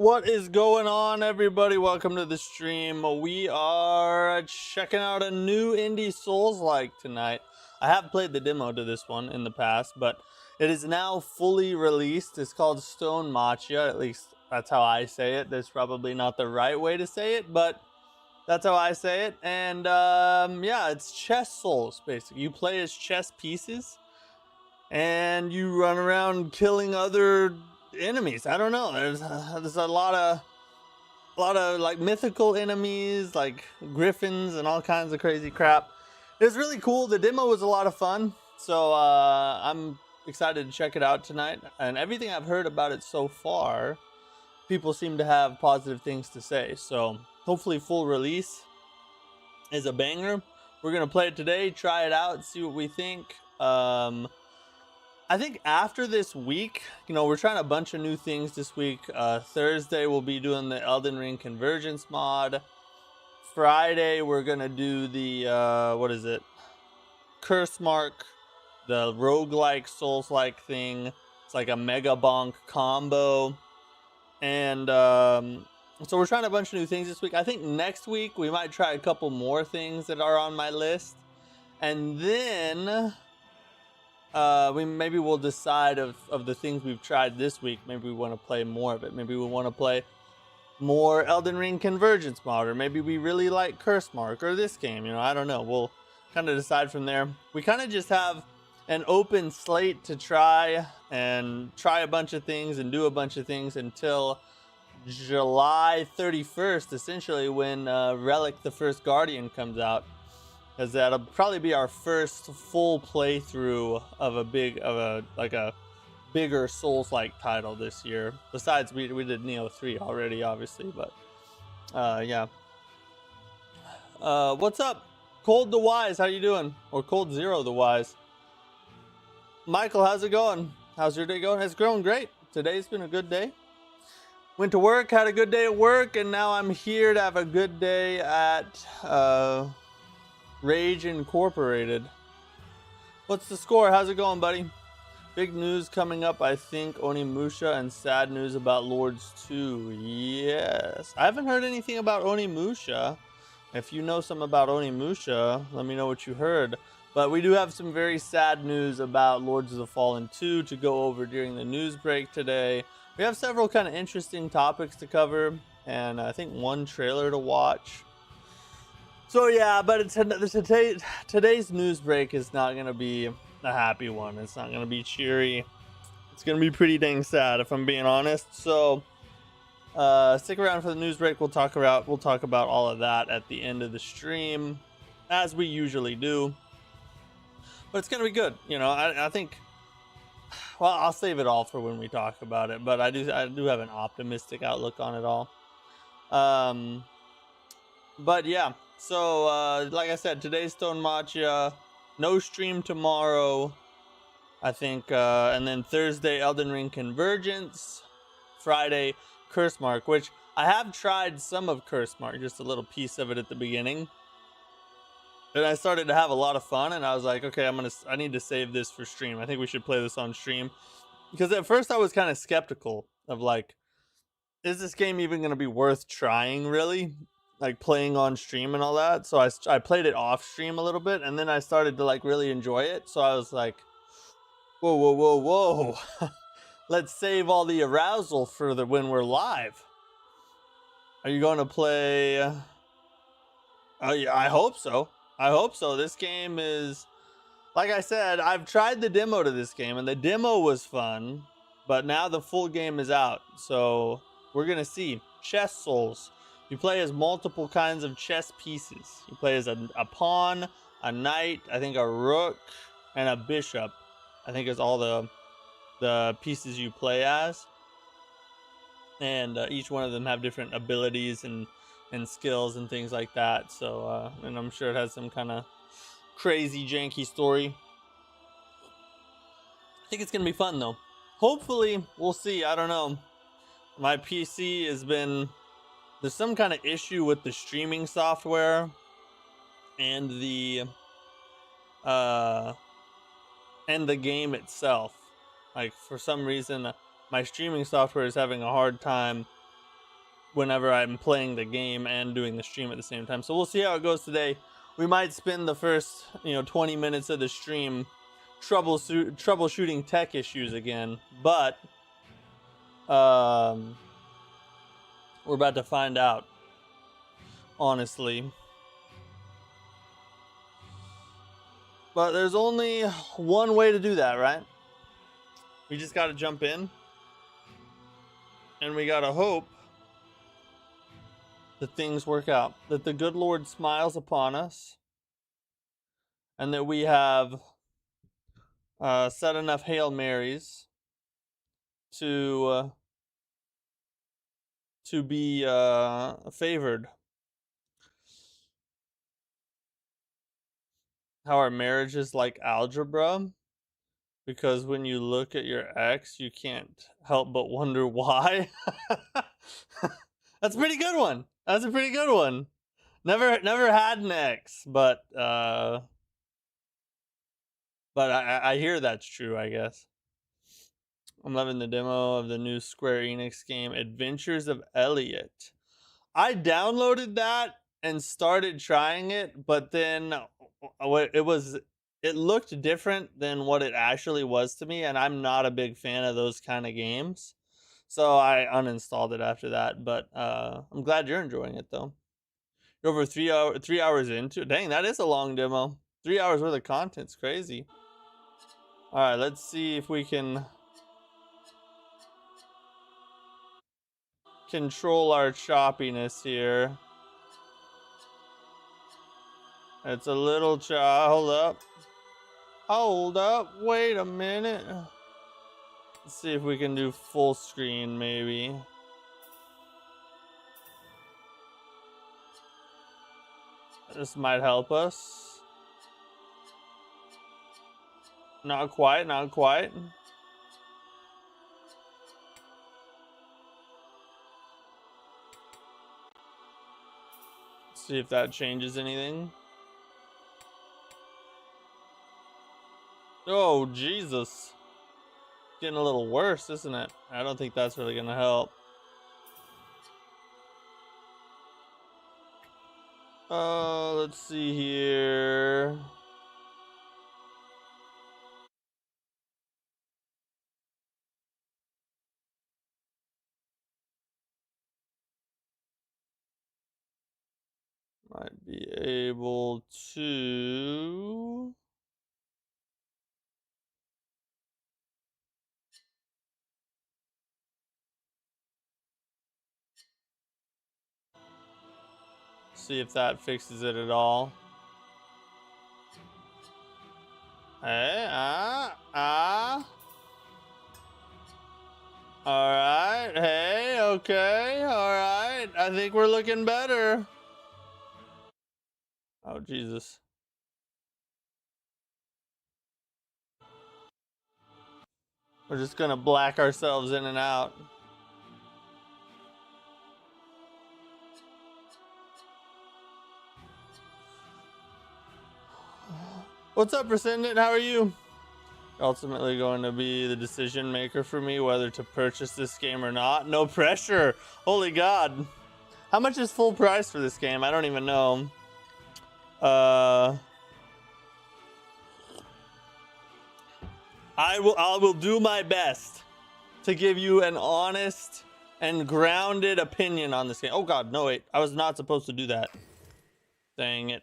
What is going on, everybody? Welcome to the stream. We are checking out a new indie Souls-like tonight. I have played the demo to this one in the past, but it is now fully released. It's called Stonemachia, at least that's how I say it. That's probably not the right way to say it, but that's how I say it. And yeah, it's chess Souls, basically. You play as chess pieces, and you run around killing other enemies. I don't know. There's a lot of like mythical enemies, like griffins and all kinds of crazy crap. It's really cool. The demo was a lot of fun, so I'm excited to check it out tonight. And everything I've heard about it so far, people seem to have positive things to say. So hopefully, full release is a banger. We're gonna play it today, try it out, see what we think. I think after this week, we're trying a bunch of new things this week. Thursday, we'll be doing the Elden Ring Convergence mod. Friday, we're going to do the, Curse Mark, the roguelike, Souls-like thing. It's like a Mega Bonk combo. And so we're trying a bunch of new things this week. I think next week, we might try a couple more things that are on my list. And then we'll decide of the things we've tried this week. Maybe we want to play more of it. Maybe we want to play more Elden Ring Convergence mod, or maybe we really like Curse Mark or this game. I don't know. We'll kind of decide from there. We kind of just have an open slate to try a bunch of things and do a bunch of things until July 31st, essentially, when Relic the First Guardian comes out. Because that'll probably be our first full playthrough of a bigger Souls-like title this year. Besides, we did Neo 3 already, obviously, but yeah. What's up, Cold the Wise? How you doing? Or Cold Zero the Wise? Michael, how's it going? How's your day going? It's going great. Today's been a good day. Went to work, had a good day at work, and now I'm here to have a good day at Rage Incorporated. What's the score? How's it going, buddy? Big news coming up, I think, Onimusha, and sad news about Lords 2. Yes. I haven't heard anything about Onimusha. If you know something about Onimusha, let me know what you heard. But we do have some very sad news about Lords of the Fallen 2 to go over during the news break today. We have several kind of interesting topics to cover, and I think one trailer to watch. So yeah, but today's news break is not going to be a happy one. It's not going to be cheery. It's going to be pretty dang sad, if I'm being honest. So stick around for the news break. We'll talk about all of that at the end of the stream, as we usually do. But it's going to be good. I think, well, I'll save it all for when we talk about it. But I do have an optimistic outlook on it all. But yeah. So, like I said, today's Stonemachia, no stream tomorrow, I think, and then Thursday, Elden Ring Convergence, Friday, Curse Mark, which I have tried some of Curse Mark, just a little piece of it at the beginning, and I started to have a lot of fun, and I was like, okay, I need to save this for stream. I think we should play this on stream, because at first I was kind of skeptical of, like, is this game even going to be worth trying, really? Like playing on stream and all that. So I played it off stream a little bit, and then I started to like really enjoy it. So I was like, whoa. Let's save all the arousal for when we're live. Are you going to play? Oh yeah, I hope so. This game is, like I said, I've tried the demo to this game, and the demo was fun, but now the full game is out. So we're going to see. Chess Souls. You play as multiple kinds of chess pieces. You play as a pawn, a knight, I think a rook, and a bishop. I think is all the pieces you play as. And each one of them have different abilities and skills and things like that. So, and I'm sure it has some kind of crazy, janky story. I think it's going to be fun, though. Hopefully, we'll see. I don't know. My PC has been... There's some kind of issue with the streaming software and the game itself. Like, for some reason, my streaming software is having a hard time whenever I'm playing the game and doing the stream at the same time. So we'll see how it goes today. We might spend the first 20 minutes of the stream troubleshooting tech issues again, but we're about to find out, honestly. But there's only one way to do that, right? We just got to jump in, and we got to hope that things work out, that the good Lord smiles upon us, and that we have said enough Hail Marys to be favored. How our marriage is like algebra, because when you look at your ex, you can't help but wonder why. That's a pretty good one. That's a pretty good one. Never had an ex, but I hear that's true, I guess. I'm loving the demo of the new Square Enix game, Adventures of Elliot. I downloaded that and started trying it, but then it looked different than what it actually was to me, and I'm not a big fan of those kind of games. So I uninstalled it after that, but I'm glad you're enjoying it though. You're over 3 hours into it. Dang, that is a long demo. 3 hours worth of content's crazy. All right, let's see if we can control our choppiness here. It's a little hold up, wait a minute. Let's see if we can do full screen maybe. This might help us. Not quite, not quite. See if that changes anything. Oh, Jesus. Getting a little worse, isn't it? I don't think that's really gonna help. Let's see here. Might be able to... see if that fixes it at all. Hey, Alright, hey, okay, alright. I think we're looking better. Oh, Jesus. We're just gonna black ourselves in and out. What's up, Rescindant? How are you? Ultimately going to be the decision maker for me whether to purchase this game or not. No pressure. Holy God. How much is full price for this game? I don't even know. I will do my best to give you an honest and grounded opinion on this game. Oh God, no wait. I was not supposed to do that. Dang it.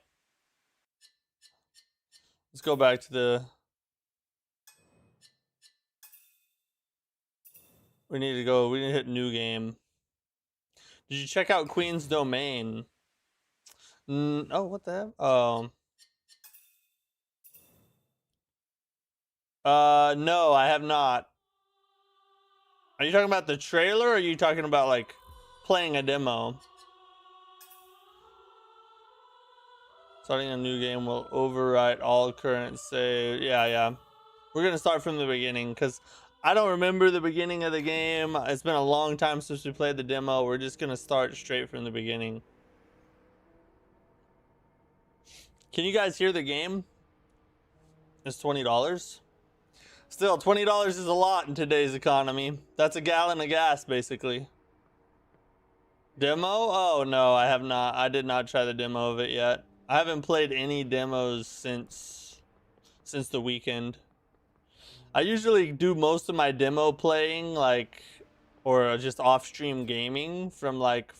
Let's go back to the... we need to hit new game. Did you check out Queen's Domain? Oh, what the hell? No, I have not. Are you talking about the trailer, or are you talking about like playing a demo? Starting a new game will overwrite all current save. Yeah. We're gonna start from the beginning because I don't remember the beginning of the game. It's been a long time since we played the demo. We're just gonna start straight from the beginning. Can you guys hear the game? It's $20. Still, $20 is a lot in today's economy. That's a gallon of gas, basically. Demo? Oh no, I have not. I did not try the demo of it yet. I haven't played any demos since the weekend. I usually do most of my demo playing like, or just off-stream gaming from like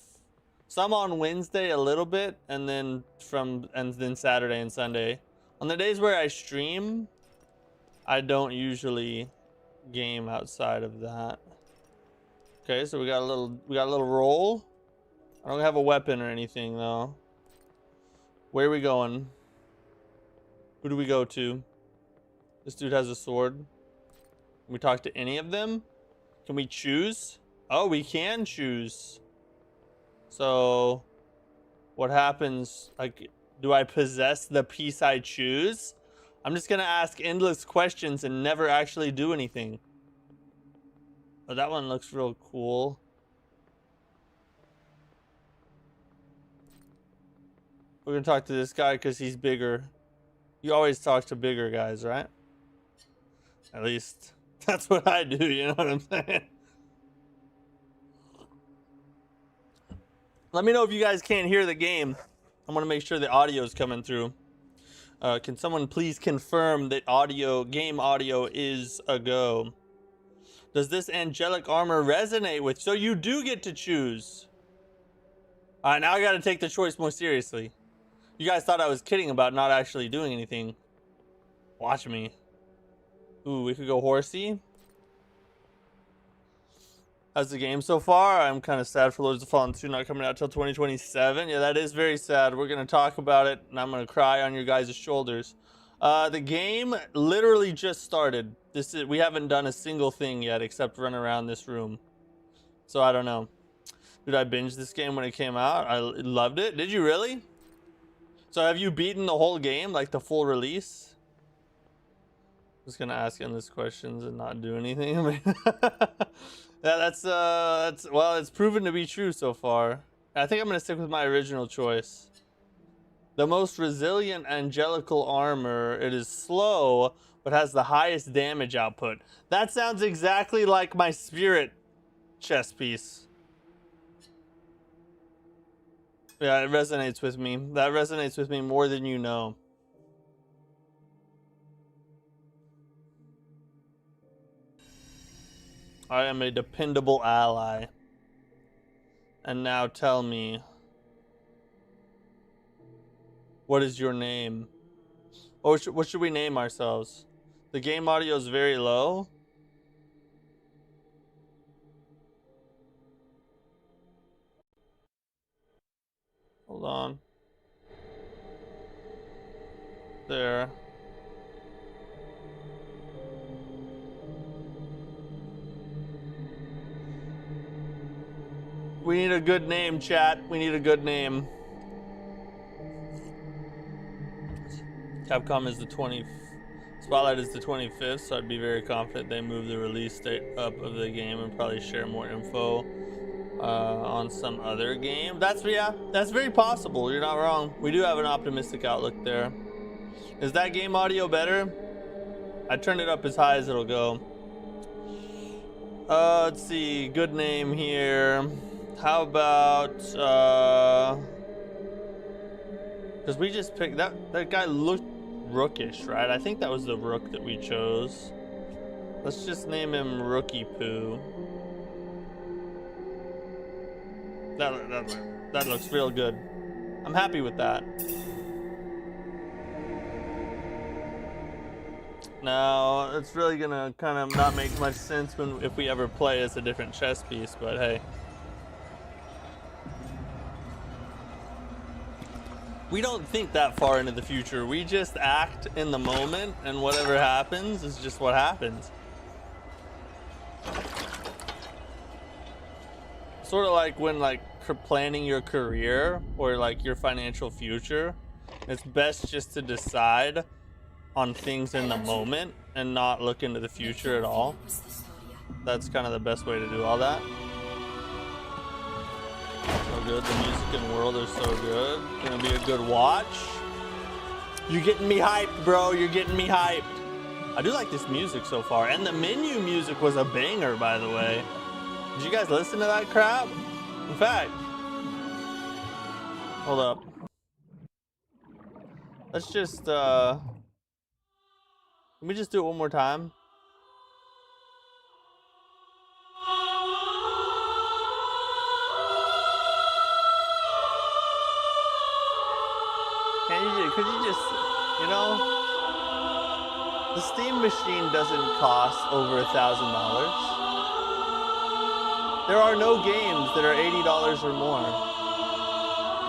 some on Wednesday a little bit, and then Saturday and Sunday. On the days where I stream, I don't usually game outside of that. Okay, so we got a little roll. I don't have a weapon or anything though. Where are we going? Who do we go to? This dude has a sword. Can we talk to any of them? Can we choose? Oh, we can choose. So what happens? Like, do I possess the piece I choose? I'm just gonna ask endless questions and never actually do anything. Oh, that one looks real cool. We're gonna talk to this guy because he's bigger. You always talk to bigger guys, right? At least that's what I do, you know what I'm saying? Let me know if you guys can't hear the game. I want to make sure the audio is coming through. Can someone please confirm that game audio is a go? Does this angelic armor resonate with? So you do get to choose. All right, now I got to take the choice more seriously. You guys thought I was kidding about not actually doing anything. Watch me. Ooh, we could go horsey. How's the game so far? I'm kind of sad for Lords of Fallen 2 not coming out till 2027. Yeah, that is very sad. We're going to talk about it, and I'm going to cry on your guys' shoulders. The game literally just started. We haven't done a single thing yet except run around this room. So I don't know. Did I binge this game when it came out? I loved it. Did you really? So have you beaten the whole game, like the full release? I'm just gonna ask endless questions and not do anything. Yeah, that's well, it's proven to be true so far. I think I'm gonna stick with my original choice. The most resilient angelical armor. It is slow, but has the highest damage output. That sounds exactly like my spirit chest piece. Yeah, it resonates with me. That resonates with me more than you know. I am a dependable ally. And now tell me, what is your name? Or what should we name ourselves? The game audio is very low. Hold on. There. We need a good name, chat. We need a good name. Capcom is the 20th. Spotlight is the 25th, so I'd be very confident they move the release date up of the game and probably share more info on some other game. That's very possible. You're not wrong. We do have an optimistic outlook there. Is that game audio better? I turned it up as high as it'll go. Let's see. Good name here. How about because we just picked that guy looked rookish, right? I think that was the rook that we chose. Let's just name him Rookie Poo. That looks real good. I'm happy with that. Now, it's really gonna kind of not make much sense if we ever play as a different chess piece, but hey. We don't think that far into the future. We just act in the moment, and whatever happens is just what happens. Sort of like when planning your career or like your financial future. It's best just to decide on things in the moment and not look into the future at all. That's kind of the best way to do all that. So good. The music and world are so good. Gonna be a good watch. You're getting me hyped, bro. You're getting me hyped. I do like this music so far. And the menu music was a banger, by the way. Did you guys listen to that crap? In fact, Hold up. Let's just, let me just do it one more time. Could you just, you know, the Steam machine doesn't cost over $1,000. There are no games that are $80 or more.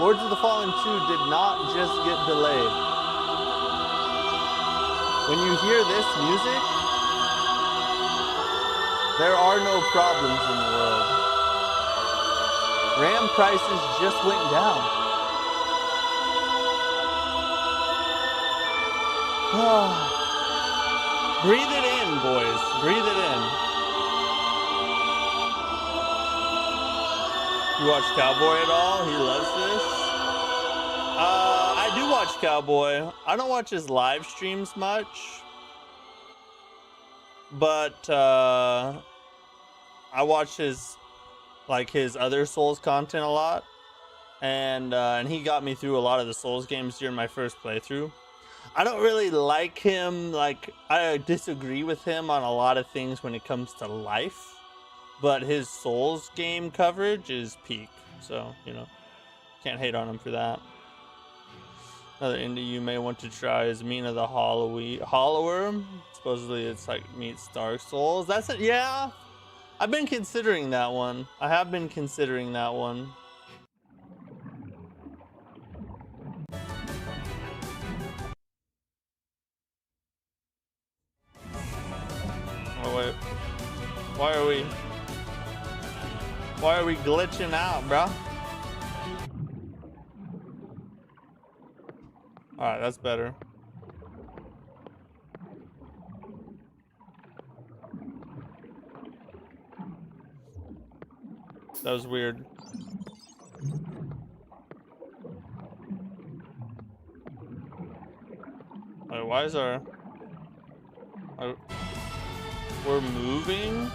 Lords of the Fallen 2 did not just get delayed. When you hear this music, there are no problems in the world. RAM prices just went down. Breathe it in, boys. Breathe it in. You watch Cowboy at all? He loves this. I do watch Cowboy. I don't watch his live streams much, but I watch his other Souls content a lot, and he got me through a lot of the Souls games during my first playthrough. I don't really like him. Like, I disagree with him on a lot of things when it comes to life, but his Souls game coverage is peak. So, you know, can't hate on him for that. Another indie you may want to try is Mina the Hollower. Supposedly it's like meets Dark Souls. That's it. Yeah, I've been considering that one. I have been considering that one. Oh wait, why are we glitching out, bro? All right, that's better. That was weird. Wait, why is we're moving?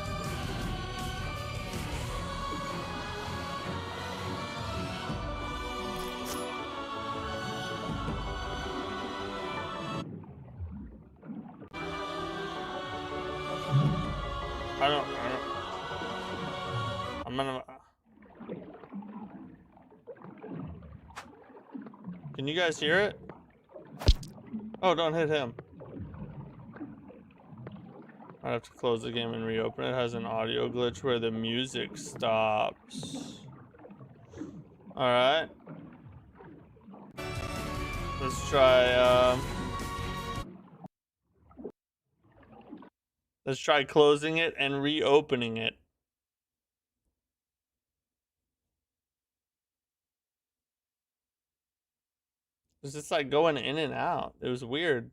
I'm gonna. Can you guys hear it? Oh, don't hit him. I have to close the game and reopen it. It has an audio glitch where the music stops. All right. Let's try. Let's try closing it and reopening it. It's just like going in and out. It was weird.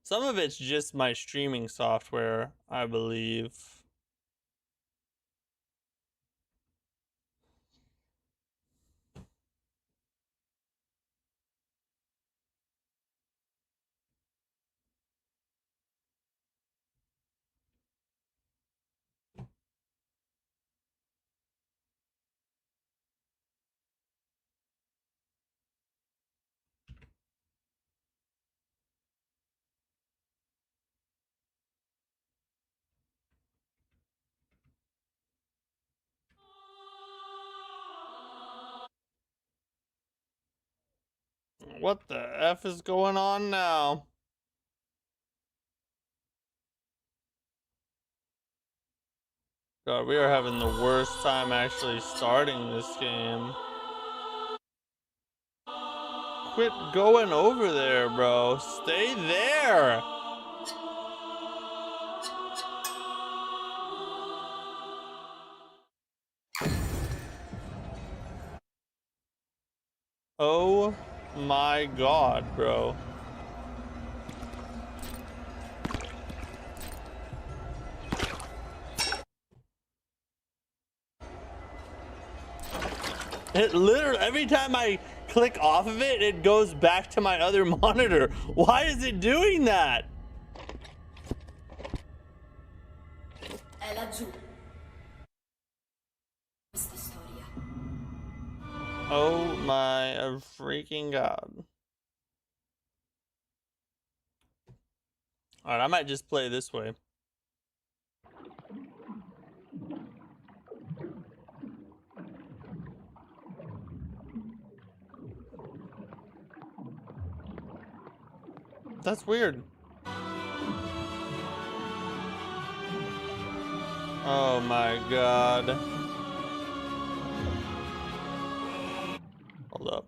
Some of it's just my streaming software, I believe. What the F is going on now? God, we are having the worst time actually starting this game. Quit going over there, bro. Stay there. Oh my God, bro. It literally, every time I click off of it, it goes back to my other monitor. Why is it doing that? Oh my freaking god. Alright, I might just play this way. That's weird. Oh my god. Hold up.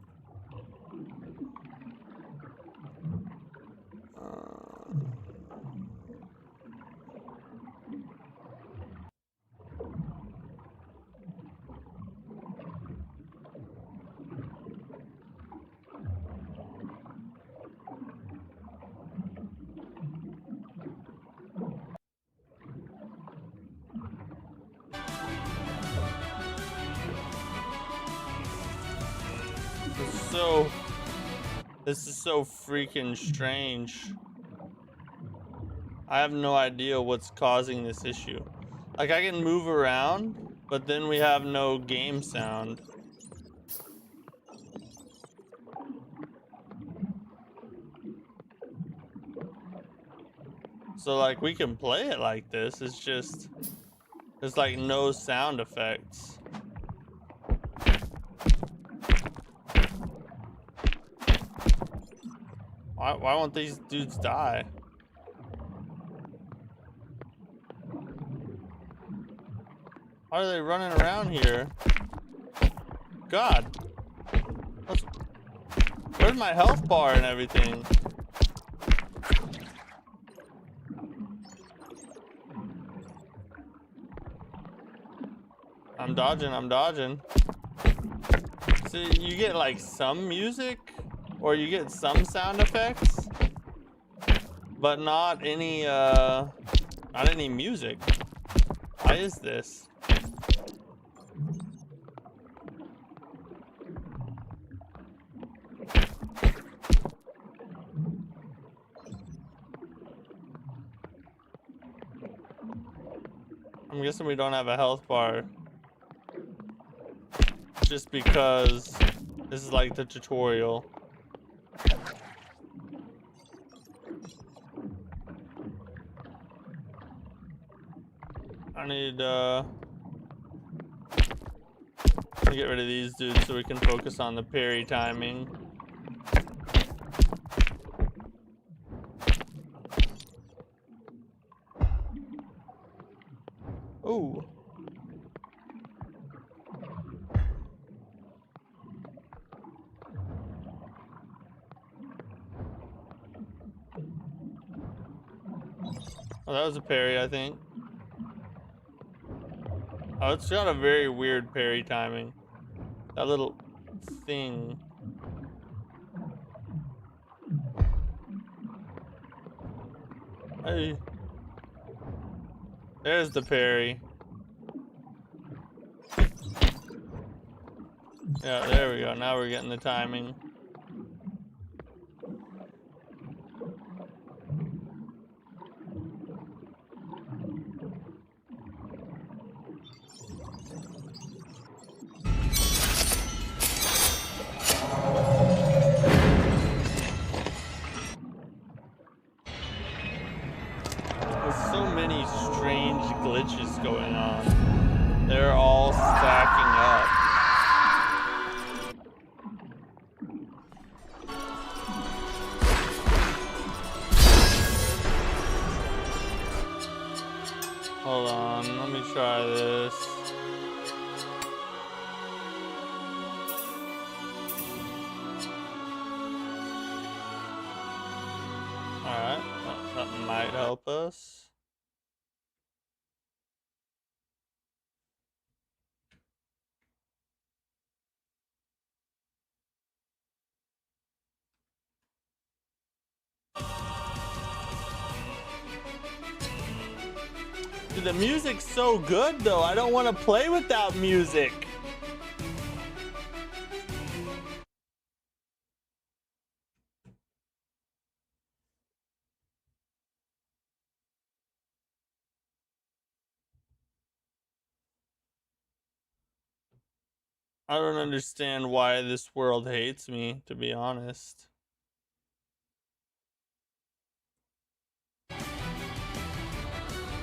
This is so freaking strange. I have no idea what's causing this issue. Like, I can move around, but then we have no game sound. So, like, we can play it like this. It's just, there's like no sound effects. Why won't these dudes die? Why are they running around here? God. Where's my health bar and everything? I'm dodging. So you get like some music, or you get some sound effects, but not any music. Why is this? I'm guessing we don't have a health bar. Just because this is like the tutorial. I need to get rid of these dudes so we can focus on the parry timing. Ooh. Oh, that was a parry, I think. Oh, it's got a very weird parry timing. That little thing. Hey. There's the parry. Yeah, there we go. Now we're getting the timing. There's so many strange glitches going on. They're all stacking up. Hold on, let me try this. Alright, that might help us. Dude, the music's so good though. I don't want to play without music. I don't understand why this world hates me, to be honest.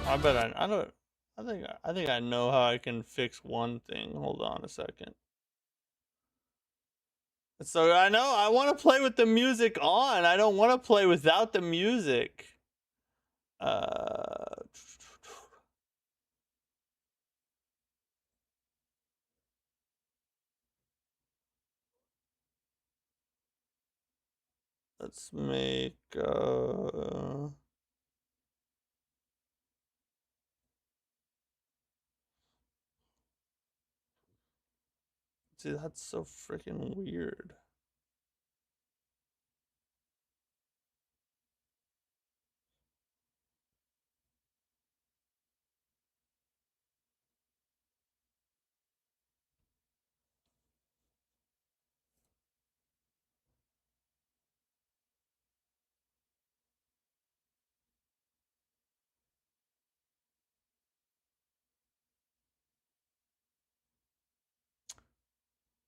I bet I don't. I think I know how I can fix one thing. Hold on a second. So I know I want to play with the music on. I don't want to play without the music. Let's make see, that's so freaking weird.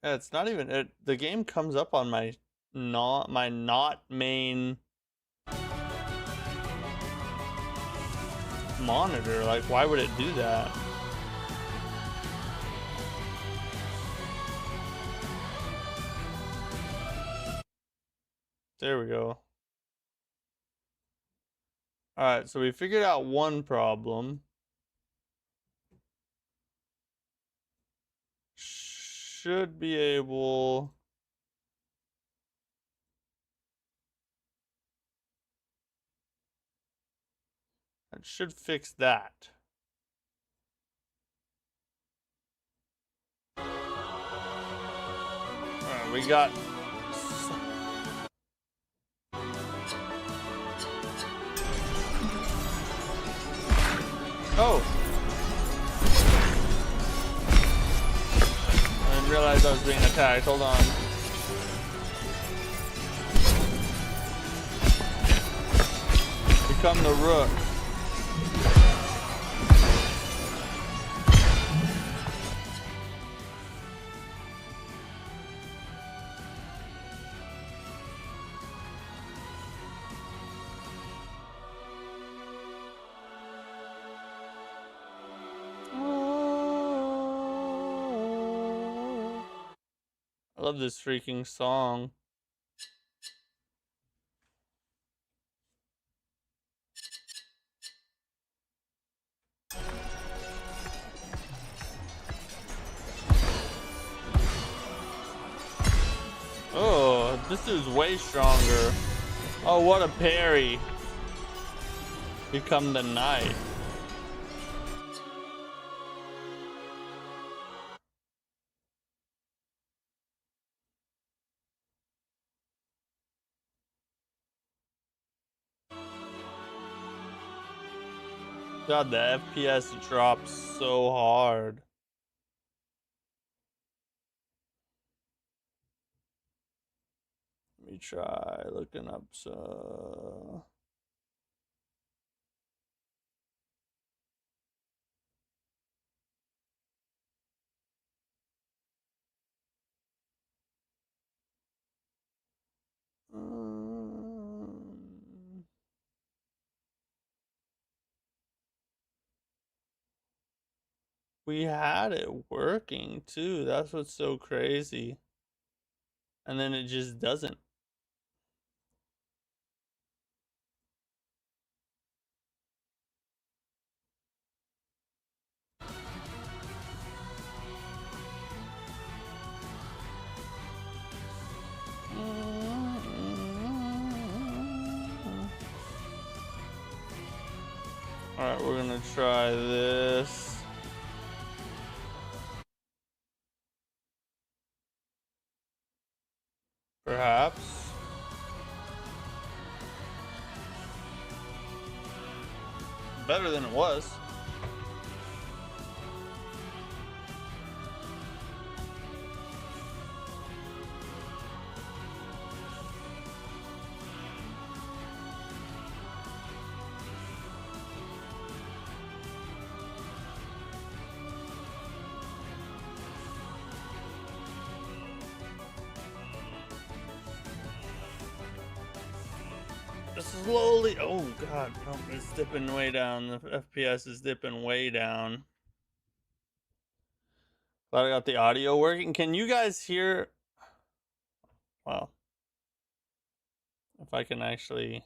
Yeah, it's not even it, the game comes up on my not main monitor. Like, why would it do that? There we go. Alright, so we figured out one problem. Should be able... It should fix that. Alright, we got... Oh! I didn't realize I was being attacked. Hold on. Become the rook. I love this freaking song. Oh, this dude's way stronger. Oh, what a parry. Become the knight. God, the FPS drops so hard. Let me try looking up so. We had it working too. That's what's so crazy. And then it just doesn't. Alright, we're gonna try this. Perhaps. Better than it was. slowly. Oh god, no, it's dipping way down. The FPS is dipping way down. Glad I got the audio working. Can you guys hear? Well, if I can actually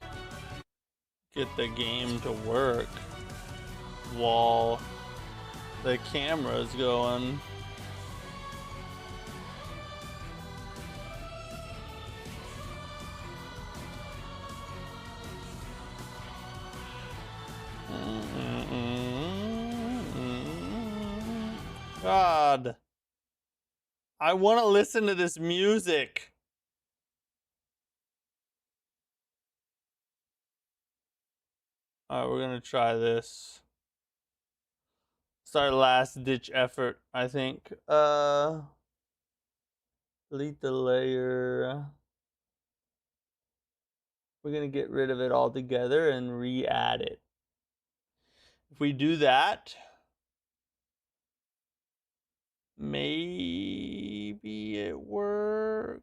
get the game to work while the camera's going. God, I want to listen to this music. All right, we're gonna try this. It's our last ditch effort, I think. Delete the layer. We're gonna get rid of it altogether and re-add it. If we do that, maybe it works.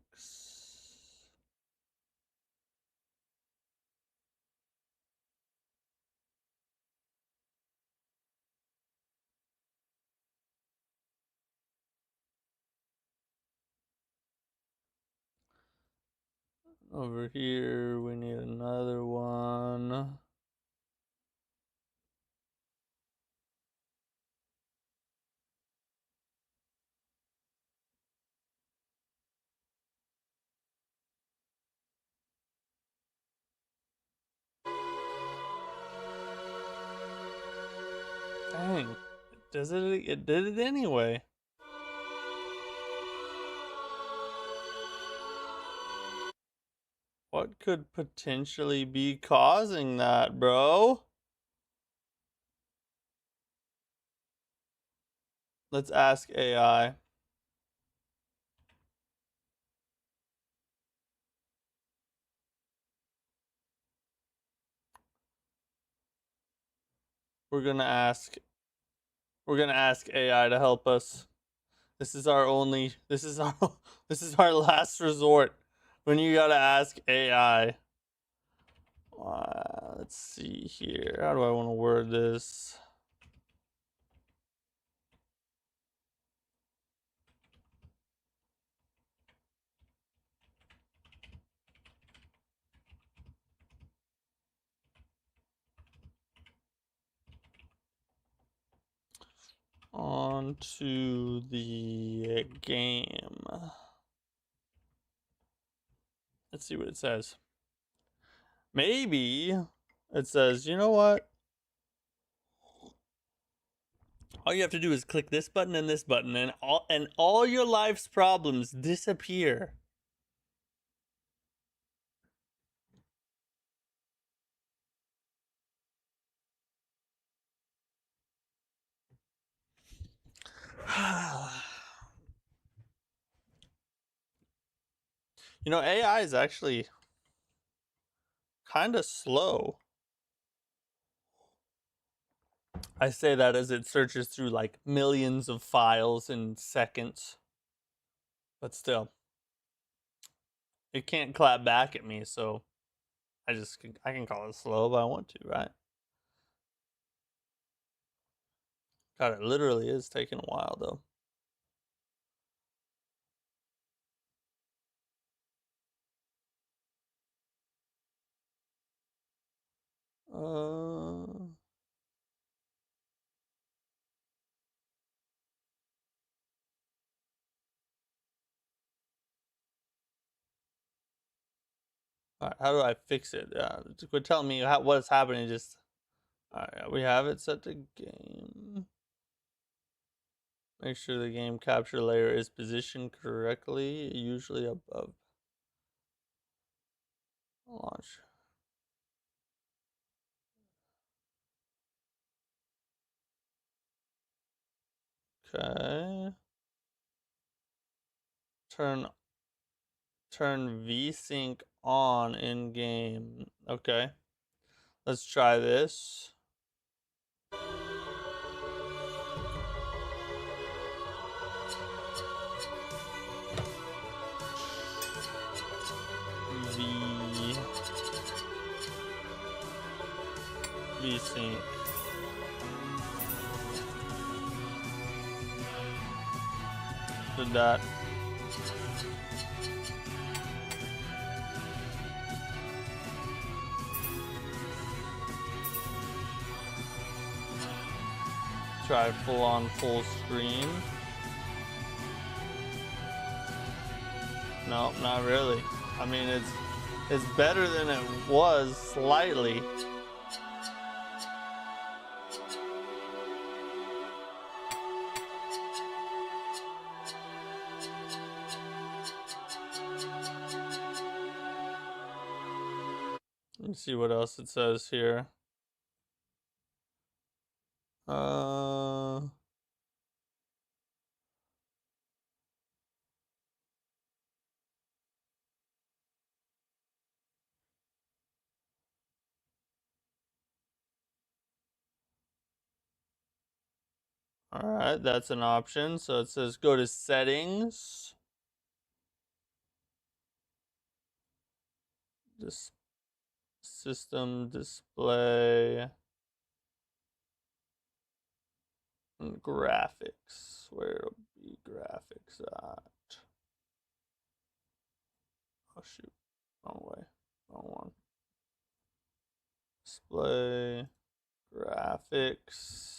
Over here, we need another one. Dang, it did it anyway. What could potentially be causing that, bro? Let's ask AI. We're gonna ask AI to help us. This is our this is our last resort. When you gotta ask AI. Let's see here. How do I want to word this? On to the game. Let's see what it says. Maybe it says, you know what? All you have to do is click this button and this button, and all your life's problems disappear. You know, AI is actually kind of slow. I say that as it searches through like millions of files in seconds. But still, it can't clap back at me, so I can call it slow if I want to, right? God, it literally is taking a while though. Alright, how do I fix it? Quit telling me what is happening. Just alright, we have it set to game. Make sure the game capture layer is positioned correctly, usually above launch. Okay. Turn VSync on in game. Okay. Let's try this. VSync. Did that. Try full on full screen. No, not really. I mean, it's better than it was slightly. Let's see what else it says here. All right, that's an option. So it says go to settings. This system display and graphics. Where'll be graphics at? Oh shoot, wrong way, wrong one. Display graphics.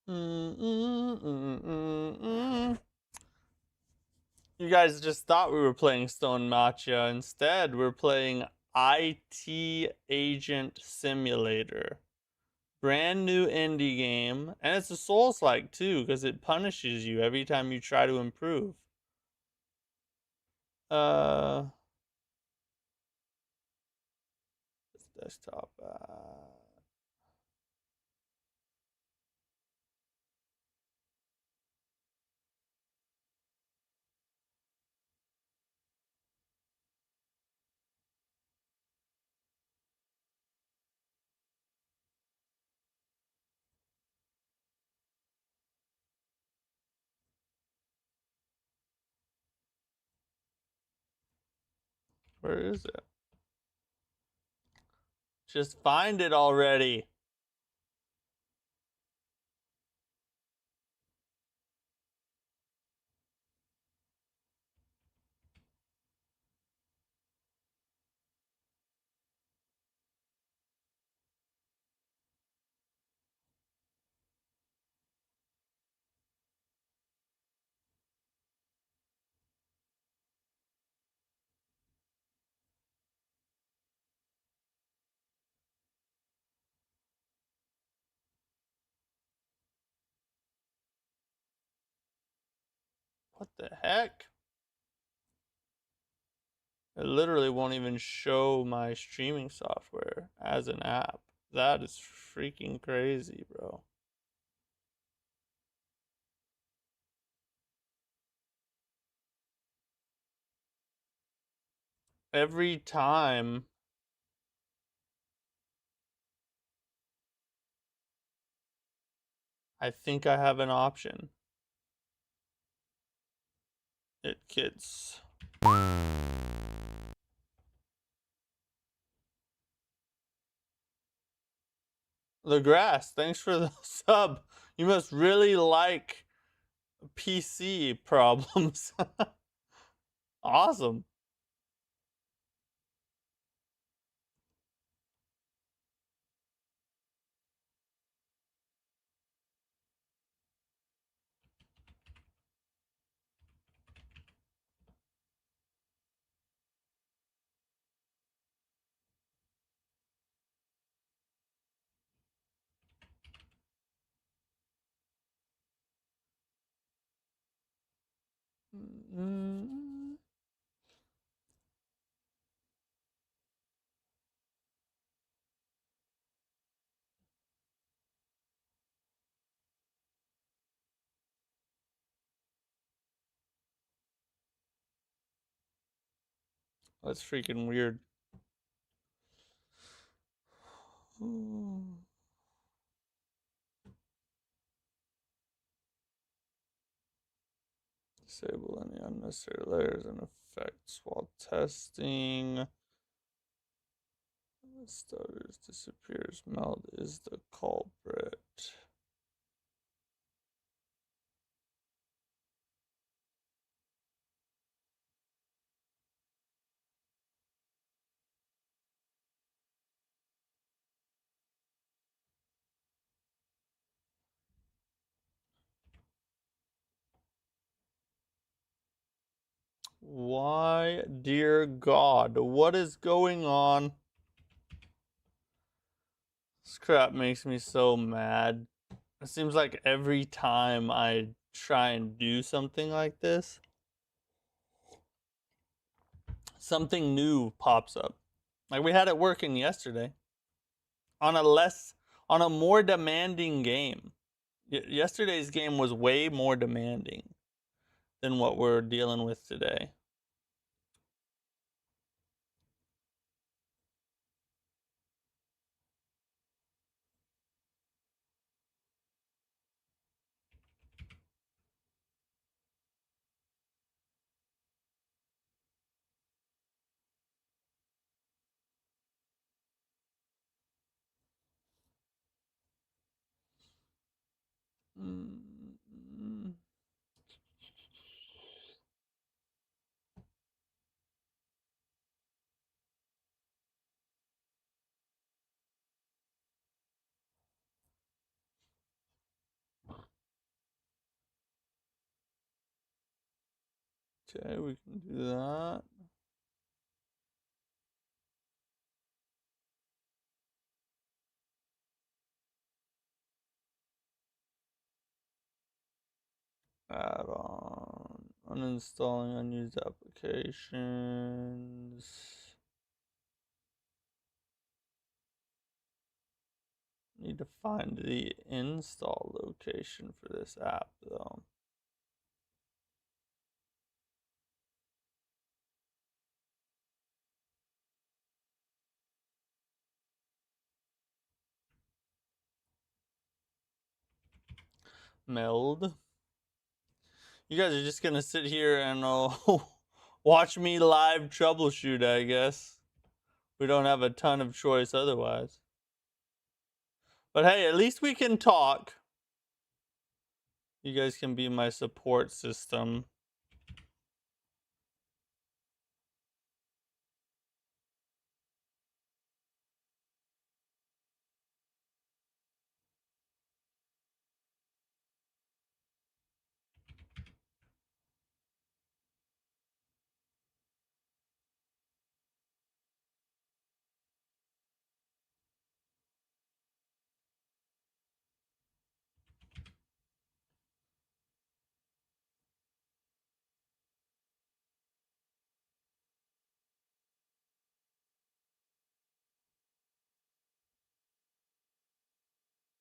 You guys just thought we were playing Stonemachia. Instead, we're playing IT Agent Simulator. Brand new indie game. And it's a Souls-like too, because it punishes you every time you try to improve. This desktop. Where is it? Just find it already. What the heck? It literally won't even show my streaming software as an app. That is freaking crazy, bro. Every time I think I have an option, it gets. The grass, thanks for the sub. You must really like PC problems. Awesome. That's freaking weird. Disable any unnecessary layers and effects while testing. Stutters, disappears, meld is the culprit. Why, dear God, what is going on? This crap makes me so mad. It seems like every time I try and do something like this, something new pops up. Like we had it working yesterday on a more demanding game. Yesterday's game was way more demanding than what we're dealing with today. Okay, we can do that. Add on. Uninstalling unused applications. Need to find the install location for this app though. Meld. You guys are just gonna sit here and watch me live troubleshoot, I guess. We don't have a ton of choice otherwise. But hey, at least we can talk. You guys can be my support system.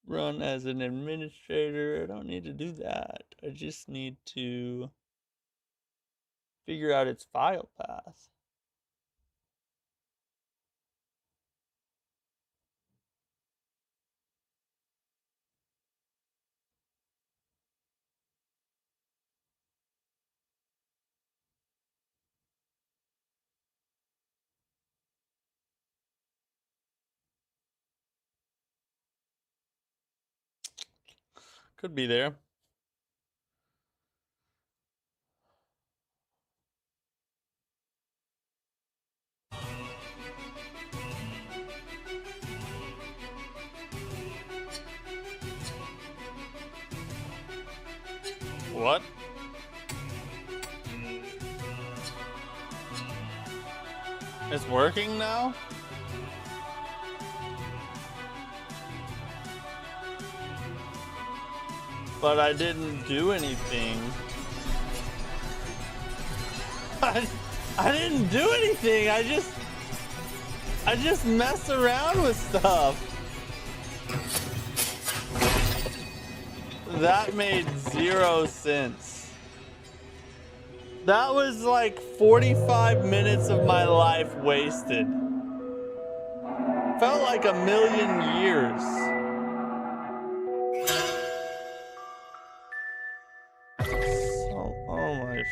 Run as an administrator. I don't need to do that. I just need to figure out its file path. Could be there. What? It's working now? But I didn't do anything. I didn't do anything. I just messed around with stuff. That made 0 sense. That was like 45 minutes of my life wasted. Felt like a million years. Oh my.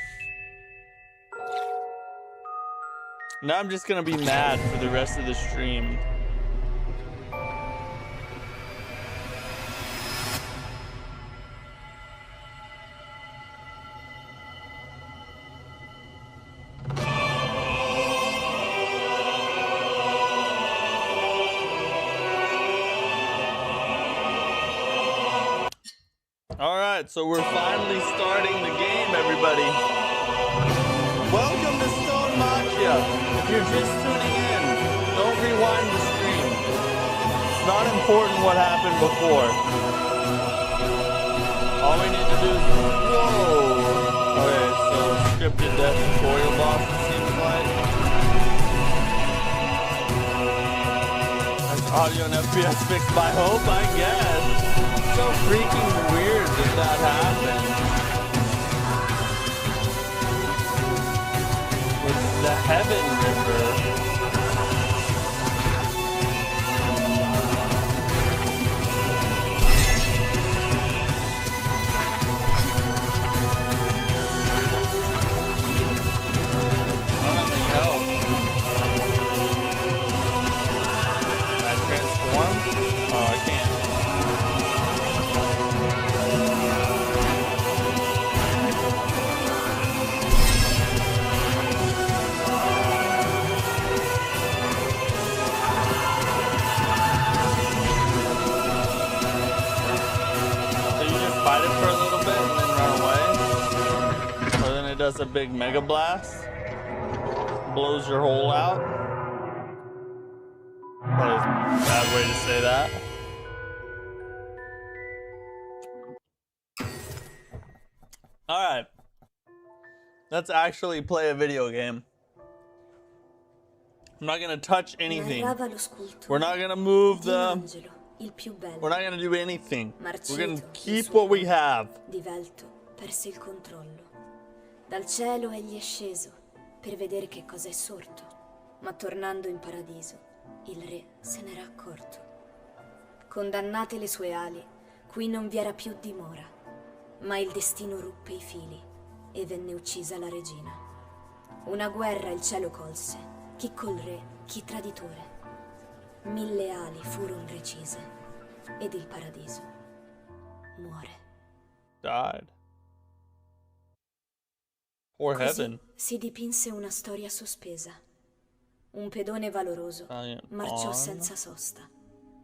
Now I'm just gonna be mad for the rest of the stream. Alright, so we're finally starting the game, everybody. Welcome to Stonemachia. If you're just tuning in, don't rewind the stream. It's not important what happened before. All we need to do is... Whoa! Okay, so scripted death tutorial boss, it seems like. Has audio and FPS fixed by hope, I guess. So freaking weird that that happened. With the Heaven River. I don't have any help. Can I transform? Oh, I can't. Fight it for a little bit and then run away. Or then it does a big mega blast. Blows your hole out. Probably a bad way to say that. Alright. Let's actually play a video game. I'm not gonna touch anything. We're not gonna move the... We're not gonna do anything. We're gonna keep what we have. Divelto perse il controllo. Dal cielo egli è sceso per vedere che cosa è sorto. Ma tornando in paradiso, il re se n'era accorto. Condannate le sue ali, qui non vi era più dimora. Ma il destino ruppe i fili e venne uccisa la regina. Una guerra il cielo colse, chi col re, chi traditore. 1000 ali furono recise ed il paradiso muore. Died. Or heaven. Così si dipinse una storia sospesa. Un pedone valoroso marciò senza sosta,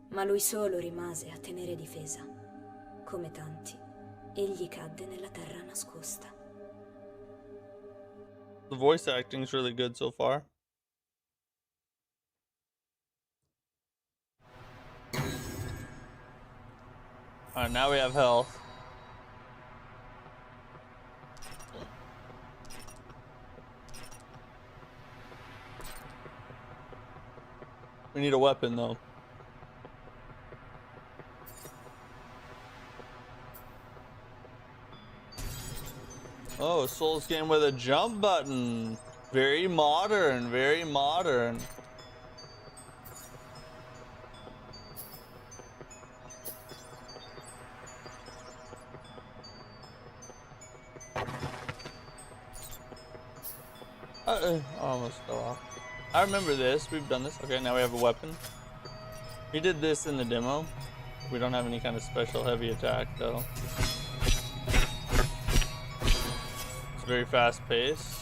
ma lui solo rimase a tenere difesa. Come tanti, egli cadde nella terra nascosta. The voice acting is really good so far. Alright, now we have health. We need a weapon though. Oh, a Souls game with a jump button. Very modern, very modern. Almost fell off. I remember this. We've done this. Okay, now we have a weapon. We did this in the demo. We don't have any kind of special heavy attack though. It's very fast paced.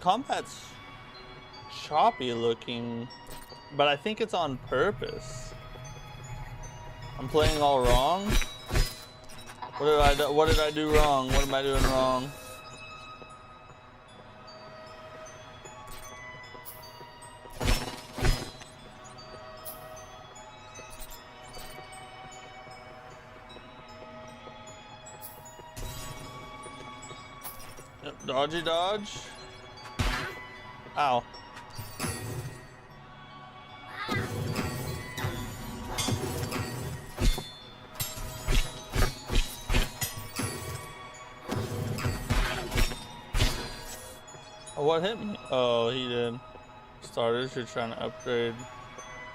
Combat's choppy looking, but I think it's on purpose. I'm playing all wrong. What did I do wrong? What am I doing wrong? Yep, dodgy dodge. Ow. What hit me? Oh, he did. Starters, you're trying to upgrade.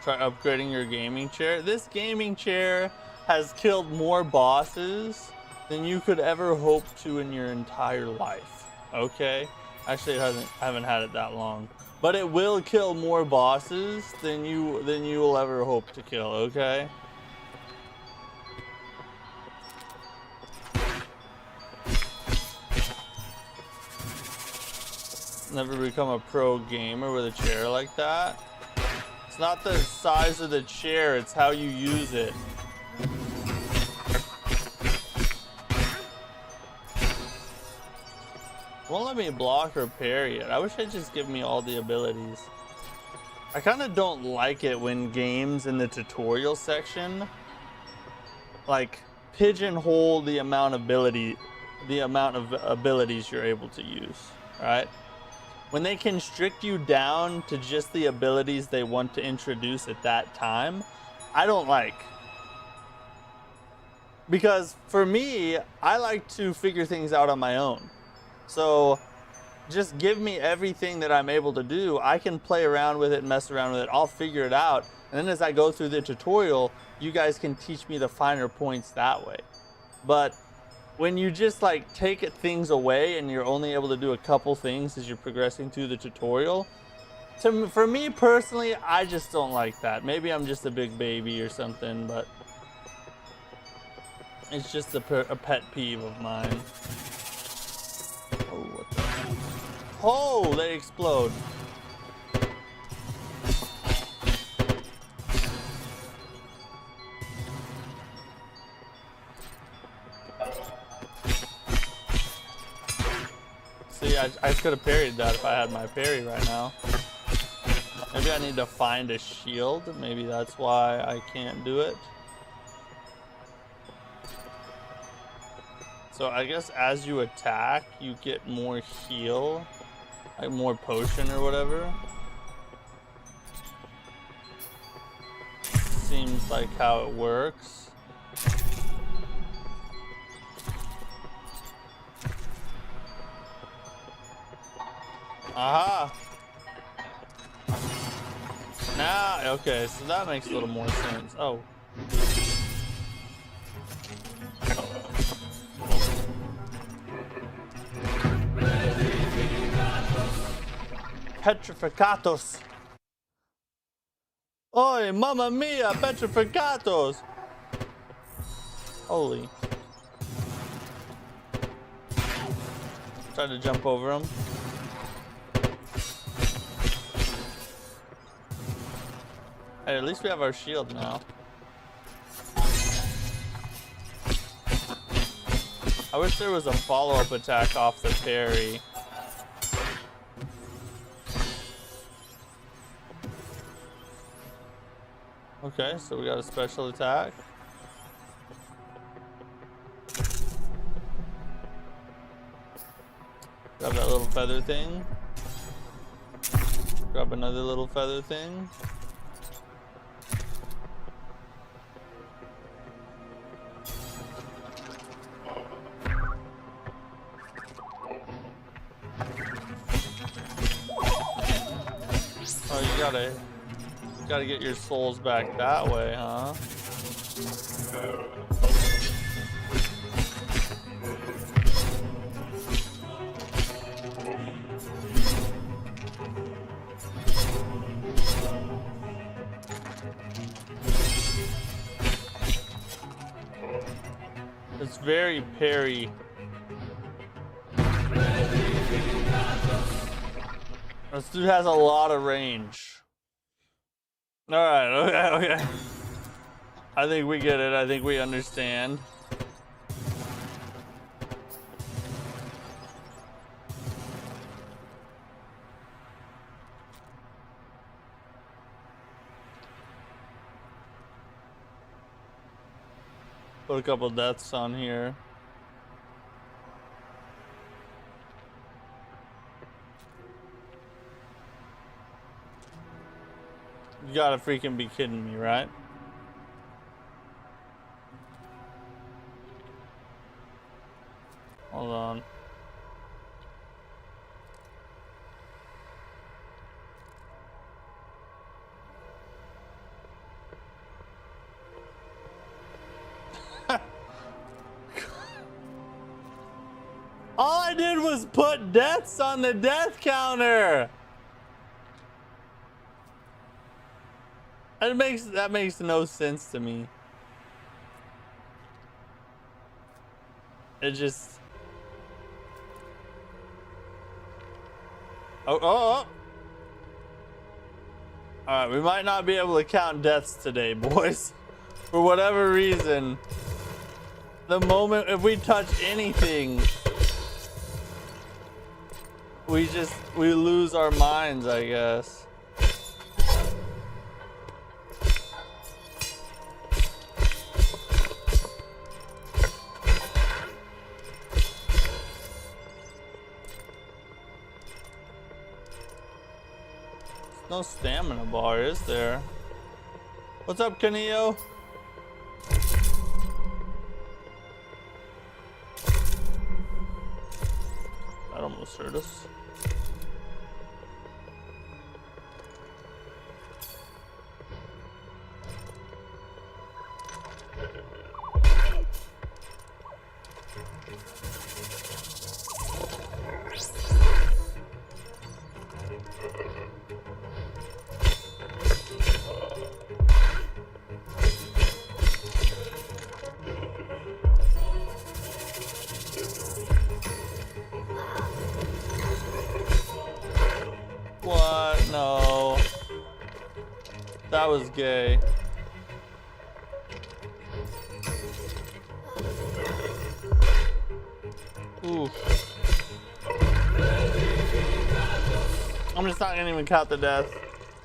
Try upgrading your gaming chair. This gaming chair has killed more bosses than you could ever hope to in your entire life. Okay? Actually, I haven't had it that long. But it will kill more bosses than you will ever hope to kill, okay? Never become a pro gamer with a chair like that. It's not the size of the chair, it's how you use it. Won't let me block or parry it. I wish it'd just give me all the abilities. I kind of don't like it when games in the tutorial section like pigeonhole the amount of abilities you're able to use, right? When they constrict you down to just the abilities they want to introduce at that time, I don't like. Because for me, I like to figure things out on my own. So just give me everything that I'm able to do. I can play around with it, mess around with it. I'll figure it out. And then as I go through the tutorial, you guys can teach me the finer points that way. But when you just like take things away and you're only able to do a couple things as you're progressing through the tutorial, for me personally, I just don't like that. Maybe I'm just a big baby or something, but it's just a pet peeve of mine. Oh, what the heck? Oh, they explode. See, I could have parried that if I had my parry right now. Maybe I need to find a shield. Maybe that's why I can't do it. So I guess as you attack, you get more heal, like more potion or whatever. Seems like how it works. Aha! Now, okay, so that makes a little more sense. Oh. Petrificatos. Oi, mamma mia, petrificatos. Holy. Try to jump over him. Hey, at least we have our shield now. I wish there was a follow-up attack off the parry. Okay, so we got a special attack. Grab that little feather thing. Grab another little feather thing. Oh, you gotta get your souls back that way, huh? It's very parry. This dude has a lot of range. Alright, okay. I think we get it. I think we understand. Put a couple deaths on here. You gotta freaking be kidding me, right? Hold on. I did was put deaths on the death counter. That makes no sense to me. It just... Oh. Alright, we might not be able to count deaths today, boys. For whatever reason. The moment if we touch anything, we lose our minds, I guess. No stamina bar, is there? What's up, Canio? That almost hurt us. What? No. That was gay. Ooh. I'm just not gonna even count the deaths.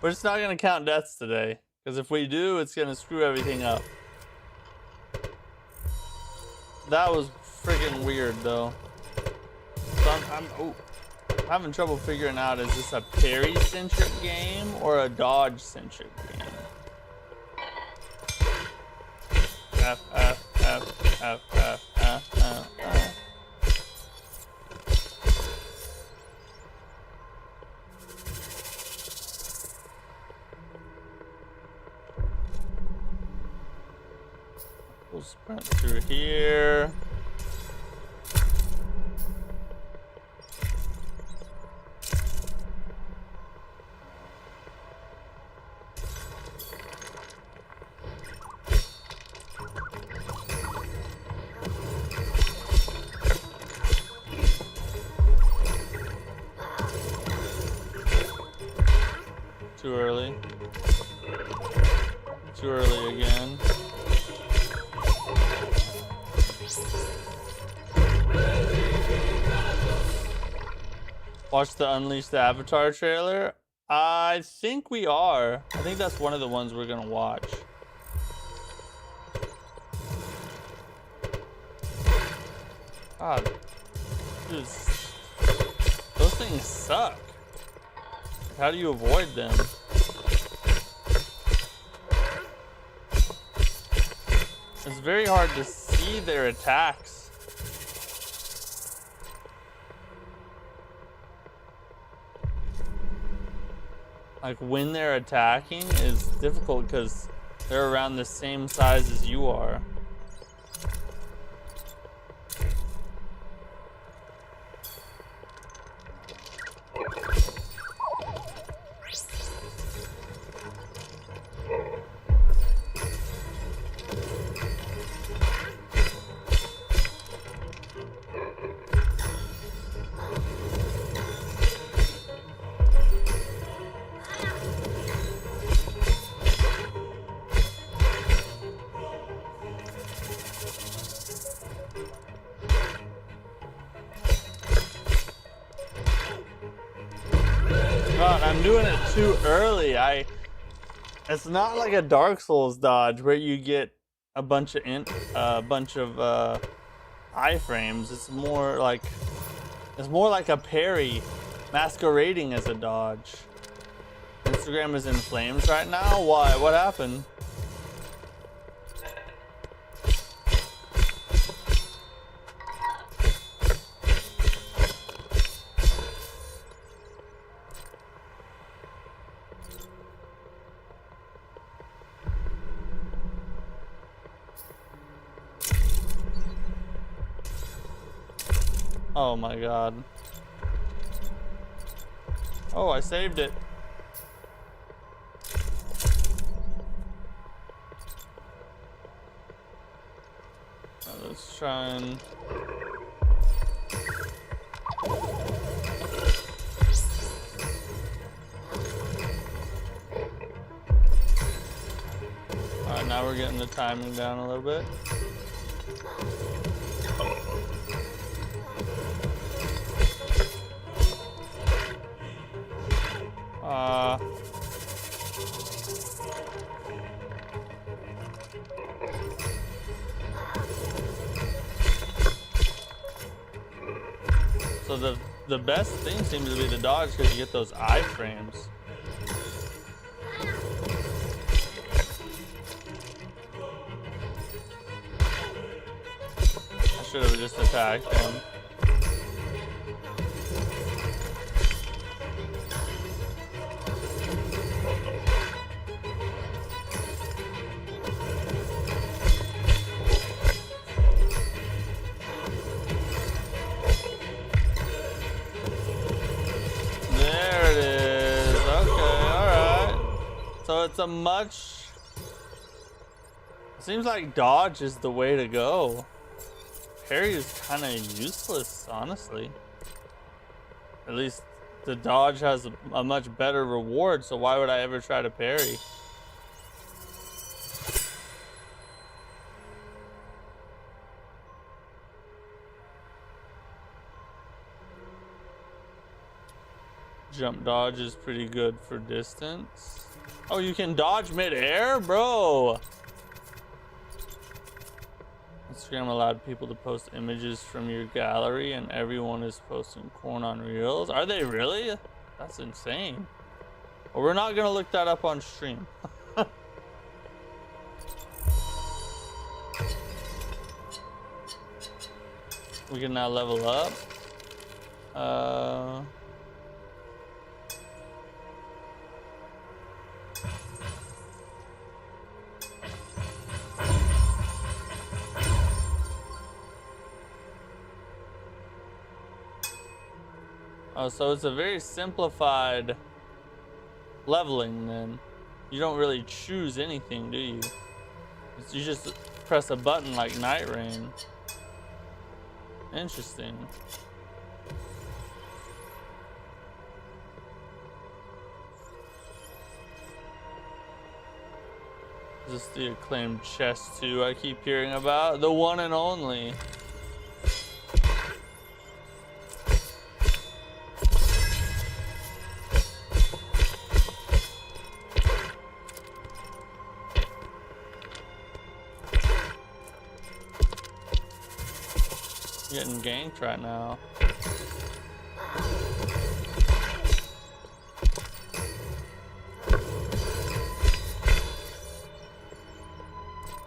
We're just not gonna count deaths today. Because if we do, it's gonna screw everything up. That was freaking weird though. So I'm having trouble figuring out, is this a parry-centric game or a dodge-centric game? F. We'll sprint through here. Too early. Too early again. Watch the Unleash the Avatar trailer? I think we are. I think that's one of the ones we're gonna watch. God. Dude, those things suck. How do you avoid them? It's very hard to see their attacks. Like when they're attacking is difficult because they're around the same size as you are. God, I'm doing it too early. It's not like a Dark Souls dodge where you get a bunch of iframes. It's more like a parry masquerading as a dodge. Instagram is in flames right now. Why? What happened? Oh my god. Oh, I saved it. Let's try and... Alright, now we're getting the timing down a little bit. So the best thing seems to be the dodge because you get those iframes. I should have just attacked him. There it is. Okay, alright. So it's a much... Seems like dodge is the way to go. Parry is kind of useless, honestly. At least the dodge has a much better reward, so why would I ever try to parry? Jump dodge is pretty good for distance. Oh, you can dodge mid-air? Bro! Instagram allowed people to post images from your gallery and everyone is posting corn on reels. Are they really? That's insane. Well, we're not gonna look that up on stream. We can now level up. Oh, so it's a very simplified leveling then. You don't really choose anything, do you? You just press a button like Night Rain. Interesting. Is this the acclaimed chest too I keep hearing about? The one and only. Getting ganked right now.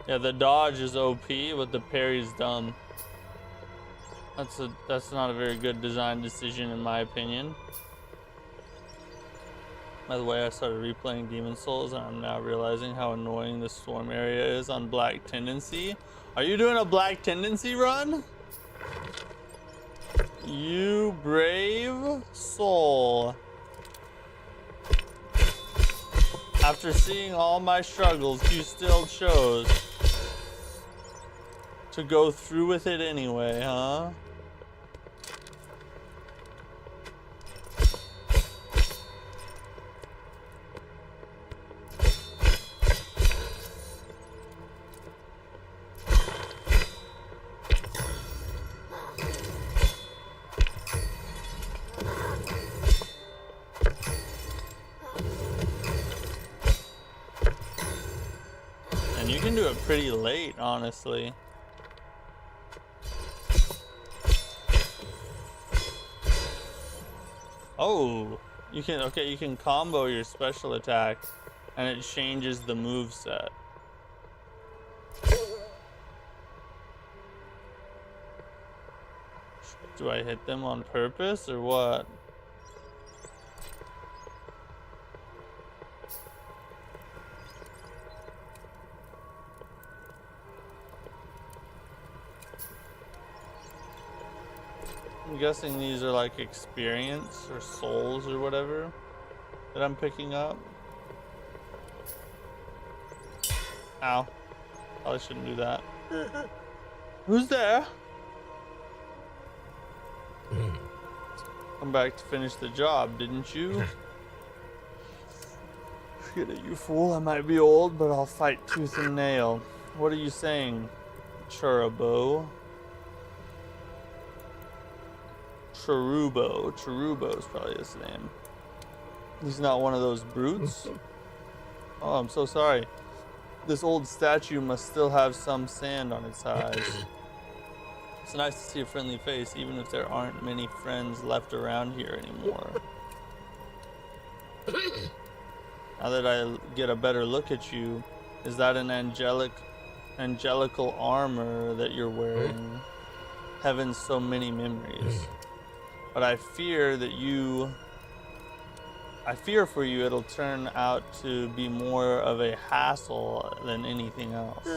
Yeah, the dodge is OP, but the parry's dumb. That's not a very good design decision in my opinion. By the way, I started replaying Demon Souls and I'm now realizing how annoying the storm area is on Black Tendency. Are you doing a Black Tendency run? You brave soul. After seeing all my struggles, you still chose to go through with it anyway, huh? You can do it pretty late, honestly. Oh, you can, okay, you can combo your special attack and it changes the move set. Do I hit them on purpose or what? I'm guessing these are like experience or souls or whatever that I'm picking up. Ow. Probably shouldn't do that. Who's there? Come back to finish the job, didn't you? Forget it, you fool. I might be old, but I'll fight tooth and nail. What are you saying, Churabo? Cherubo is probably his name. He's not one of those brutes. Oh, I'm so sorry. This old statue must still have some sand on its eyes. It's nice to see a friendly face, even if there aren't many friends left around here anymore. Now that I get a better look at you, is that an angelical armor that you're wearing? Heavens, so many memories. But I fear for you it'll turn out to be more of a hassle than anything else.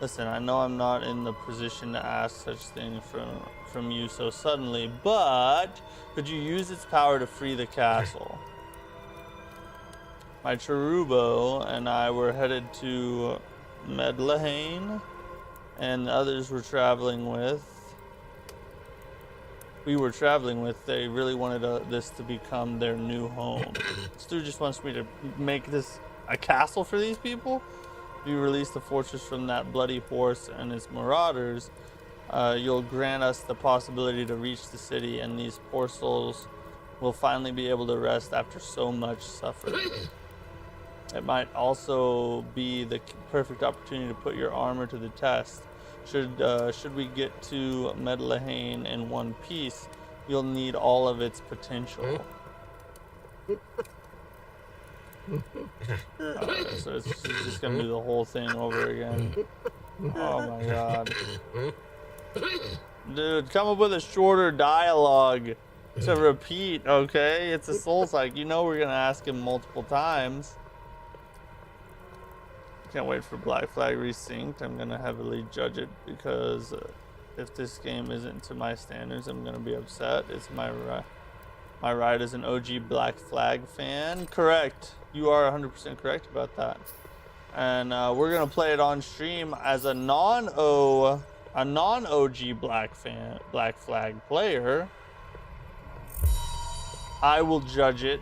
Listen, I know I'm not in the position to ask such things from you so suddenly, but could you use its power to free the castle? My Cherubo and I were headed to Medlahane, and the others we were traveling with, they really wanted this to become their new home. This dude just wants me to make this a castle for these people. If you release the fortress from that bloody horse and its marauders, you'll grant us the possibility to reach the city, and these poor souls will finally be able to rest after so much suffering. It might also be the perfect opportunity to put your armor to the test. Should we get to Medlahane in one piece, you'll need all of its potential. So it's just gonna do the whole thing over again. Oh my god. Dude, come up with a shorter dialogue to repeat, okay? It's a soulsike. You know we're gonna ask him multiple times. Can't wait for Black Flag Resynced. I'm gonna heavily judge it because if this game isn't to my standards, I'm gonna be upset. It's my right as an OG Black Flag fan. Correct. You are 100% correct about that. And we're gonna play it on stream as a non-OG Black Flag player. I will judge it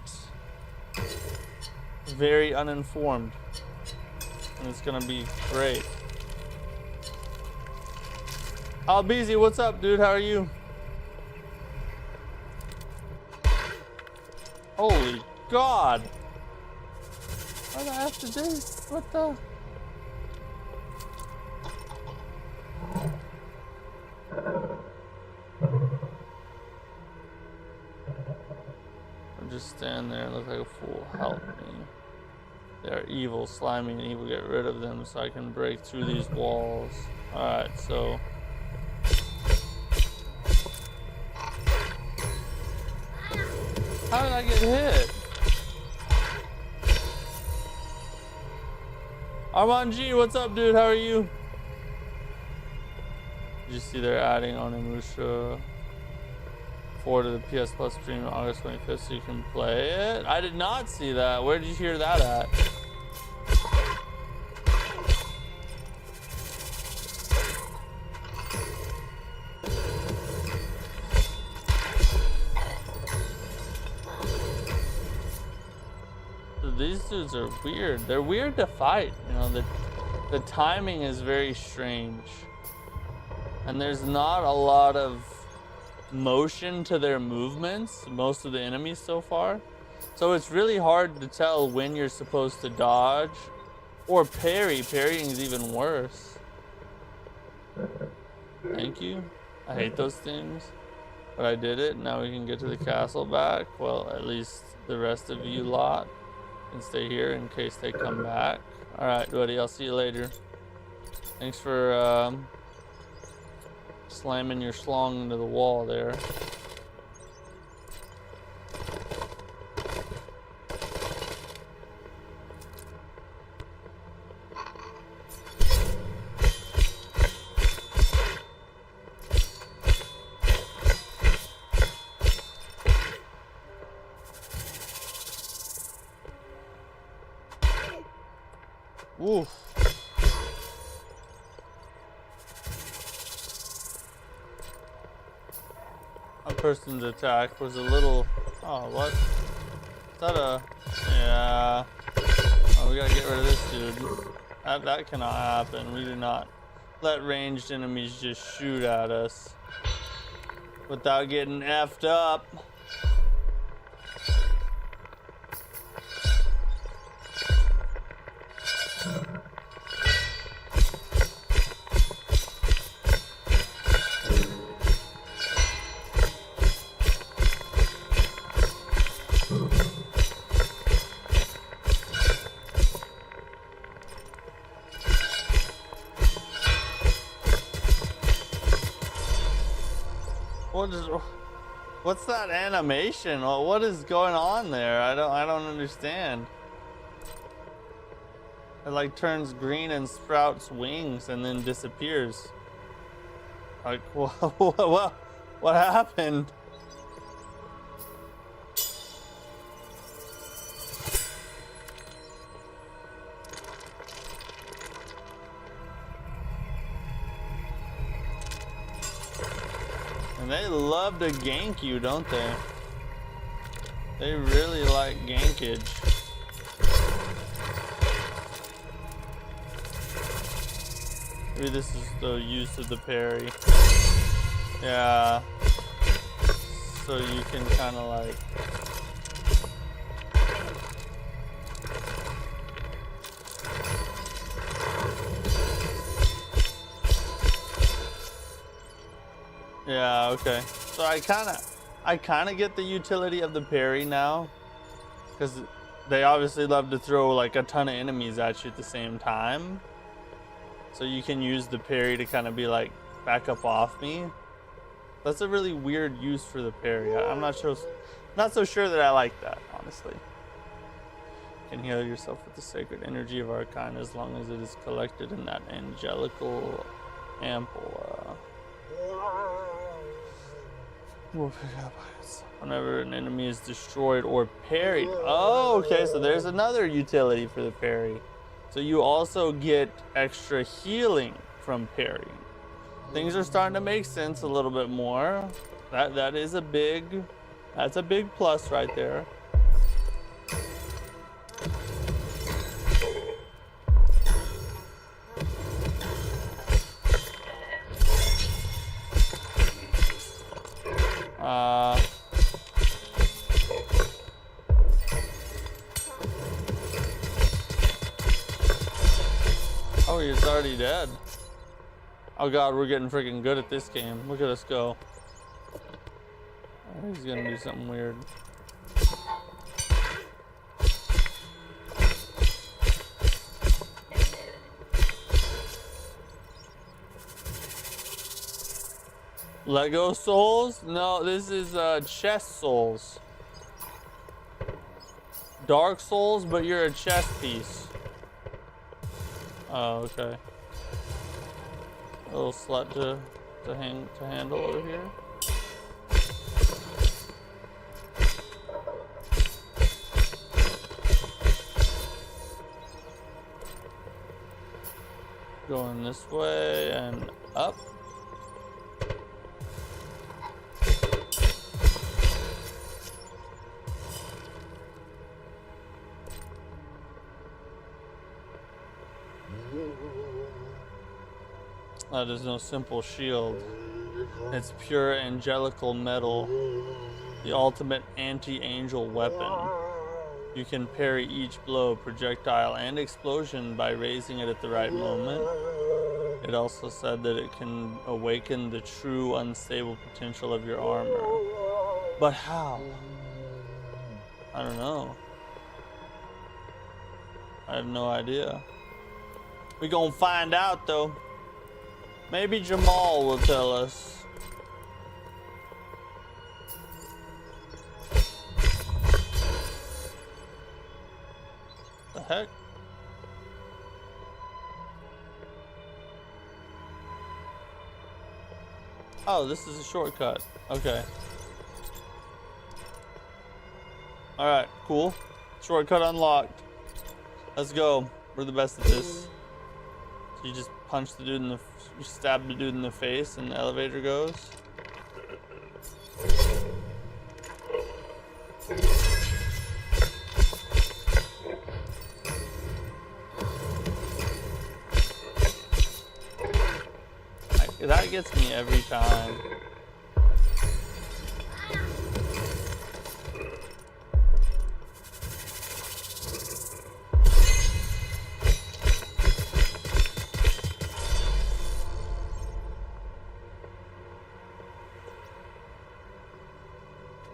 very uninformed. And it's gonna be great. Albeezy, what's up, dude? How are you? Holy God! What do I have to do? What the? I'm just stand there and look like a fool. Help me. They are evil, slimy, and evil. Get rid of them so I can break through these walls. Alright, so. How did I get hit? Armand G, what's up, dude? How are you? Did you see they're adding on Emusha 4 to the PS Plus stream on August 25th so you can play it? I did not see that. Where did you hear that at? These dudes are weird. They're weird to fight. You know, the timing is very strange. And there's not a lot of motion to their movements, most of the enemies so far. So it's really hard to tell when you're supposed to dodge or parry. Parrying is even worse. Thank you. I hate those things. But I did it. Now we can get to the castle back. Well, at least the rest of you lot can stay here in case they come back. Alright, buddy. I'll see you later. Thanks for slamming your schlong into the wall there. Oof. That person's attack was a little... Oh, what? Is that a... Yeah. Oh, we gotta get rid of this dude. That cannot happen. We do not let ranged enemies just shoot at us without getting effed up. What's that animation? What is going on there? I don't understand. It like turns green and sprouts wings and then disappears. Like what happened? And they love to gank you, don't they? They really like gankage. Maybe this is the use of the parry. Yeah. So you can kind of like... Yeah, okay. So I kind of get the utility of the parry now, because they obviously love to throw like a ton of enemies at you at the same time. So you can use the parry to kind of be like, back up off me. That's a really weird use for the parry. I'm not so sure that I like that, honestly. You can heal yourself with the sacred energy of our kind as long as it is collected in that angelical ample. We'll pick it up whenever an enemy is destroyed or parried. Oh, okay, so there's another utility for the parry. So you also get extra healing from parrying. Things are starting to make sense a little bit more. That's a big plus right there. Oh, he's already dead. Oh god, we're getting freaking good at this game. Look at us go. Oh, he's gonna do something weird. Lego souls? No, this is chest souls. Dark Souls, but you're a chess piece. Oh, okay. A little slut to handle over here. Going this way and up. That is no simple shield. It's pure angelical metal, the ultimate anti-angel weapon. You can parry each blow, projectile, and explosion by raising it at the right moment. It also said that it can awaken the true unstable potential of your armor. But how? I don't know. I have no idea. We gonna find out though. Maybe Jamal will tell us. The heck? Oh, this is a shortcut. Okay. Alright, cool. Shortcut unlocked. Let's go. We're the best at this. So you just punch the dude in the, you stab the dude in the face, and the elevator goes. That gets me every time.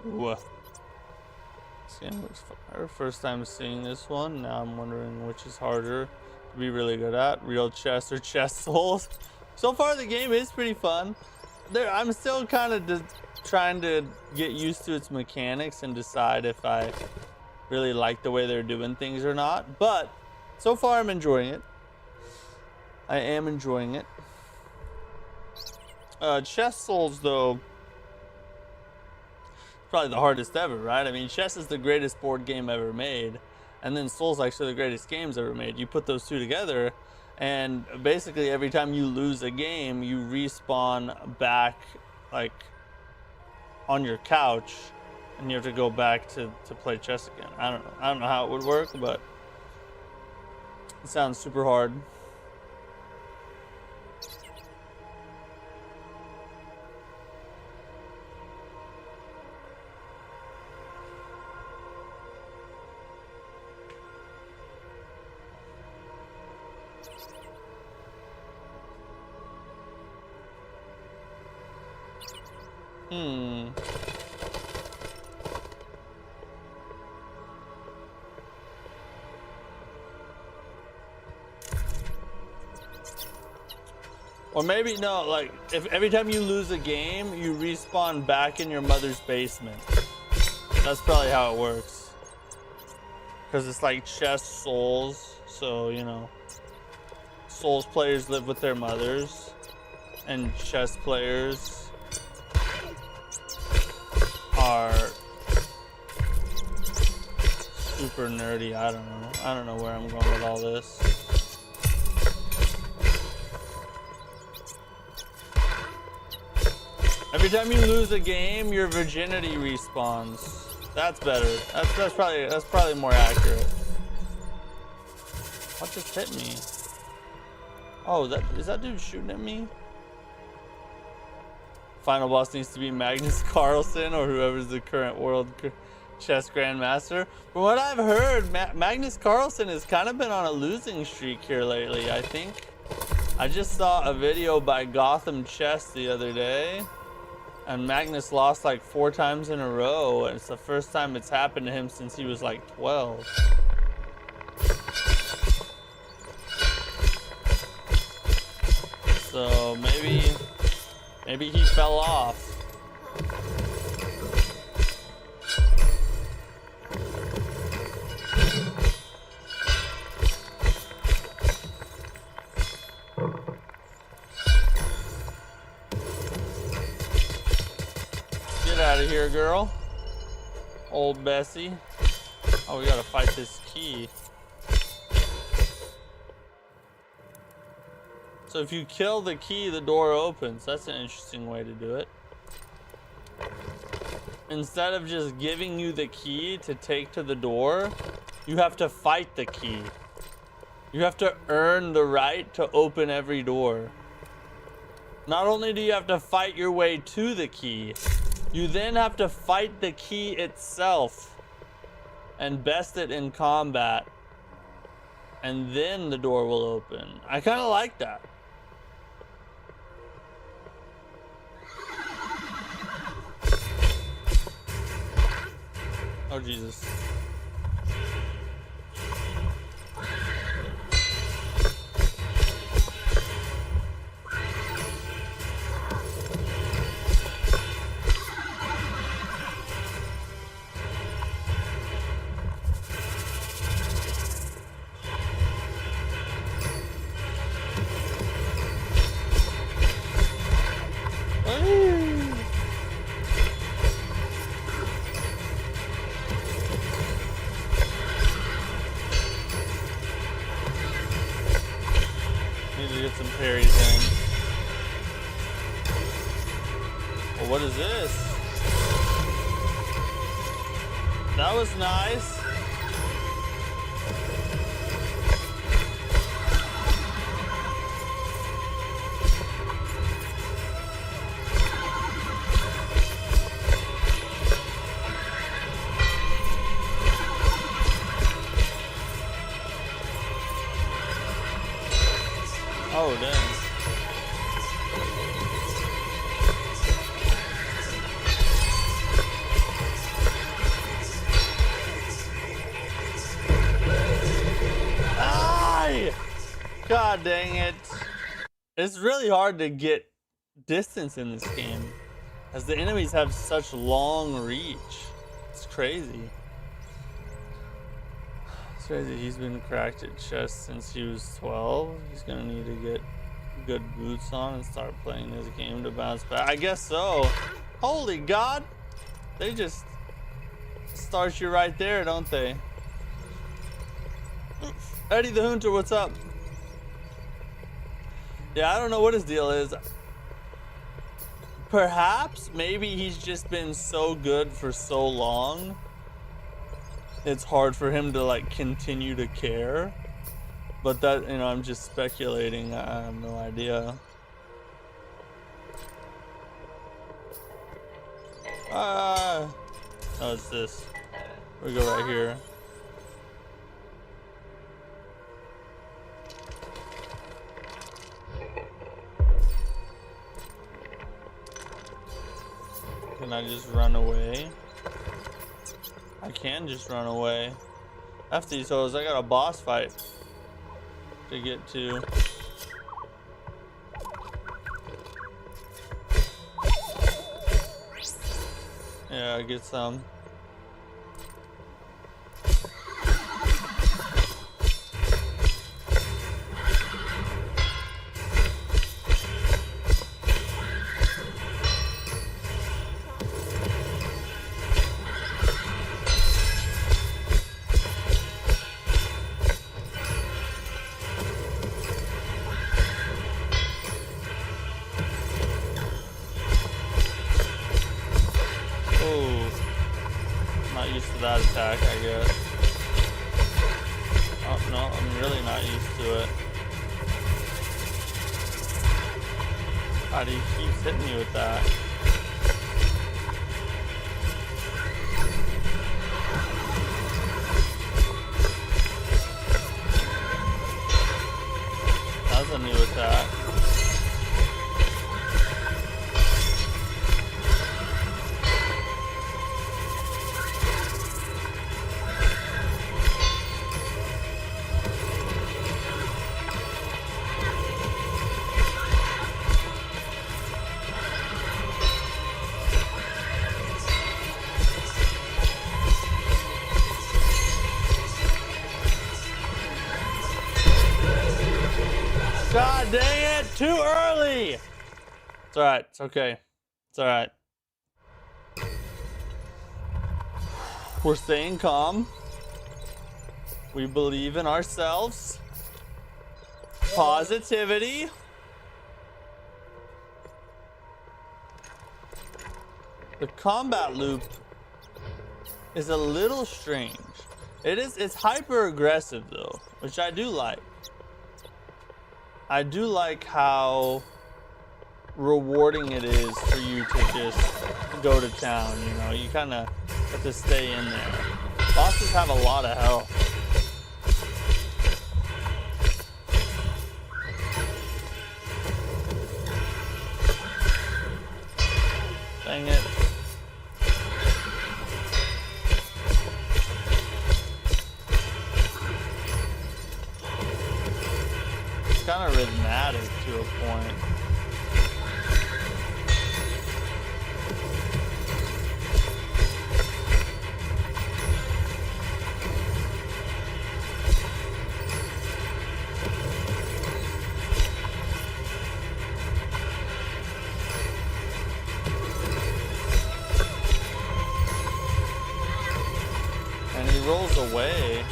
Ooh. This game looks fire. First time seeing this one. Now I'm wondering which is harder to be really good at. Real chess or chess souls. So far the game is pretty fun. I'm still kind of just trying to get used to its mechanics and decide if I really like the way they're doing things or not. But so far I'm enjoying it. I am enjoying it. Chess souls though, probably the hardest ever, right? I mean, chess is the greatest board game ever made, and then Souls actually the greatest games ever made. You put those two together, and basically every time you lose a game, you respawn back like on your couch, and you have to go back to play chess again. I don't know how it would work, but it sounds super hard. Or maybe no, like if every time you lose a game, you respawn back in your mother's basement. That's probably how it works. Because it's like chess souls, so you know, Souls players live with their mothers, and chess players are super nerdy. I don't know where I'm going with all this. Every time you lose a game, your virginity respawns. That's better. That's probably more accurate. What just hit me? Oh, is that dude shooting at me? Final boss needs to be Magnus Carlsen or whoever's the current world chess grandmaster. From what I've heard, Magnus Carlsen has kind of been on a losing streak here lately, I think. I just saw a video by Gotham Chess the other day, and Magnus lost like 4 times in a row, and it's the first time it's happened to him since he was like 12. So maybe he fell off. Get out of here, girl. Old Bessie. Oh, we gotta fight this key. So if you kill the key, the door opens. That's an interesting way to do it. Instead of just giving you the key to take to the door, you have to fight the key. You have to earn the right to open every door. Not only do you have to fight your way to the key, you then have to fight the key itself and best it in combat. And then the door will open. I kind of like that. Oh, Jesus. get some parries in. Well, what is this? That was nice. Oh, dang. Ay! God dang it. It's really hard to get distance in this game, as the enemies have such long reach. It's crazy. It's crazy. He's been cracked at chess since he was 12. He's gonna need to get good boots on and start playing this game to bounce back. I guess so. Holy God! They just start you right there, don't they? Eddie the Hunter, what's up? Yeah, I don't know what his deal is. Perhaps, maybe he's just been so good for so long, it's hard for him to like continue to care. But that, you know, I'm just speculating. I have no idea. Oh, it's this. We go right here. Can I just run away? I can just run away. After these hoes, I got a boss fight to get to. Yeah, get some. That attack, I guess. Oh no, I'm really not used to it. God, he keeps hitting me with that. That's a new attack. God dang it, too early! It's alright, it's okay. It's alright. We're staying calm. We believe in ourselves. Positivity. The combat loop is a little strange. It's hyper aggressive though, which I do like. I do like how rewarding it is for you to just go to town, you know, you kind of have to stay in there. Bosses have a lot of health. Dang it. It's kind of rhythmic to a point. And he rolls away.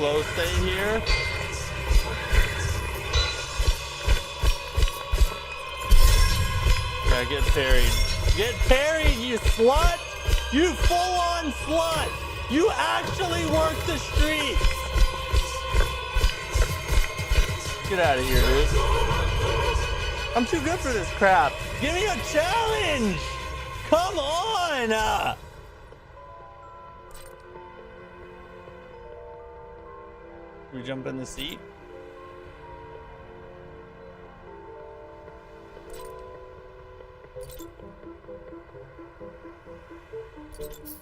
close stay here. Yeah, get parried. Get parried, you slut! You full-on slut! You actually work the streets! Get out of here, dude. I'm too good for this crap. Give me a challenge! Come on! We jump in the seat?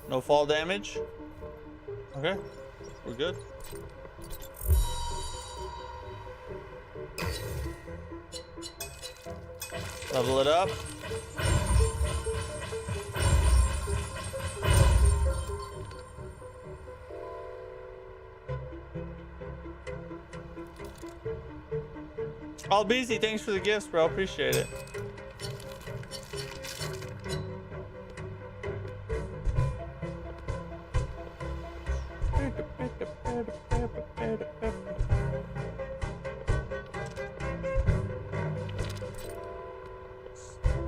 No fall damage? Okay, we're good. Level it up. Oh, BZ, thanks for the gifts, bro. Appreciate it.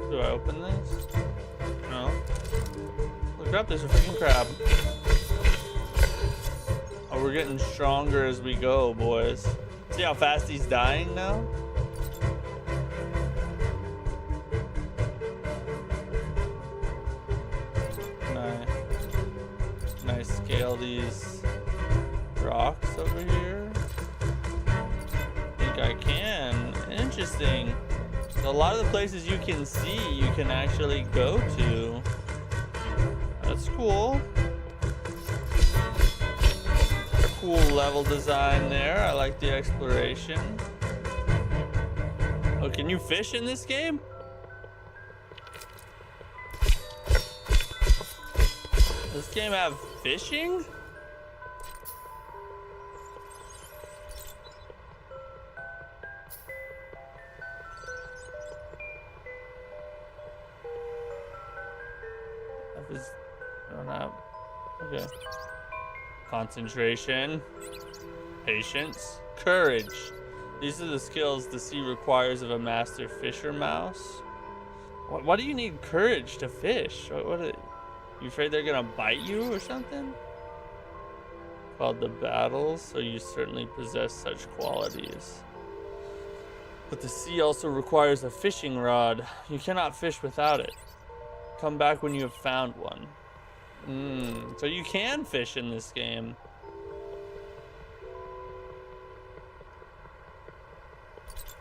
Do I open this? No. Look up, there's a freaking crab. Oh, we're getting stronger as we go, boys. See how fast he's dying now? Can I scale these rocks over here? I think I can. Interesting. So a lot of the places you can see, you can actually go to. That's cool. Cool level design there. I like the exploration. Oh, can you fish in this game? Does this game have fishing? I don't have. Okay. Concentration, patience, courage. These are the skills the sea requires of a master fisher mouse. Why do you need courage to fish? You afraid they're gonna bite you or something? Called the battles, so you certainly possess such qualities. But the sea also requires a fishing rod. You cannot fish without it. Come back when you have found one. So you can fish in this game.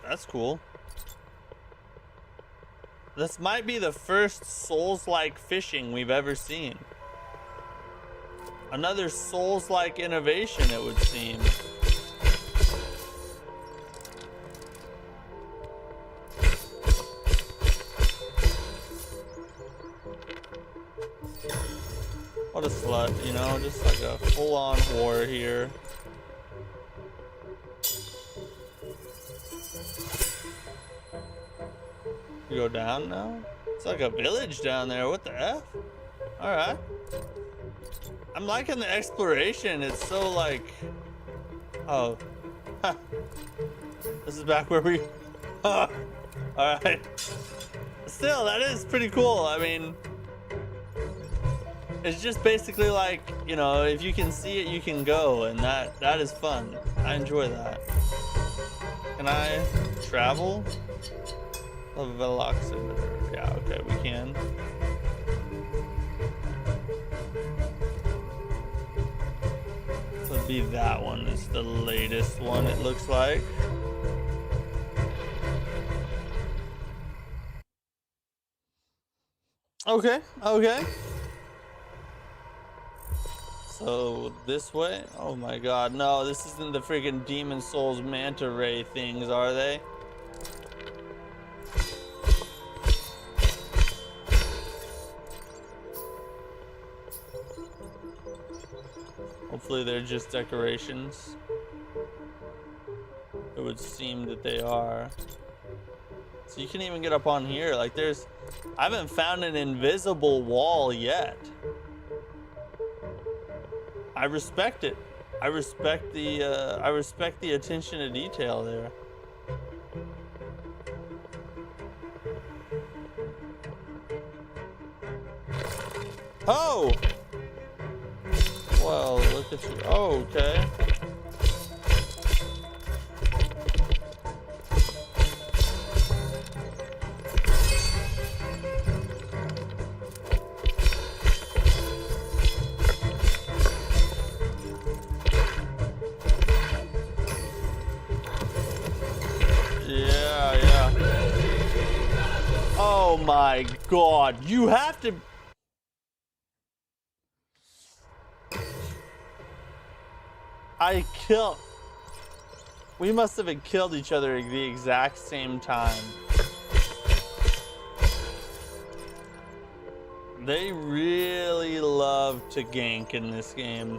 That's cool. This might be the first Souls-like fishing we've ever seen. Another Souls-like innovation, it would seem. What a slut, you know, just like a full-on whore here. You go down now? It's like a village down there, what the F? Alright. I'm liking the exploration, it's so like... Oh. This is back where we... Alright. Still, that is pretty cool, I mean... It's just basically like, you know, if you can see it, you can go, and that is fun. I enjoy that. Can I travel? A veloximeter. Yeah, okay, we can. Would be that one. It's the latest one, it looks like. Okay, okay. So this way? Oh my god, no, this isn't the freaking Demon Souls manta ray things, are they? Hopefully they're just decorations. It would seem that they are. So you can even get up on here, like there's... I haven't found an invisible wall yet. I respect it. I respect the attention to detail there. Oh! Well, look at you. Oh, okay. Yeah, yeah. Oh my god, you have to... We must have killed each other at the exact same time. They really love to gank in this game.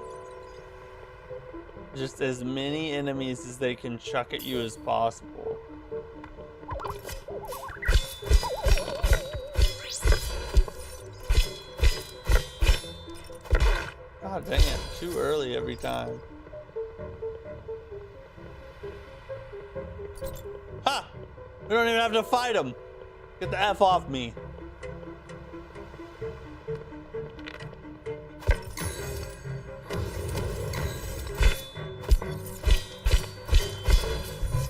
Just as many enemies as they can chuck at you as possible. God dang it, too early every time. Ha! We don't even have to fight him. Get the F off me.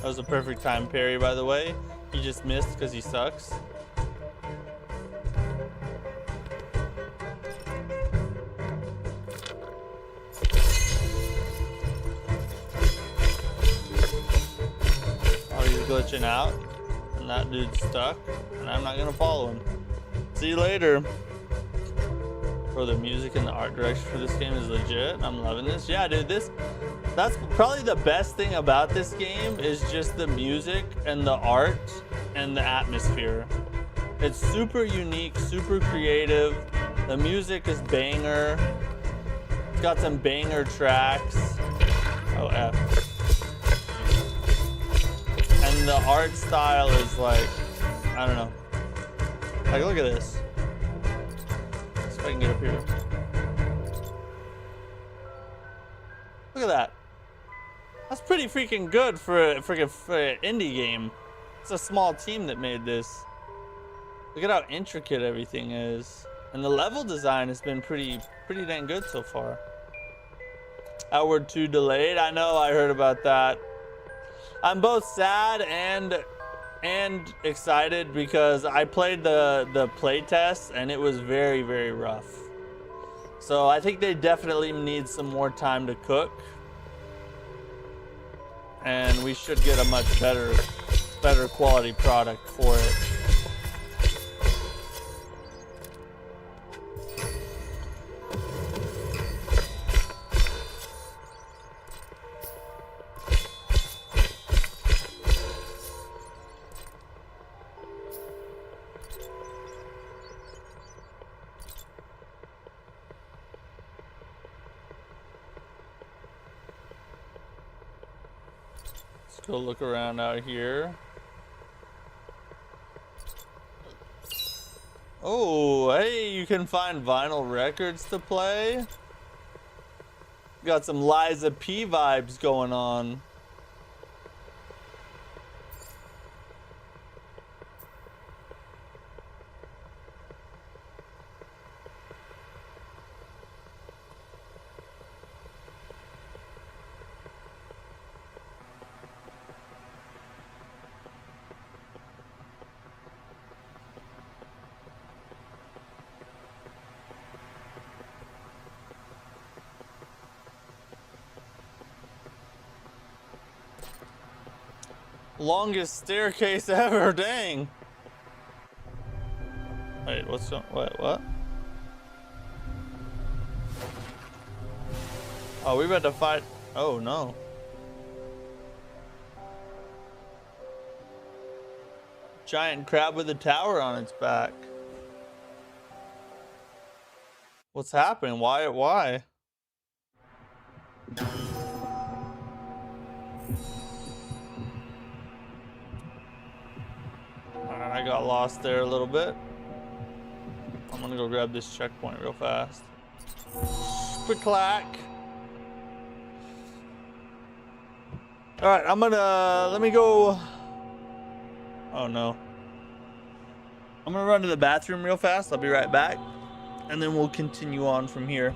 That was a perfect time parry, by the way. He just missed because he sucks. Oh, he's glitching out. And that dude's stuck. And I'm not going to follow him. See you later. Bro, the music and the art direction for this game is legit. I'm loving this. Yeah, dude, that's probably the best thing about this game is just the music and the art and the atmosphere. It's super unique, super creative. The music is banger. It's got some banger tracks. Oh, F. And the art style is like, I don't know. Like, look at this. Let's see if I can get up here. Look at that. That's pretty freaking good for an indie game. It's a small team that made this. Look at how intricate everything is. And the level design has been pretty dang good so far. Outward 2 delayed. I know, I heard about that. I'm both sad and excited because I played the playtest and it was very, very rough. So I think they definitely need some more time to cook. And we should get a much better quality product for it. Go look around out here. Oh, hey, you can find vinyl records to play. Got some Liza P vibes going on. Longest staircase ever, dang. Wait, what? Oh, we about to fight. Oh no. Giant crab with a tower on its back. What's happening? Why? Alright, I got lost there a little bit. I'm gonna go grab this checkpoint real fast. Quick clack. All right, let me go. Oh no. I'm gonna run to the bathroom real fast. I'll be right back. And then we'll continue on from here.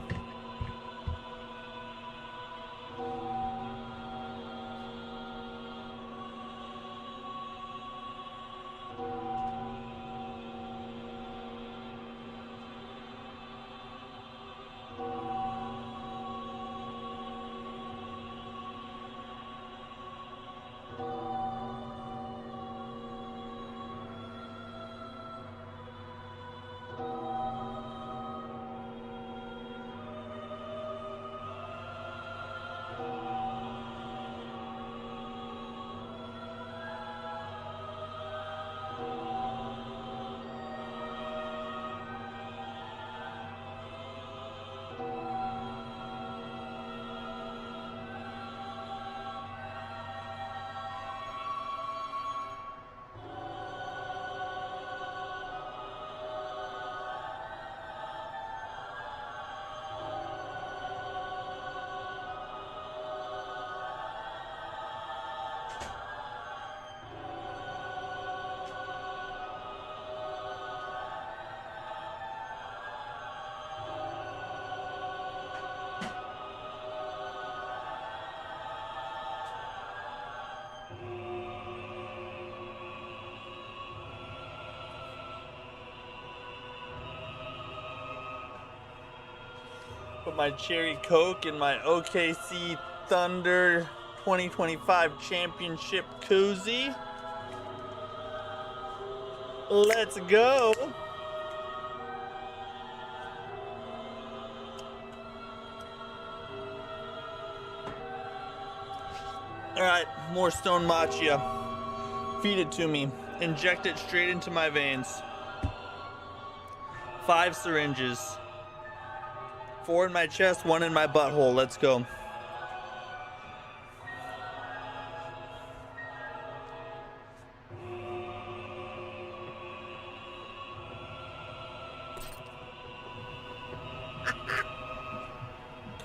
Put my cherry Coke in my OKC Thunder 2025 championship koozie. Let's go. All right, more Stonemachia. Feed it to me. Inject it straight into my veins. 5 syringes. 4 in my chest, 1 in my butthole. Let's go.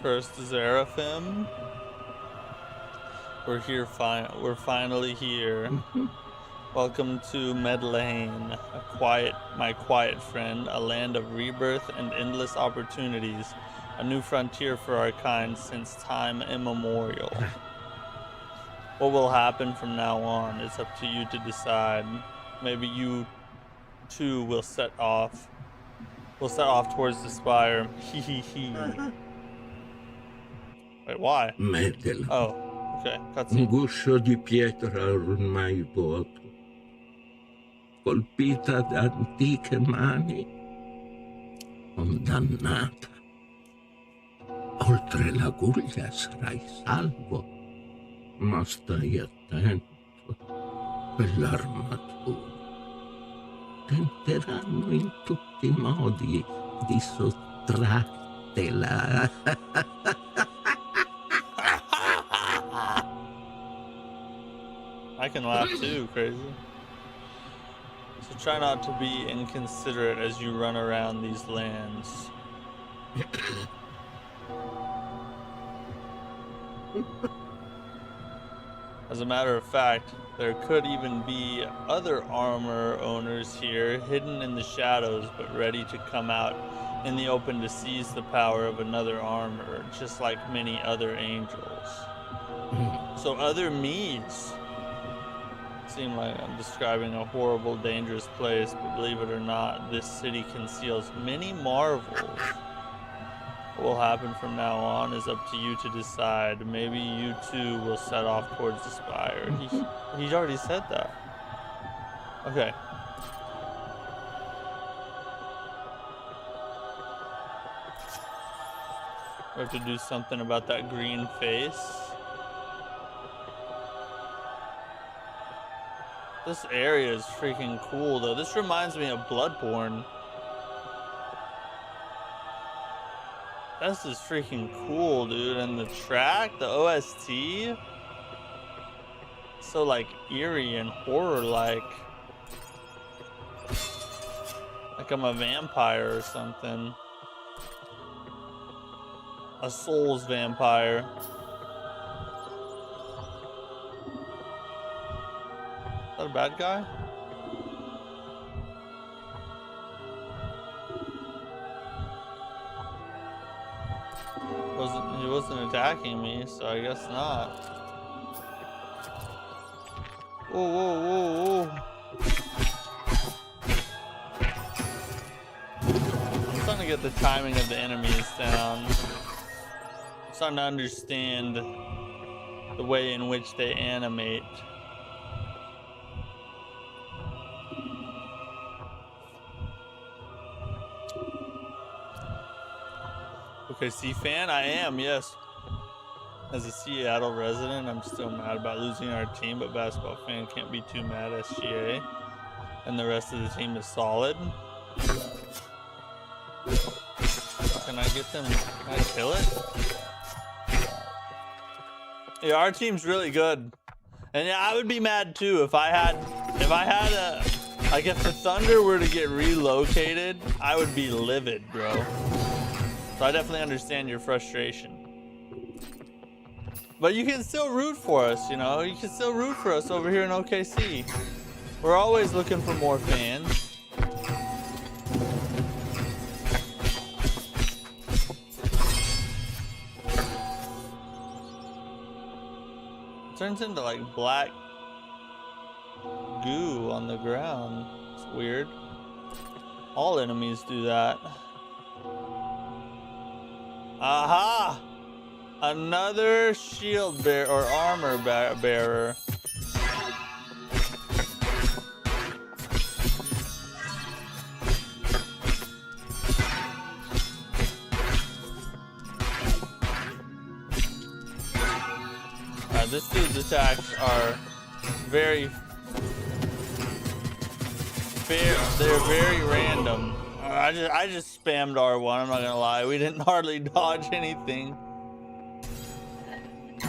Cursed Seraphim. We're here. We're finally here. Welcome to Medellin, my quiet friend, a land of rebirth and endless opportunities, a new frontier for our kind since time immemorial. What will happen from now on is up to you to decide. Maybe you too will set off towards the spire. Hee. Wait, why? Medel. Oh, okay. Un Cutscene. guscio di pietra ormai vuoto, colpita da antiche mani, condannata. Oltre la guglia sarai salvo, ma stai attento. Quell'armatura. Tenteranno in tutti i modi di sottrartela. I can laugh too, crazy. So try not to be inconsiderate as you run around these lands. As a matter of fact, there could even be other armor owners here, hidden in the shadows, but ready to come out in the open to seize the power of another armor, just like many other angels. So other me's. Seem like I'm describing a horrible, dangerous place, but believe it or not, this city conceals many marvels. What will happen from now on is up to you to decide. Maybe you too will set off towards the spire. He already said that. Okay. We have to do something about that green face. This area is freaking cool though. This reminds me of Bloodborne. This is freaking cool, dude. And the track, the OST, so like eerie and horror-like. Like I'm a vampire or something. A Souls vampire. that a bad guy? He wasn't attacking me, so I guess not. Whoa, whoa, whoa, whoa. I'm starting to get the timing of the enemies down. I'm starting to understand the way in which they animate. Okay, C-fan, I am, yes. As a Seattle resident, I'm still mad about losing our team, but basketball fan can't be too mad. SGA, and the rest of the team is solid. Can I get them? Can I kill it? Yeah, our team's really good, and yeah, I would be mad too if I had a, like, if the Thunder were to get relocated, I would be livid, bro. So I definitely understand your frustration. But you can still root for us, you know? You can still root for us over here in OKC. We're always looking for more fans. It turns into like black goo on the ground. It's weird. All enemies do that. Aha! Another shield bearer or armor bearer. This dude's attacks are very fair. They're very random. I just spammed R1. I'm not gonna lie. We didn't hardly dodge anything.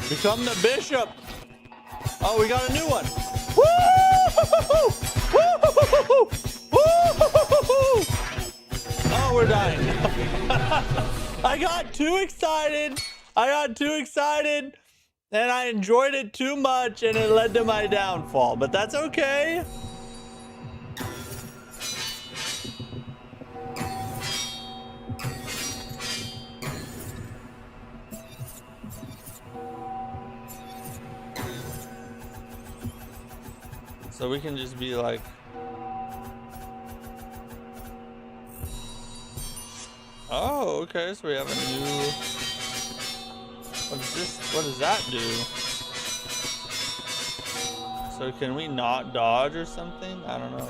Become the bishop. Oh, we got a new one. Woo! Oh, we're dying. I got too excited. And I enjoyed it too much, and it led to my downfall. But that's okay. So we can just be like, oh, okay, so we have a new, what is this? What does that do? So can we not dodge or something? I don't know.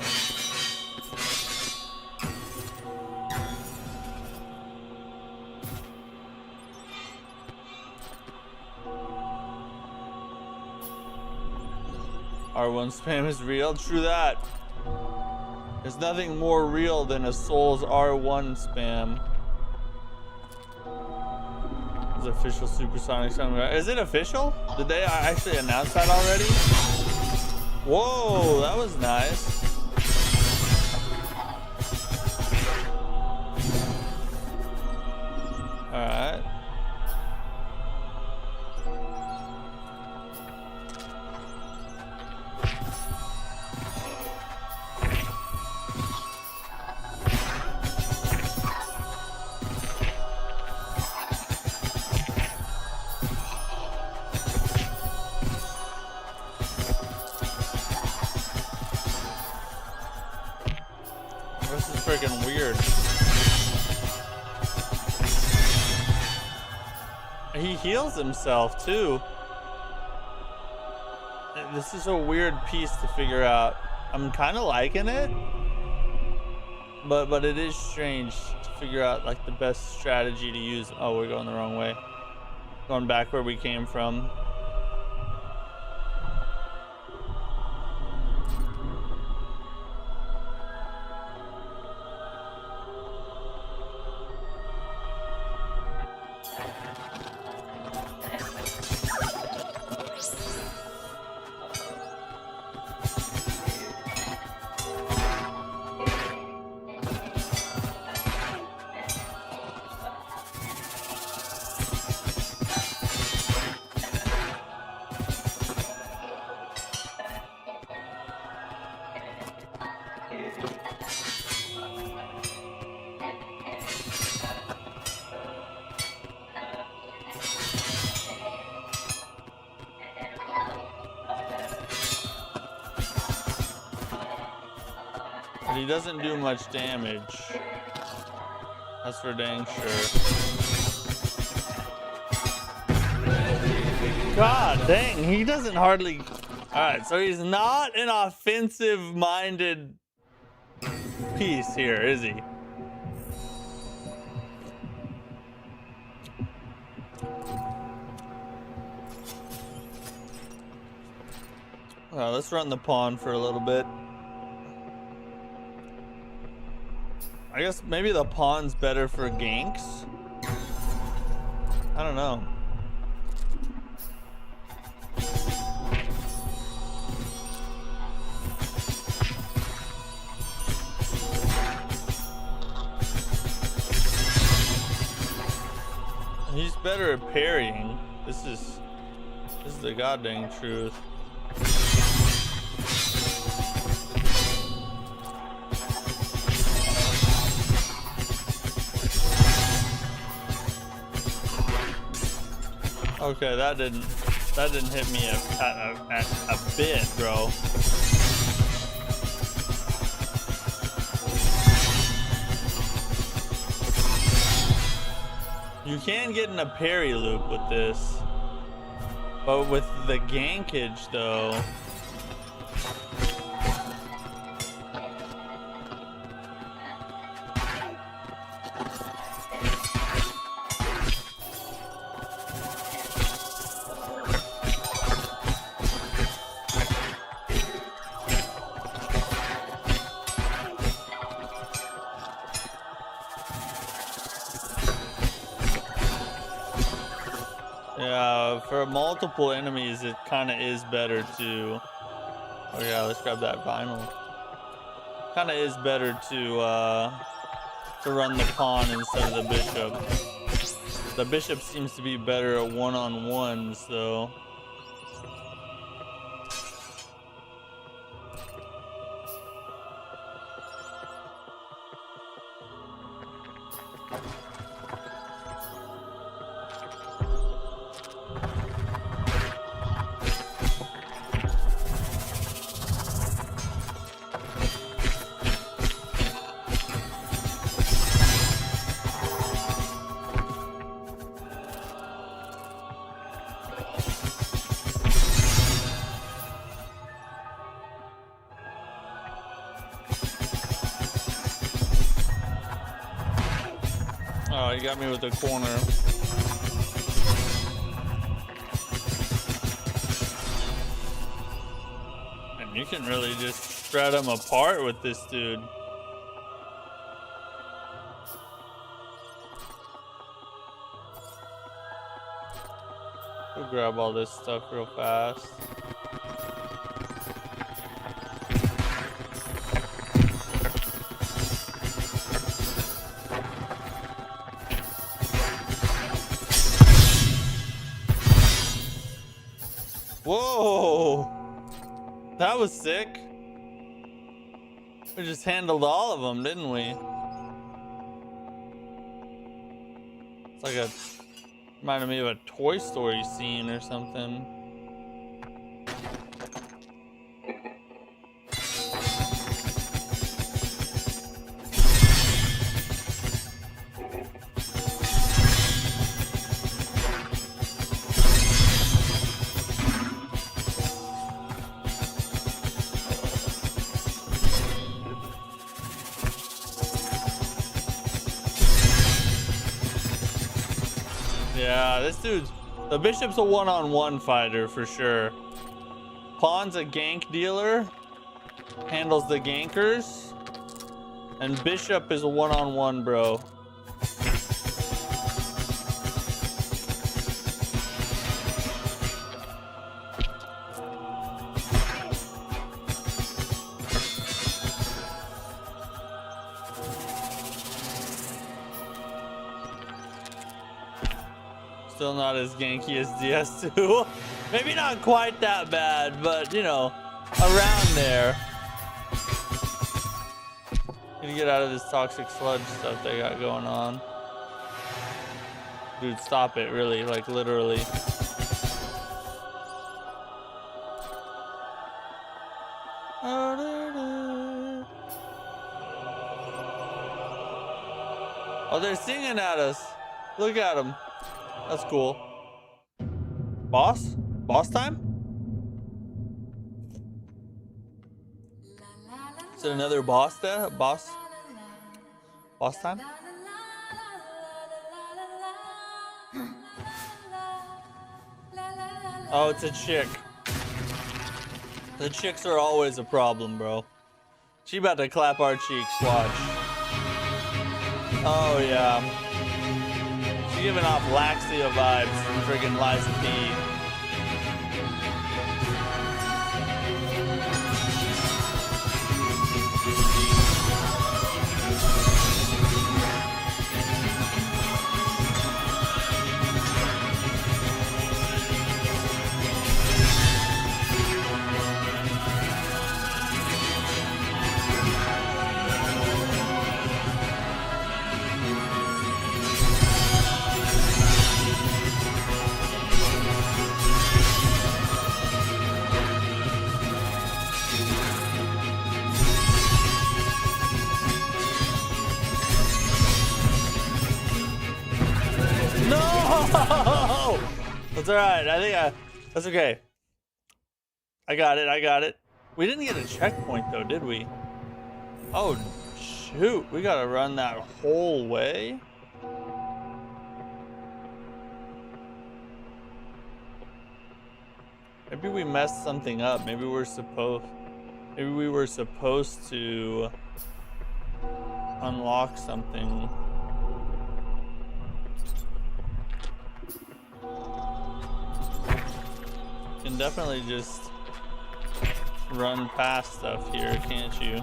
R1 spam is real. True that. There's nothing more real than a Souls R1 spam. Is official supersonic sound. Is it official? Did they actually announce that already? Whoa, that was nice. All right. This is freaking weird. He heals himself too. This is a weird piece to figure out. I'm kind of liking it, but it is strange to figure out like the best strategy to use. Oh, we're going the wrong way. Going back where we came from. But he doesn't do much damage. That's for dang sure. God dang, he doesn't hardly... Alright, so he's not an offensive-minded piece here, is he? Alright, let's run the pawn for a little bit. I guess maybe the pawn's better for ganks? I don't know. He's better at parrying. This is the goddamn truth. Okay, that didn't hit me a bit, bro. You can get in a parry loop with this, but with the gankage though. Yeah, for multiple enemies, it kind of is better to... Oh yeah, let's grab that vinyl. Kind of is better to run the pawn instead of the bishop. The bishop seems to be better at one-on-ones, though. Oh, he got me with the corner. And you can really just shred him apart with this dude. We'll grab all this stuff real fast. Whoa, that was sick. We just handled all of them, didn't we? It's like reminded me of a Toy Story scene or something. Yeah, this dude's... The bishop's a one-on-one fighter for sure. Pawn's a gank dealer. Handles the gankers. And bishop is a one-on-one, bro. Still not as ganky as DS2. Maybe not quite that bad, but you know, around there. Need to get out of this toxic sludge stuff they got going on. Dude, stop it, really, like literally. Oh, they're singing at us. Look at them. That's cool. Boss? Boss time? Is it another boss there? Boss? Boss time? Oh, it's a chick. The chicks are always a problem, bro. She about to clap our cheeks, watch. Oh, yeah. She giving off Laxia vibes from friggin' Liza P. No! That's alright. That's okay. I got it. We didn't get a checkpoint though, did we? Oh, shoot. We gotta run that whole way? Maybe we messed something up. Maybe we were supposed to unlock something. You can definitely just run past stuff here, can't you?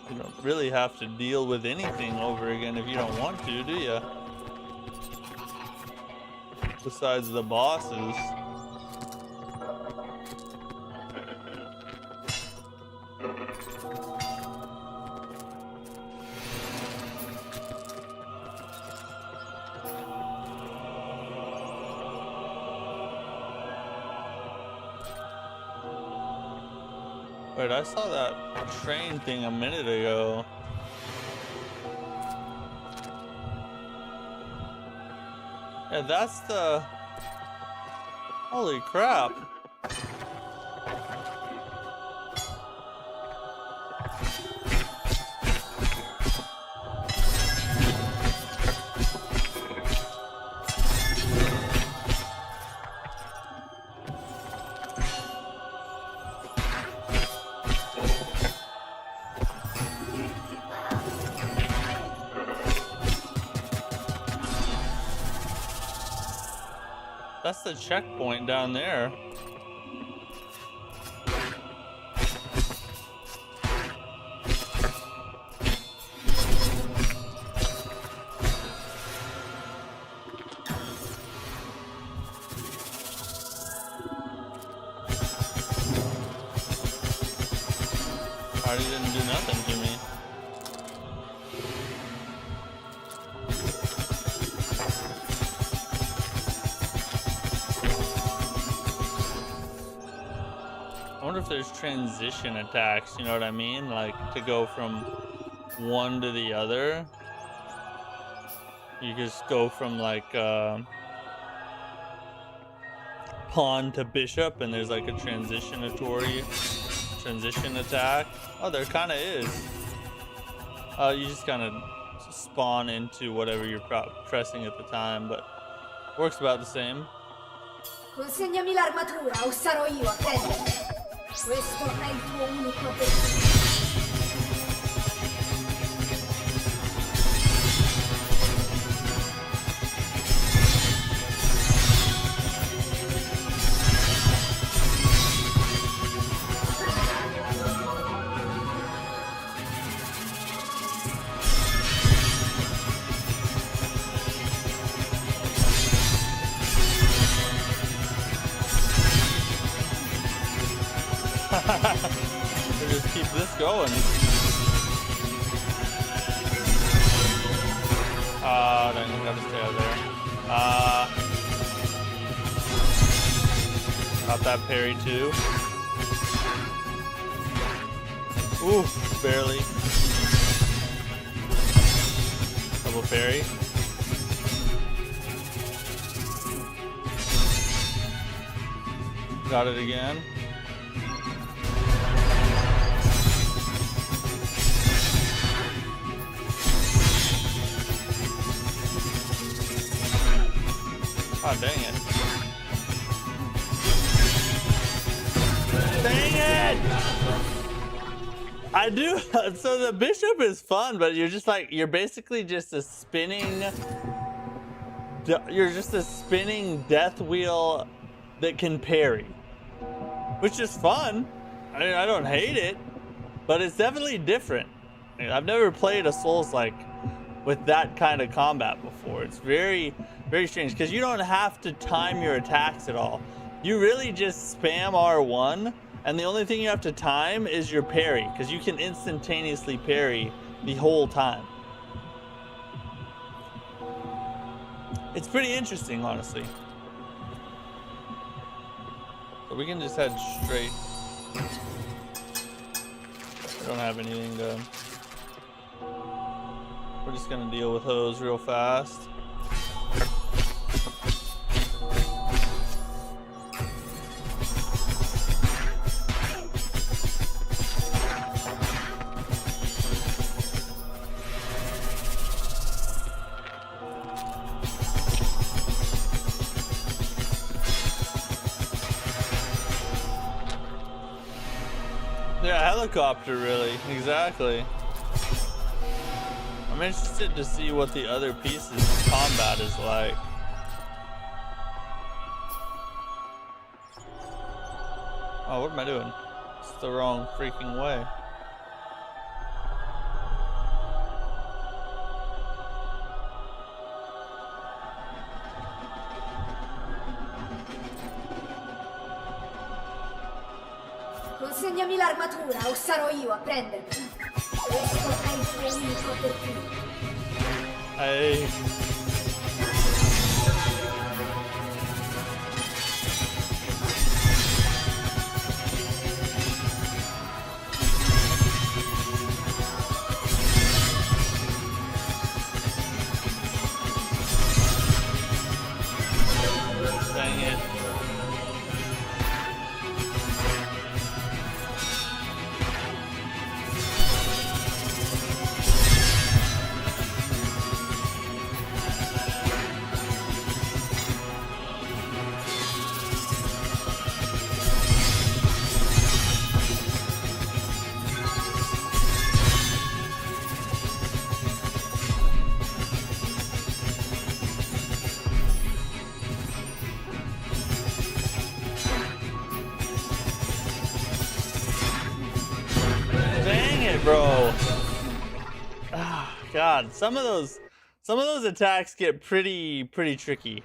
You don't really have to deal with anything over again if you don't want to, do you? Besides the bosses. Wait, I saw that train thing a minute ago. Yeah, that's the... Holy crap. That's the checkpoint down there. Already didn't do nothing to me. I wonder if there's transition attacks, you know what I mean? Like to go from one to the other. You just go from like pawn to bishop and there's like a transition attack. Oh, there kind of is. You just kind of spawn into whatever you're pressing at the time, but works about the same. Consegnami l'armatura o sarò io a prenderla. Questo è il tuo unico obiettivo. keep this going. Dang, I gotta stay out there. Got that parry too. Ooh, barely. Double parry. Got it again. Oh, dang it. Dang it! I do. So the bishop is fun, but you're just like, you're basically just a spinning, you're just a spinning death wheel that can parry, which is fun. I don't hate it, but it's definitely different. I've never played a Souls-like with that kind of combat before. It's very, very strange because you don't have to time your attacks at all. You really just spam R1, and the only thing you have to time is your parry, because you can instantaneously parry the whole time. It's pretty interesting, honestly. So we can just head straight. We don't have anything to... We're just gonna deal with those real fast. Yeah, helicopter, really. Exactly. I'm interested to see what the other pieces of combat is like. Oh, what am I doing? It's the wrong freaking way. Consegnami l'armatura o sarò io a prendermi. Questo è il tuo unico obiettivo. Hey. Dang it. Bro, ah, God, some of those attacks get pretty tricky.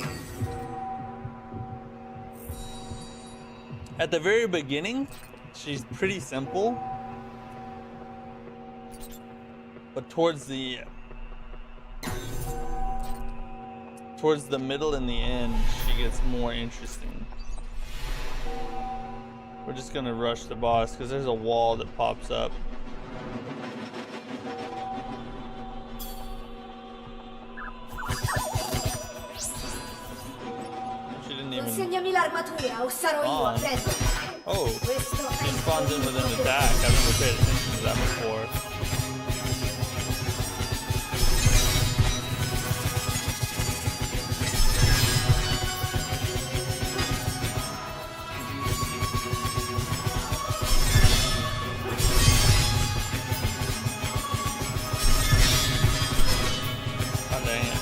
At the very beginning, she's pretty simple, but towards the middle and the end, she gets more interesting. We're just gonna rush the boss because there's a wall that pops up. Consegnami l'armatura o sarò io a prendermi. Oh, it spawns in with an attack. I've never paid attention to that before. Oh, dang it.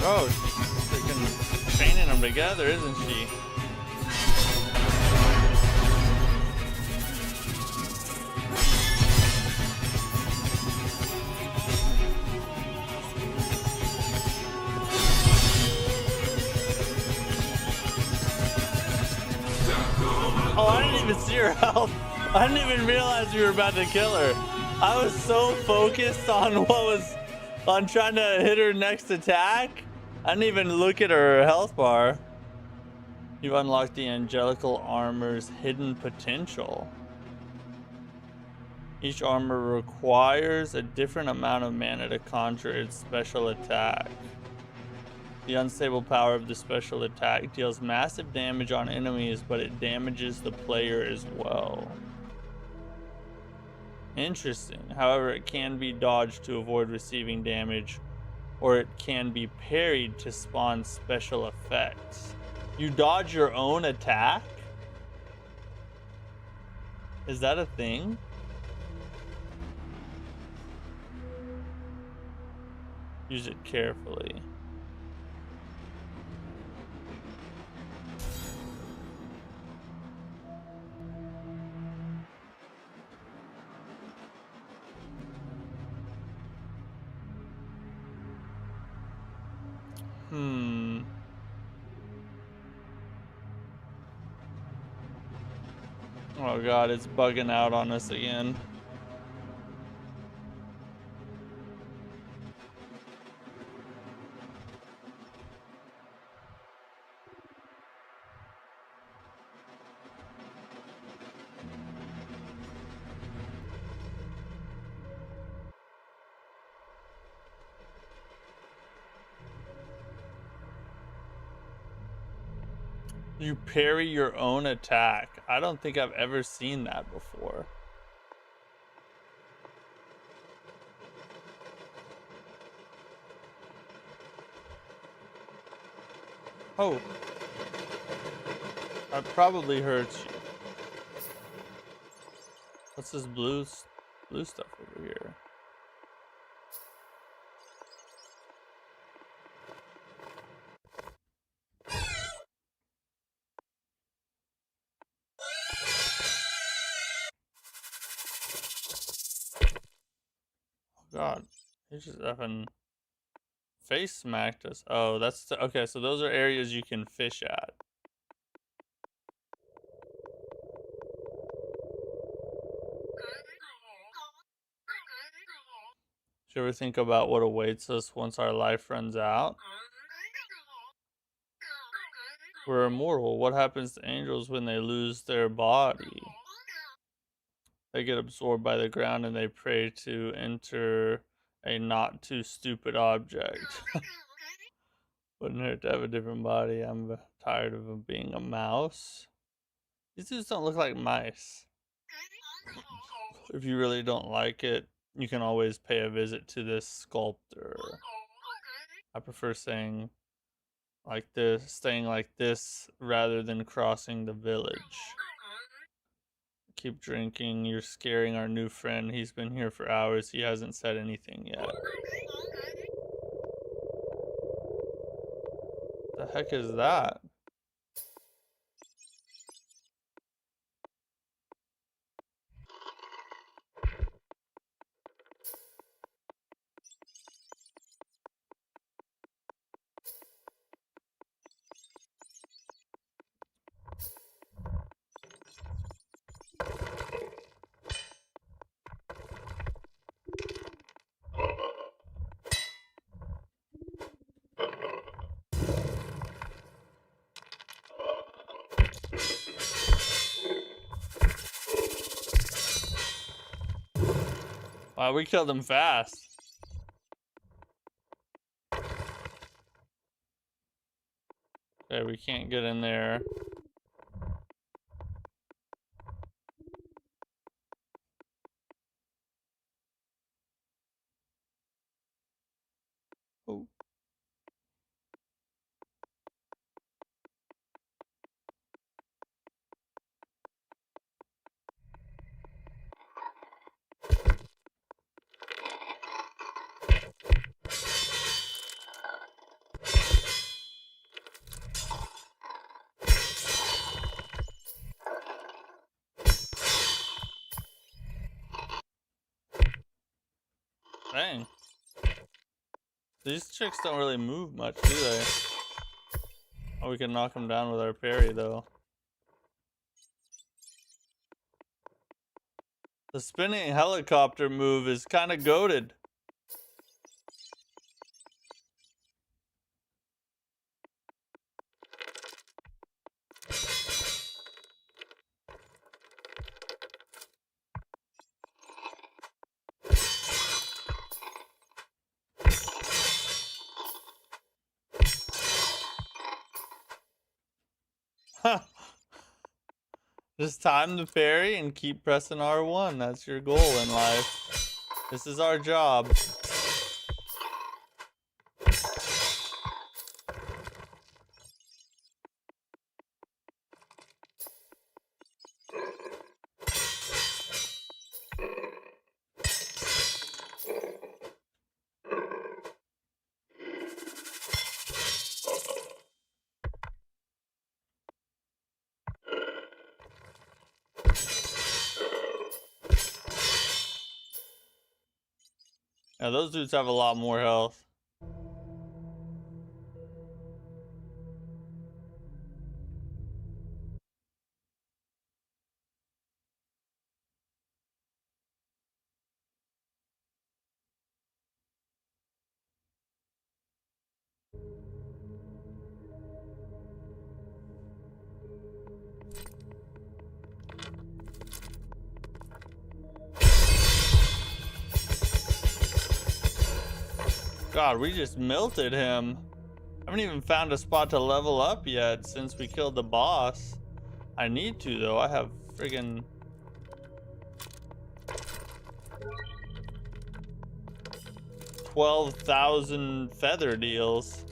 Oh, she's freaking chaining them together, isn't she? Oh, I didn't even see her health. I didn't even realize we were about to kill her. I was so focused on on trying to hit her next attack. I didn't even look at her health bar. You've unlocked the Angelical Armor's hidden potential. Each armor requires a different amount of mana to conjure its special attack. The unstable power of the special attack deals massive damage on enemies, but it damages the player as well. Interesting. However, it can be dodged to avoid receiving damage, or it can be parried to spawn special effects. You dodge your own attack? Is that a thing? Use it carefully. Oh god, it's bugging out on us again. You parry your own attack. I don't think I've ever seen that before. Oh. That probably hurts you. What's this blue stuff over here? God, he just effing face smacked us. Oh, that's okay. So those are areas you can fish at. Do you ever think about what awaits us once our life runs out? We're immortal. What happens to angels when they lose their body? They get absorbed by the ground and they pray to enter a not too stupid object. Wouldn't hurt to have a different body. I'm tired of being a mouse. These dudes don't look like mice. If you really don't like it, you can always pay a visit to this sculptor. I prefer staying like this rather than crossing the village. Keep drinking. You're scaring our new friend. He's been here for hours. He hasn't said anything yet. The heck is that? Wow, we killed him fast. Okay, we can't get in there. Oh. Dang. These chicks don't really move much, do they? Oh, we can knock them down with our parry, though. The spinning helicopter move is kind of goated. Just time the parry and keep pressing R1. That's your goal in life. This is our job. Yeah, those dudes have a lot more health. God, we just melted him. I haven't even found a spot to level up yet since we killed the boss. I need to, though. I have friggin' 12,000 feather deals.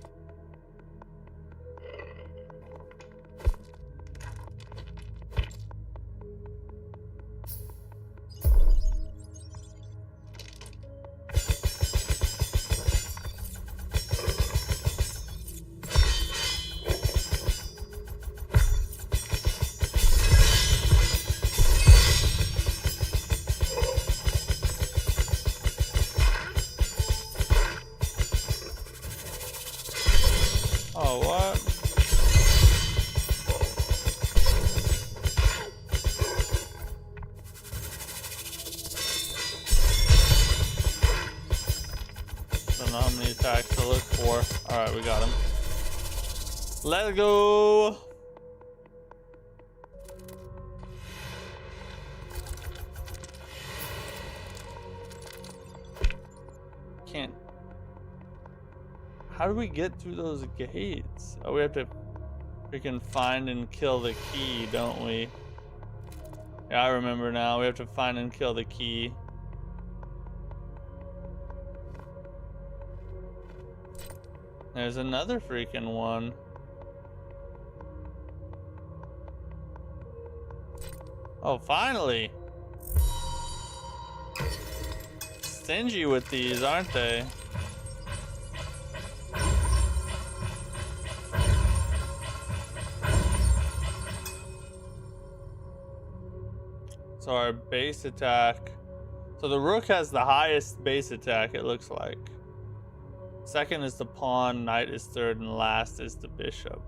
Oh, what? Don't know how many attacks to look for. Alright, we got him. Let's go! Can't. How do we get through those gates? Oh, we have to freaking find and kill the key, don't we? Yeah, I remember now. We have to find and kill the key. There's another freaking one. Oh, finally! Stingy with these, aren't they? So our base attack. So the rook has the highest base attack, it looks like. Second is the pawn, knight is third, and last is the bishop.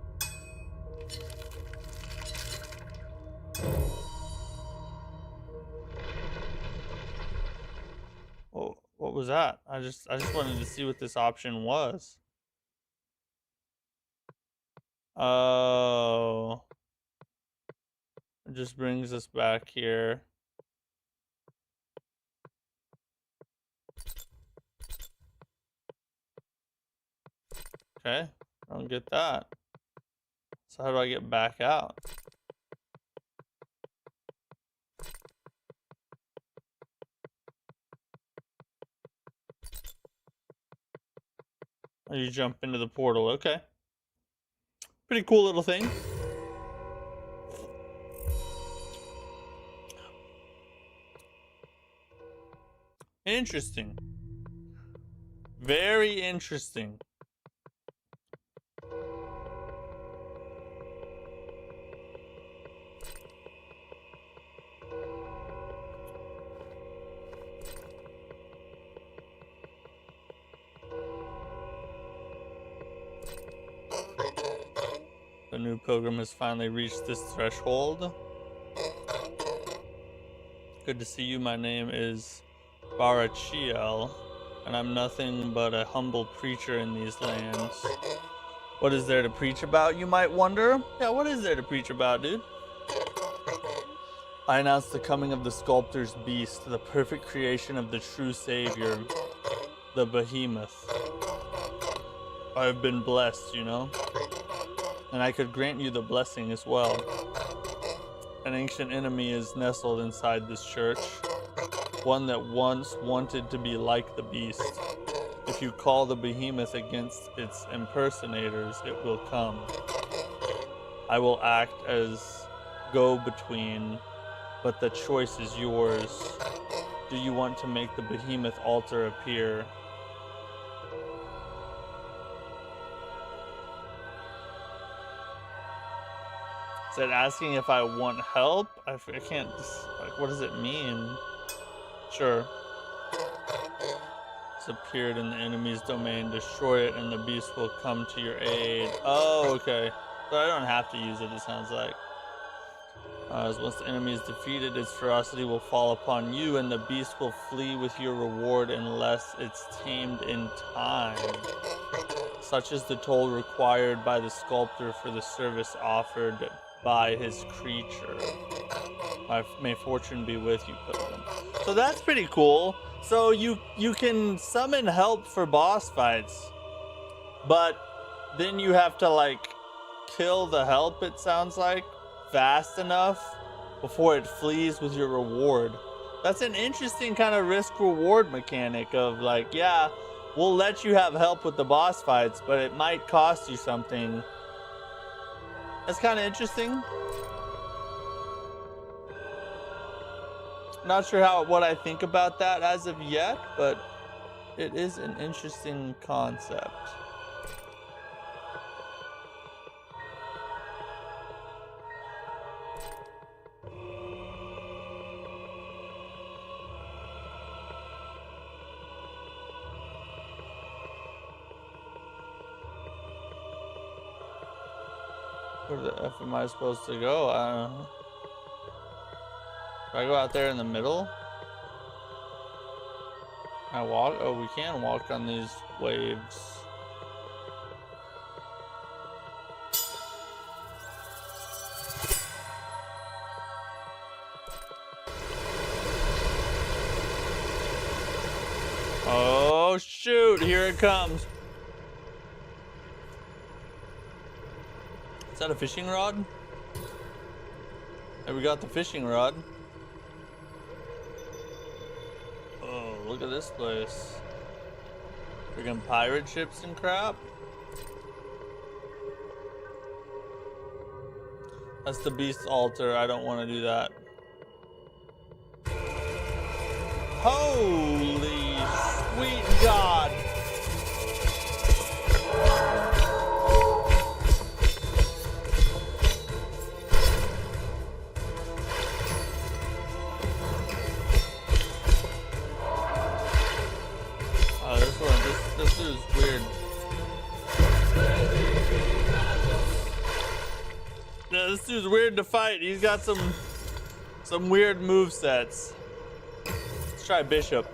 Oh, what was that? I just wanted to see what this option was. Oh. It just brings us back here. Okay, I don't get that. So how do I get back out? Oh, you jump into the portal, okay. Pretty cool little thing. Interesting. Very interesting. new pilgrim has finally reached this threshold. Good to see you. My name is Barachiel, and I'm nothing but a humble preacher in these lands. What is there to preach about, you might wonder? Yeah, what is there to preach about, dude? I announce the coming of the sculptor's beast, the perfect creation of the true savior, the behemoth. I've been blessed, you know? And I could grant you the blessing as well. An ancient enemy is nestled inside this church, one that once wanted to be like the beast. If you call the behemoth against its impersonators, it will come. I will act as go-between, but the choice is yours. Do you want to make the behemoth altar appear? Is it asking if I want help? I can't, like, what does it mean? Sure. Appeared in the enemy's domain, destroy it and the beast will come to your aid. Oh, okay. So I don't have to use it, it sounds like. As once the enemy is defeated, its ferocity will fall upon you and the beast will flee with your reward unless it's tamed in time. Such is the toll required by the sculptor for the service offered by his creature. May fortune be with you, pilgrim. So that's pretty cool. So you can summon help for boss fights, but then you have to like kill the help, it sounds like, fast enough before it flees with your reward. That's an interesting kind of risk reward mechanic of like, yeah, we'll let you have help with the boss fights, but it might cost you something. That's kind of interesting. Not sure what I think about that as of yet, but it is an interesting concept. Where the F am I supposed to go? I don't know. Do I go out there in the middle? Can I walk? Oh, we can walk on these waves. Oh shoot, here it comes. Is that a fishing rod? Hey, we got the fishing rod. Oh, look at this place. Freaking pirate ships and crap. That's the beast's altar. I don't want to do that. Holy sweet God. This is weird. Yeah, this dude's weird to fight. He's got some weird movesets. Let's try Bishop.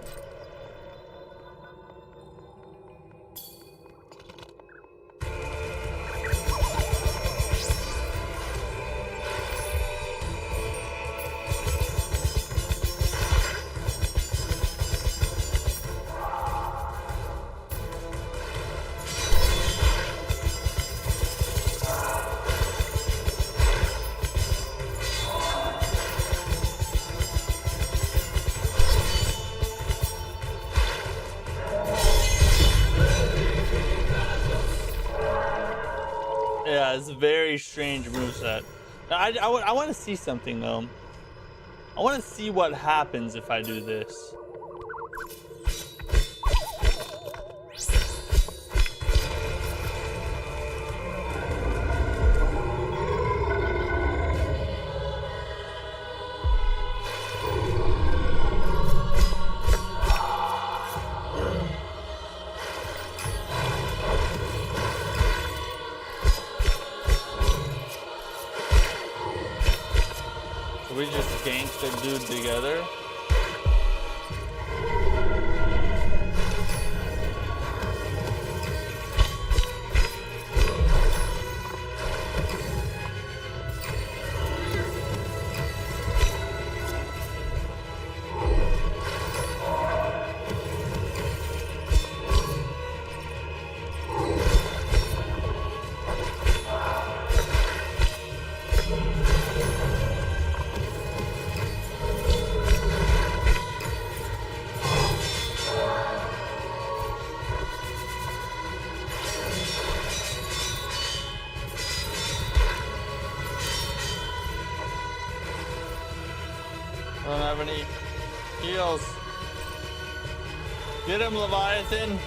Yeah, it's a very strange moveset. I want to see something though. I want to see what happens if I do this. good together. I don't have any heals. Get him, Leviathan.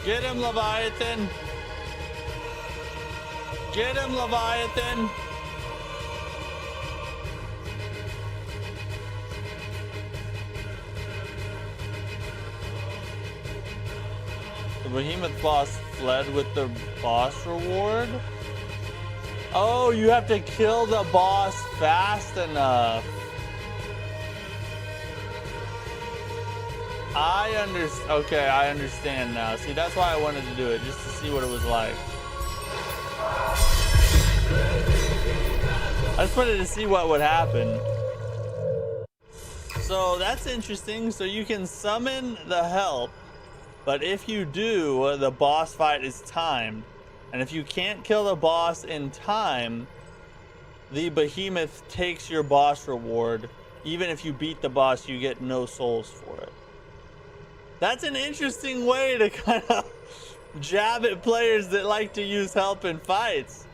Get him, Leviathan. Get him, Leviathan. The behemoth boss fled with the boss reward. Oh, you have to kill the boss fast enough. Okay, I understand now. See, that's why I wanted to do it, just to see what it was like. I just wanted to see what would happen. So that's interesting. So you can summon the help, but if you do, the boss fight is timed. And if you can't kill the boss in time, the behemoth takes your boss reward. Even if you beat the boss, you get no souls for it. That's an interesting way to kind of jab at players that like to use help in fights.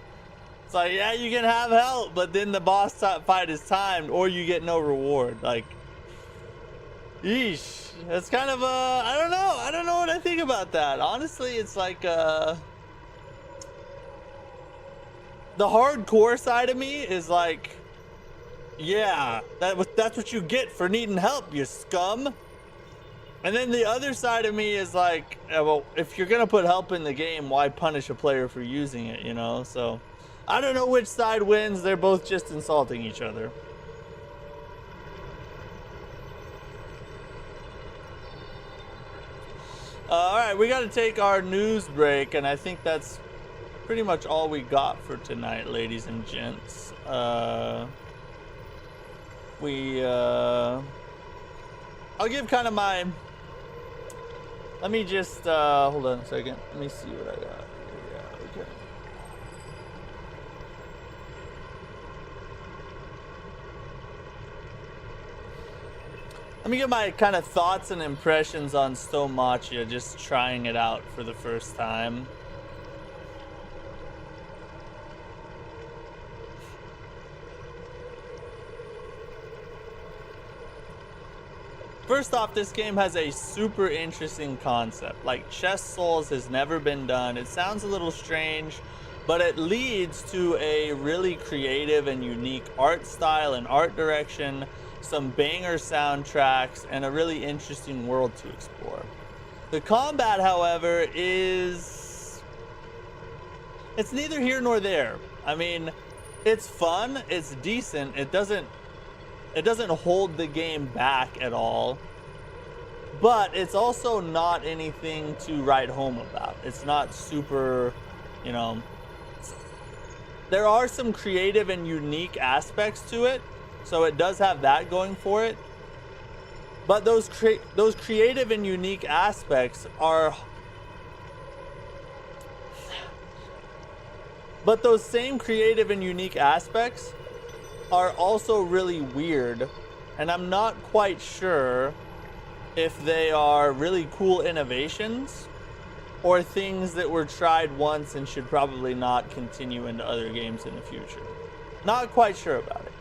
It's like, yeah, you can have help, but then the boss fight is timed, or you get no reward. Like, yeesh. That's kind of I don't know. I don't know what I think about that. Honestly, it's like the hardcore side of me is like, yeah, that's what you get for needing help, you scum. And then the other side of me is like, well, if you're gonna put help in the game, why punish a player for using it, you know? So I don't know which side wins. They're both just insulting each other. All right, we got to take our news break, and I think that's pretty much all we got for tonight, ladies and gents. I'll give kind of my, let me just hold on a second, let me see what I got. Yeah, okay. Let me get my kind of thoughts and impressions on Stonemachia, just trying it out for the first time. First off, this game has a super interesting concept. Like, chest souls has never been done. It sounds a little strange, but it leads to a really creative and unique art style and art direction, some banger soundtracks, and a really interesting world to explore. The combat, however, it's neither here nor there. I mean, it's fun, it's decent, it doesn't hold the game back at all, but it's also not anything to write home about. It's not super, you know, there are some creative and unique aspects to it, so it does have that going for it, but those creative and unique aspects are, but those same creative and unique aspects are also really weird, and I'm not quite sure if they are really cool innovations or things that were tried once and should probably not continue into other games in the future. Not quite sure about it.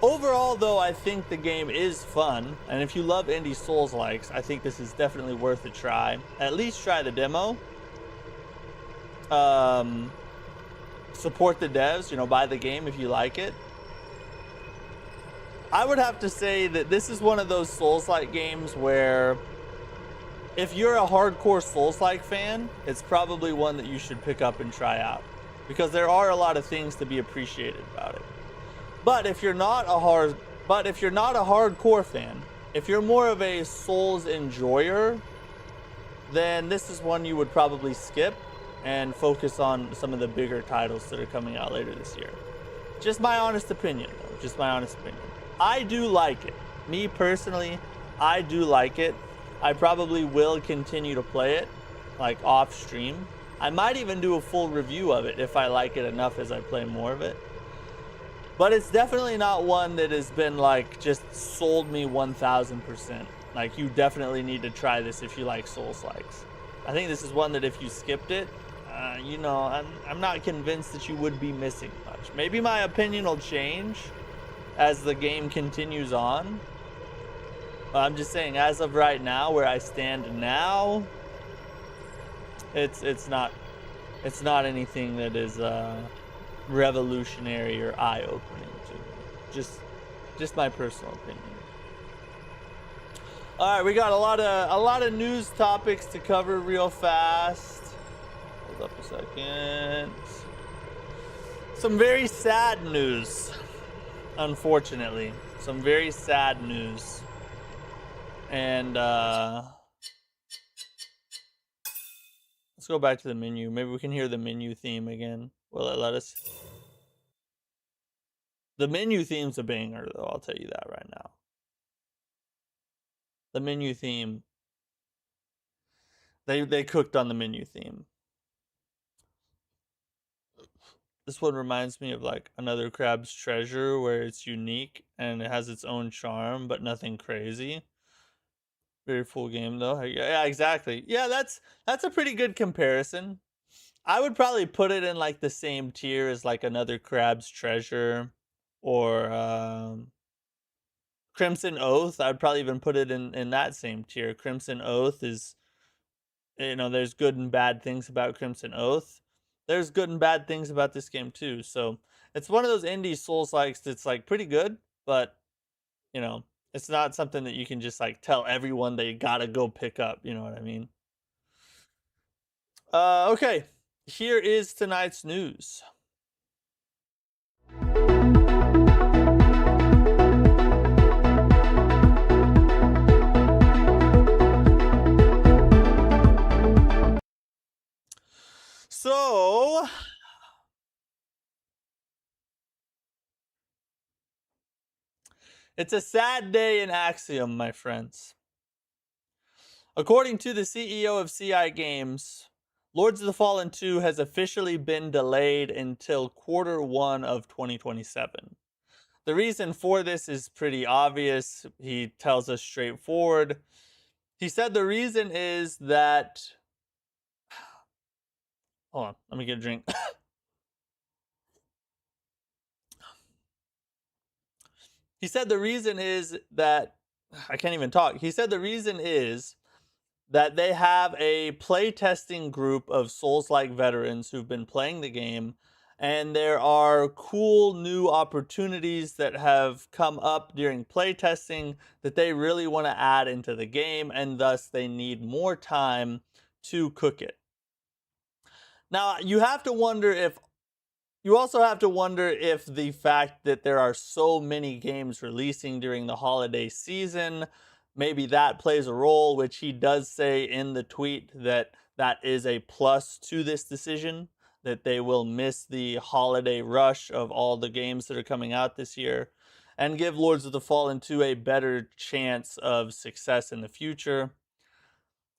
Overall, though, I think the game is fun, and if you love indie Souls-likes, I think this is definitely worth a try. At least try the demo. Support the devs, you know, buy the game if you like it. I would have to say that this is one of those Souls-like games where if you're a hardcore Souls-like fan, it's probably one that you should pick up and try out, because there are a lot of things to be appreciated about it. But if you're not a But if you're not a hardcore fan, if you're more of a Souls enjoyer, then this is one you would probably skip and focus on some of the bigger titles that are coming out later this year. Just my honest opinion, though. Just my honest opinion. I do like it. Me personally, I do like it. I probably will continue to play it, like off stream. I might even do a full review of it if I like it enough as I play more of it. But it's definitely not one that has been like just sold me 1000%. Like, you definitely need to try this if you like Souls-likes. I think this is one that if you skipped it, you know, I'm not convinced that you would be missing much. Maybe my opinion will change as the game continues on. But I'm just saying, as of right now, where I stand now, it's not anything that is revolutionary or eye-opening to me. Just my personal opinion. All right, we got a lot of news topics to cover real fast. Hold up a second. Some very sad news, unfortunately. Some very sad news. And let's go back to the menu. Maybe we can hear the menu theme again. Will it let us? The menu theme's a banger, though. I'll tell you that right now. The menu theme. They cooked on the menu theme. This one reminds me of like another Crab's Treasure, where it's unique and it has its own charm, but nothing crazy. Very full game though. Yeah, exactly. Yeah, that's a pretty good comparison. I would probably put it in like the same tier as like another Crab's Treasure or Crimson Oath. I'd probably even put it in that same tier. Crimson Oath is, you know, there's good and bad things about Crimson Oath. There's good and bad things about this game too. So it's one of those indie Souls-likes that's like pretty good, but you know, it's not something that you can just like tell everyone they gotta go pick up. You know what I mean? Okay. Here is tonight's news. So, it's a sad day in Axiom, my friends. According to the CEO of CI Games, Lords of the Fallen 2 has officially been delayed until Q1 of 2027. The reason for this is pretty obvious. He tells us straightforward. He said the reason is that... Hold on, let me get a drink. He said the reason is that... I can't even talk. He said the reason is that they have a playtesting group of Souls-like veterans who've been playing the game, and there are cool new opportunities that have come up during playtesting that they really want to add into the game, and thus they need more time to cook it. Now, you also have to wonder if the fact that there are so many games releasing during the holiday season, maybe that plays a role, which he does say in the tweet that that is a plus to this decision, that they will miss the holiday rush of all the games that are coming out this year and give Lords of the Fallen 2 a better chance of success in the future.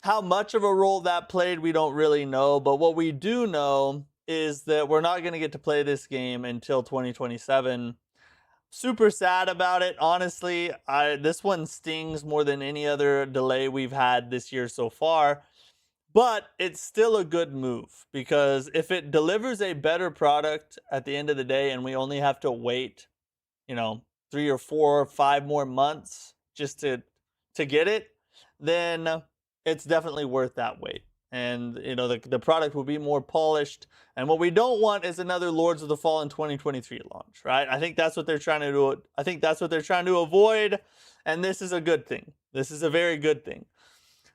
How much of a role that played, we don't really know, but what we do know is that we're not going to get to play this game until 2027. Super sad about it, honestly. This one stings more than any other delay we've had this year so far, but it's still a good move, because if it delivers a better product at the end of the day and we only have to wait, you know, 3 or 4 or 5 more months just to get it, then it's definitely worth that wait. And you know, the product will be more polished. And what we don't want is another Lords of the Fallen 2023 launch, right? I think that's what they're trying to do. I think that's what they're trying to avoid, and this is a good thing. This is a very good thing.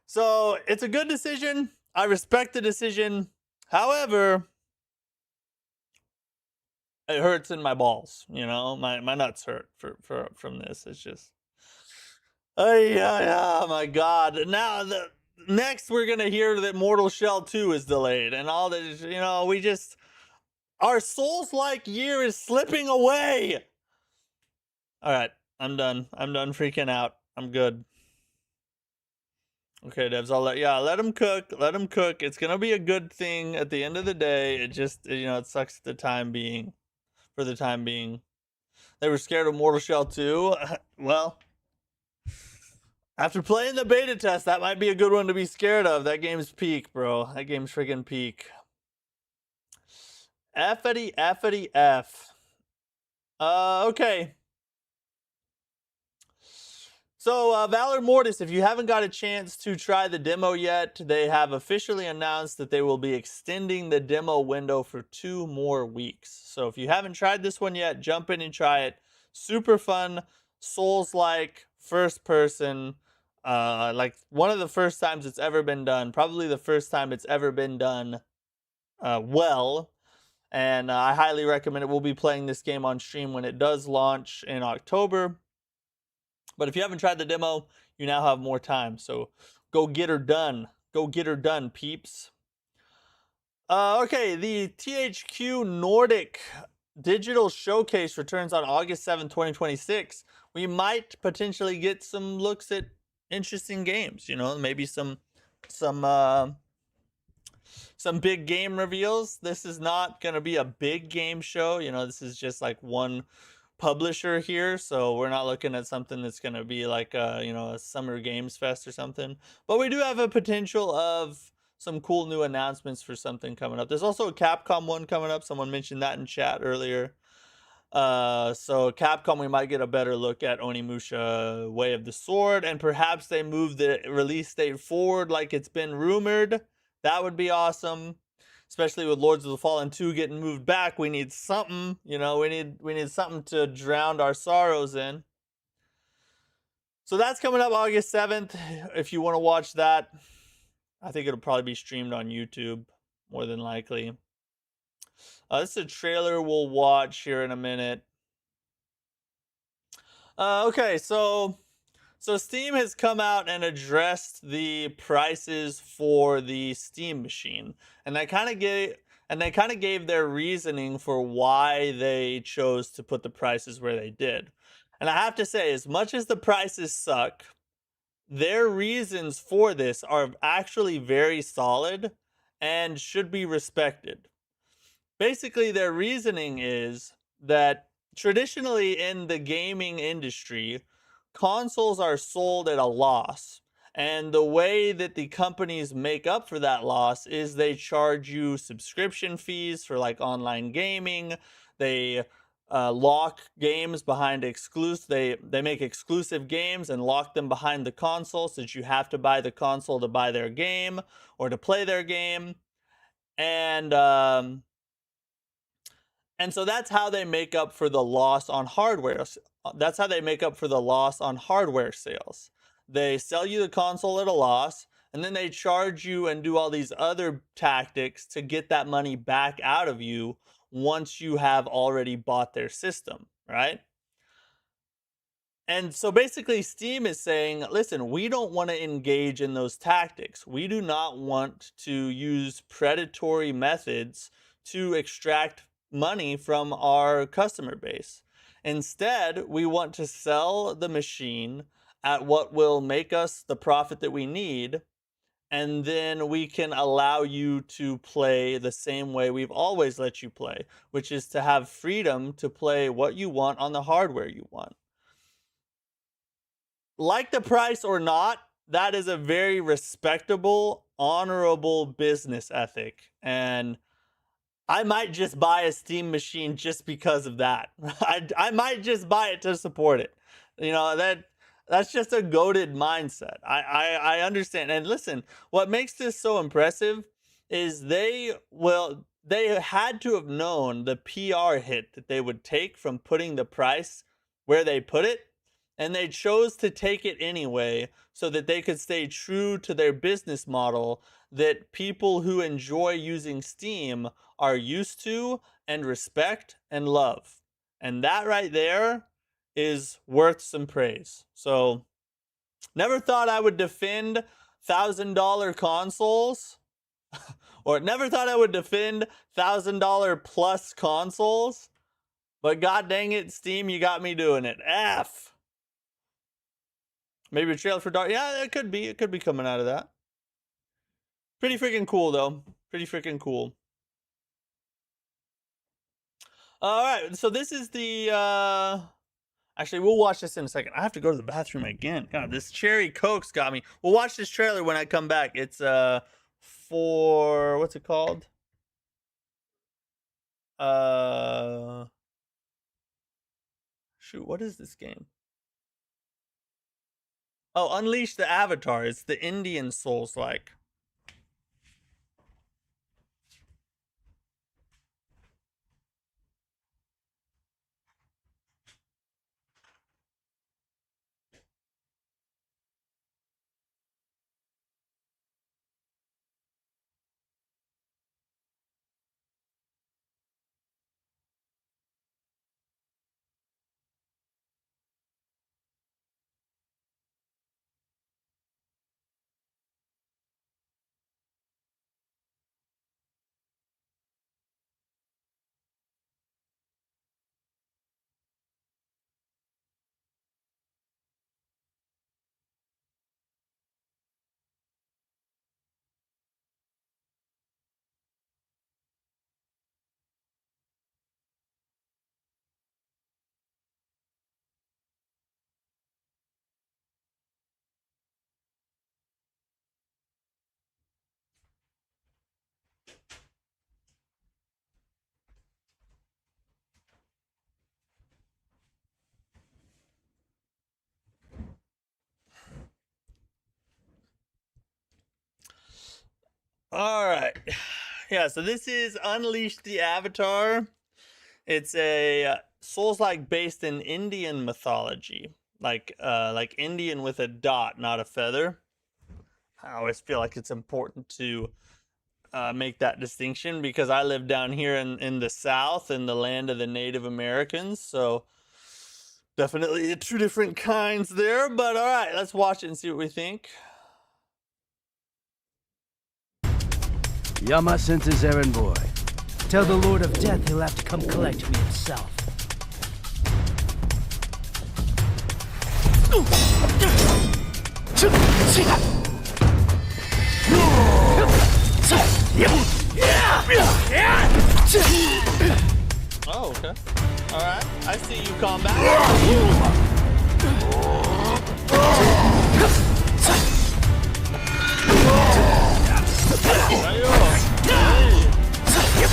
So it's a good decision. I respect the decision. However, it hurts in my balls. You know, my nuts hurt from this. It's just, oh yeah, my God. Now the next we're gonna hear that Mortal Shell 2 is delayed, and all this. You know, we just, our Souls-like year is slipping away. All right, I'm done. I'm done freaking out. I'm good. Okay, devs, let them cook. Let them cook. It's gonna be a good thing at the end of the day. It just, you know, it sucks at the time being. For the time being, they were scared of Mortal Shell 2. Well, after playing the beta test, that might be a good one to be scared of. That game's peak, bro. That game's freaking peak. Effity, effity, F. Okay. So, Valor Mortis, if you haven't got a chance to try the demo yet, they have officially announced that they will be extending the demo window for 2 more weeks. So if you haven't tried this one yet, jump in and try it. Super fun, Souls-like, first person, like one of the first times it's ever been done. Probably the first time it's ever been done well. And I highly recommend it. We'll be playing this game on stream when it does launch in October. But if you haven't tried the demo, you now have more time. So go get her done. Go get her done, peeps. Okay, the THQ Nordic Digital Showcase returns on August 7th, 2026. We might potentially get some looks at interesting games. You know, maybe some big game reveals. This is not going to be a big game show. You know, this is just like one publisher here, so we're not looking at something that's going to be like you know, a Summer Games Fest or something. But we do have a potential of some cool new announcements for something coming up. There's also a Capcom one coming up. Someone mentioned that in chat earlier. So Capcom, we might get a better look at Onimusha Way of the Sword, and perhaps they move the release date forward like it's been rumored. That would be awesome. Especially with Lords of the Fallen 2 getting moved back, we need something, you know, we need something to drown our sorrows in. So that's coming up August 7th. If you want to watch that, I think it'll probably be streamed on YouTube, more than likely. This is a trailer we'll watch here in a minute. Okay, so Steam has come out and addressed the prices for the Steam machine, and they kind of gave their reasoning for why they chose to put the prices where they did. And I have to say, as much as the prices suck, their reasons for this are actually very solid and should be respected. Basically, their reasoning is that traditionally in the gaming industry, consoles are sold at a loss. And the way that the companies make up for that loss is they charge you subscription fees for like online gaming. They lock games behind exclusive. They make exclusive games and lock them behind the console, so that you have to buy the console to buy their game or to play their game. And so that's how they make up for the loss on hardware. That's how they make up for the loss on hardware sales. They sell you the console at a loss, and then they charge you and do all these other tactics to get that money back out of you once you have already bought their system, right? And so basically, Steam is saying, listen, we don't want to engage in those tactics. We do not want to use predatory methods to extract money from our customer base. Instead, we want to sell the machine at what will make us the profit that we need, and then we can allow you to play the same way we've always let you play, which is to have freedom to play what you want on the hardware you want. Like the price or not, that is a very respectable, honorable business ethic. And I might just buy a Steam machine just because of that. I might just buy it to support it. You know, that's just a goated mindset. I understand. And listen, what makes this so impressive is they had to have known the PR hit that they would take from putting the price where they put it. and they chose to take it anyway so that they could stay true to their business model that people who enjoy using Steam are used to and respect and love. And that right there is worth some praise. So, never thought I would defend $1,000 consoles, or never thought I would defend $1,000 plus consoles, but god dang it, Steam, you got me doing it. F. Maybe a trailer for Dark. Yeah, it could be. It could be coming out of that. Pretty freaking cool, though. Pretty freaking cool. All right, so this is the. Actually, we'll watch this in a second. I have to go to the bathroom again. God, this cherry Coke's got me. We'll watch this trailer when I come back. It's for what's it called? Shoot, what is this game? Oh, Unleash the Avatar. It's the Indian Souls-like. All right. Yeah, so this is Unleash the Avatar. It's a Souls-like based in Indian mythology. Like Indian with a dot, not a feather. I always feel like it's important to make that distinction because I live down here in the South, in the land of the Native Americans. So definitely two different kinds there. But all right, let's watch it and see what we think. Yama sent his errand boy. Tell the Lord of Death he'll have to come collect me himself. Oh, okay. Alright, I see you, combat.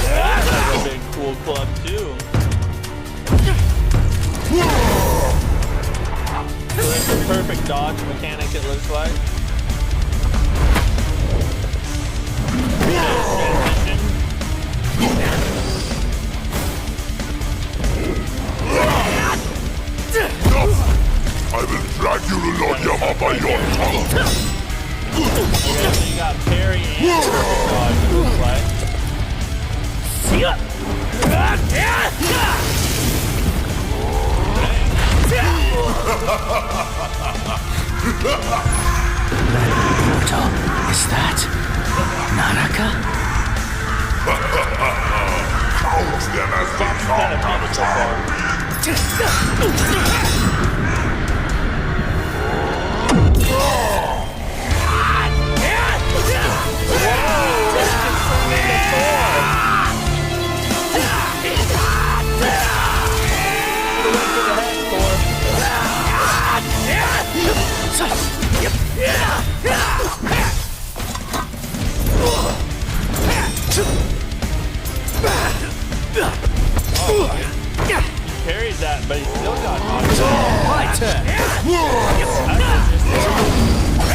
That's a big cool club too. So that's a perfect dodge mechanic, it looks like. Transition. I will drag you to Lord Yama by your tongue. Okay, so you got parry and perfect dodge, it looks like. Is that Naraka? Count them as the Kind of fun so far. He parried that, but he still got knocked out. My turn. That's interesting.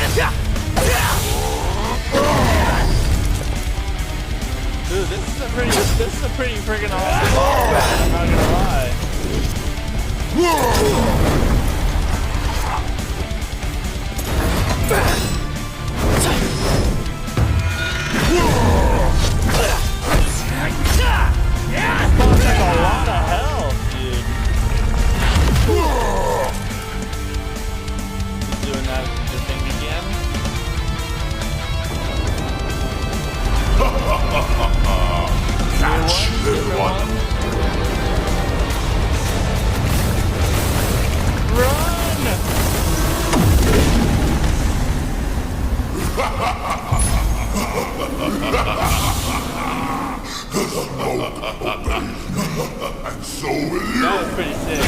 And so will you. That was pretty sick.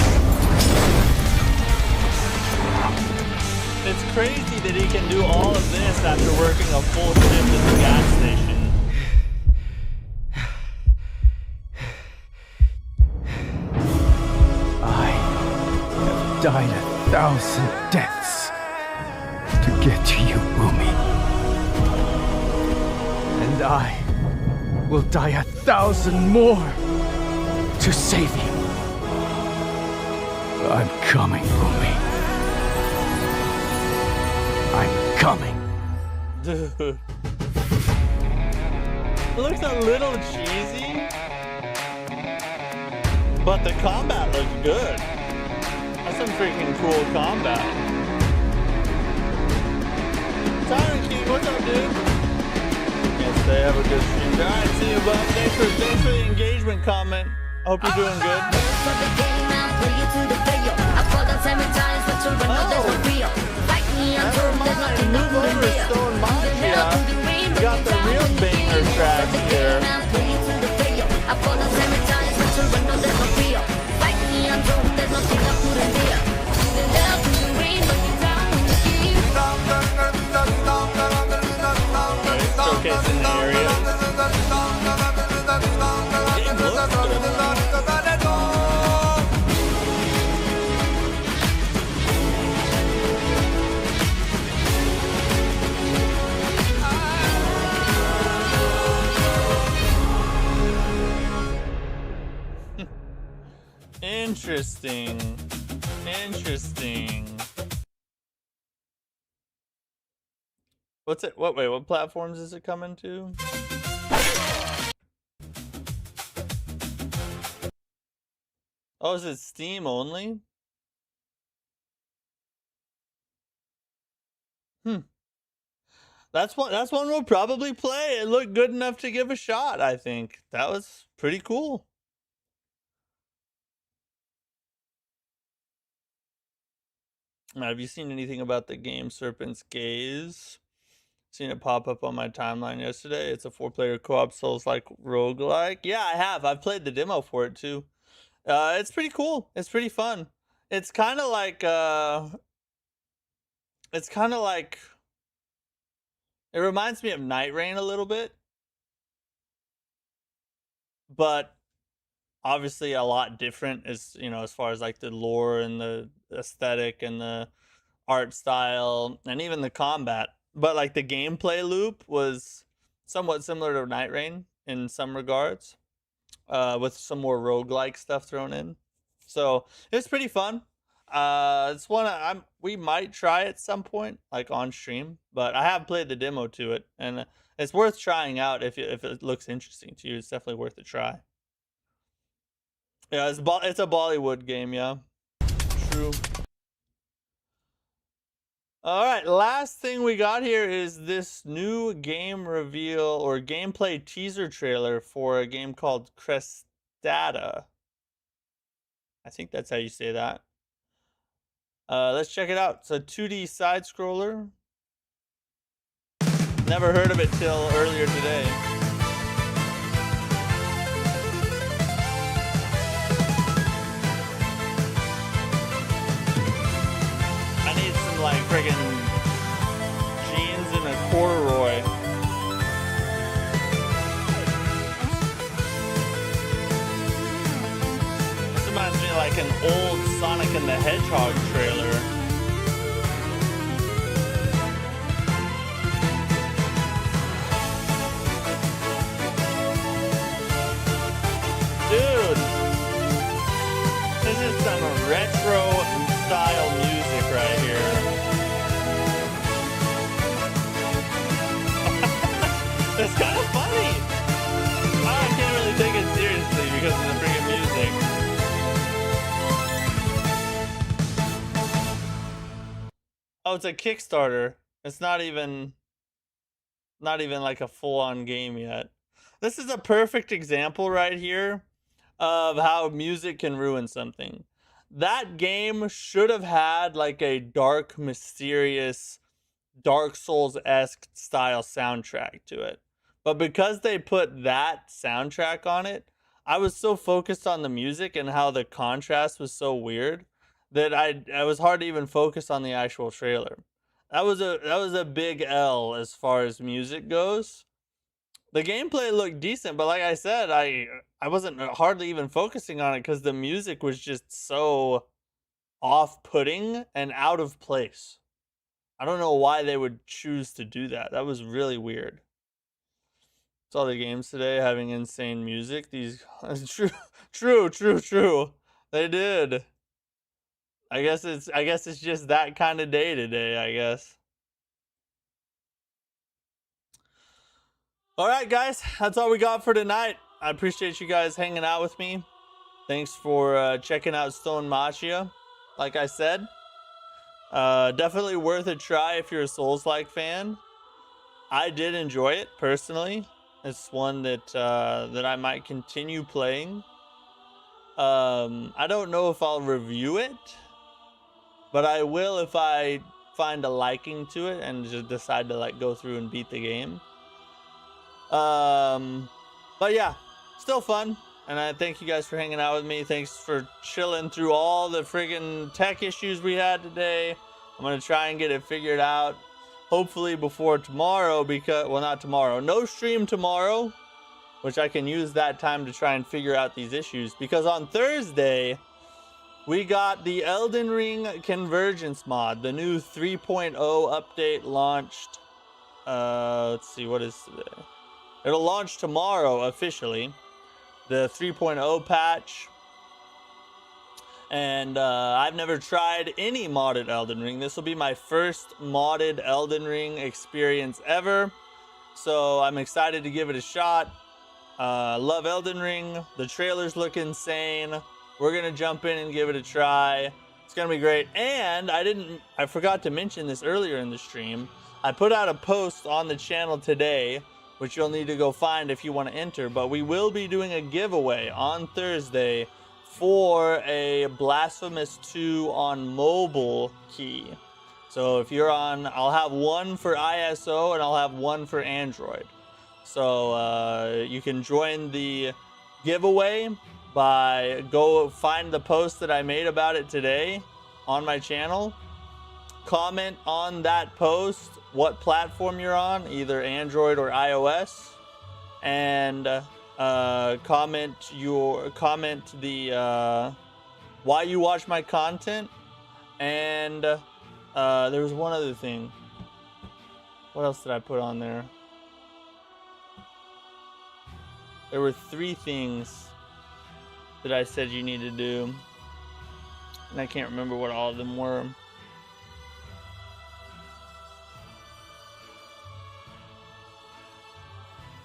It's crazy that he can do all of this after working a full shift at the gas station. I have died 1,000 deaths to get to you, Boomy. And I will die 1,000 more to save you. I'm coming, Boomy. I'm coming. Dude. It looks a little cheesy, but the combat looks good. That's some freaking cool combat. Tyrant King, what's up, dude? Yes, they have a good stream. Alright, see you, bud. Thanks for the engagement comment. Hope you're doing good. That reminds me, move over to Stonemachia. We got the real banger tracks here. Showcasing the area. Game looks good. Interesting. Interesting. What's it? Wait, what platforms is it coming to? Oh, is it Steam only? That's one we'll probably play. It looked good enough to give a shot, I think. That was pretty cool. Have you seen anything about the game Serpent's Gaze? Seen it pop up on my timeline yesterday. It's a 4-player co-op Souls-like roguelike. Yeah, I have. I've played the demo for it too. It's pretty cool. It's pretty fun. It's kind of like it reminds me of Night Rain a little bit, but obviously a lot different, as you know, as far as like the lore and the aesthetic and the art style and even the combat. But like the gameplay loop was somewhat similar to Night Rain in some regards, with some more roguelike stuff thrown in. So it's pretty fun. It's one we might try at some point, like on stream. But I have played the demo to it, and it's worth trying out if it looks interesting to you. It's definitely worth a try. Yeah, it's a Bollywood game, yeah. True. All right, last thing we got here is this new game reveal or gameplay teaser trailer for a game called Crestata. I think that's how you say that. Let's check it out. It's a 2D side scroller. Never heard of it till earlier today. I need some like friggin' jeans and a corduroy. This reminds me of like an old Sonic and the Hedgehog trailer. Dude, this is some retro style music right here. It's kind of funny. I can't really take it seriously because of the freaking music. Oh, it's a Kickstarter. It's not even like a full-on game yet. This is a perfect example right here of how music can ruin something. That game should have had like a dark, mysterious, Dark Souls-esque style soundtrack to it. But because they put that soundtrack on it, I was so focused on the music and how the contrast was so weird that I was hard to even focus on the actual trailer. That was a big L as far as music goes. The gameplay looked decent, but like I said, I wasn't hardly even focusing on it because the music was just so off-putting and out of place. I don't know why they would choose to do that. That was really weird. Saw the games today having insane music. These true. They did. I guess it's just that kind of day today, I guess. All right, guys, that's all we got for tonight. I appreciate you guys hanging out with me. Thanks for checking out Stonemachia. Like I said, definitely worth a try if you're a Souls-like fan. I did enjoy it personally. It's one that that I might continue playing. I don't know if I'll review it, but I will if I find a liking to it and just decide to like go through and beat the game. But yeah, still fun. And I thank you guys for hanging out with me. Thanks for chilling through all the friggin' tech issues we had today. I'm gonna try and get it figured out. Hopefully before tomorrow, because, well, not tomorrow. No stream tomorrow, which I can use that time to try and figure out these issues. Because on Thursday, we got the Elden Ring Convergence mod. The new 3.0 update launched. Let's see, what is today? It'll launch tomorrow officially. The 3.0 patch. And I've never tried any modded Elden Ring. This will be my first modded Elden Ring experience ever. So I'm excited to give it a shot. Love Elden Ring. The trailers look insane. We're going to jump in and give it a try. It's going to be great. And I forgot to mention this earlier in the stream. I put out a post on the channel today, which you'll need to go find if you want to enter. But we will be doing a giveaway on Thursday for a Blasphemous 2 on mobile key. So if you're on, I'll have one for ISO and I'll have one for Android. So you can join the giveaway by go find the post that I made about it today on my channel. Comment on that post what platform you're on, either Android or iOS, and comment the why you watch my content. And there was one other thing. What else did I put on there? There were 3 things that I said you need to do, and I can't remember what all of them were.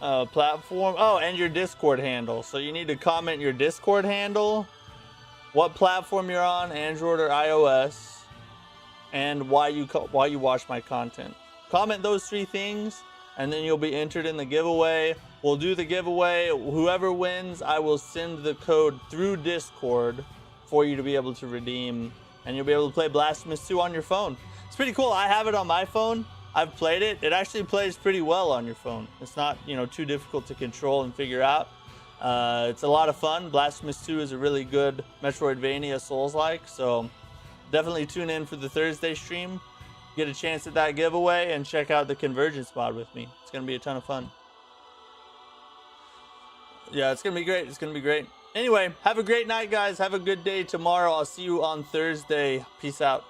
Platform. Oh, and your Discord handle. So you need to comment your Discord handle, what platform you're on, Android or iOS, and why you watch my content. Comment those 3 things, and then you'll be entered in the giveaway. We'll do the giveaway. Whoever wins, I will send the code through Discord for you to be able to redeem, and you'll be able to play Blasphemous 2 on your phone. It's pretty cool. I have it on my phone. I've played it. It actually plays pretty well on your phone. It's not, too difficult to control and figure out. It's a lot of fun. Blasphemous 2 is a really good Metroidvania Souls-like, so definitely tune in for the Thursday stream. Get a chance at that giveaway and check out the Convergence mod with me. It's going to be a ton of fun. Yeah, it's going to be great. It's going to be great. Anyway, have a great night, guys. Have a good day tomorrow. I'll see you on Thursday. Peace out.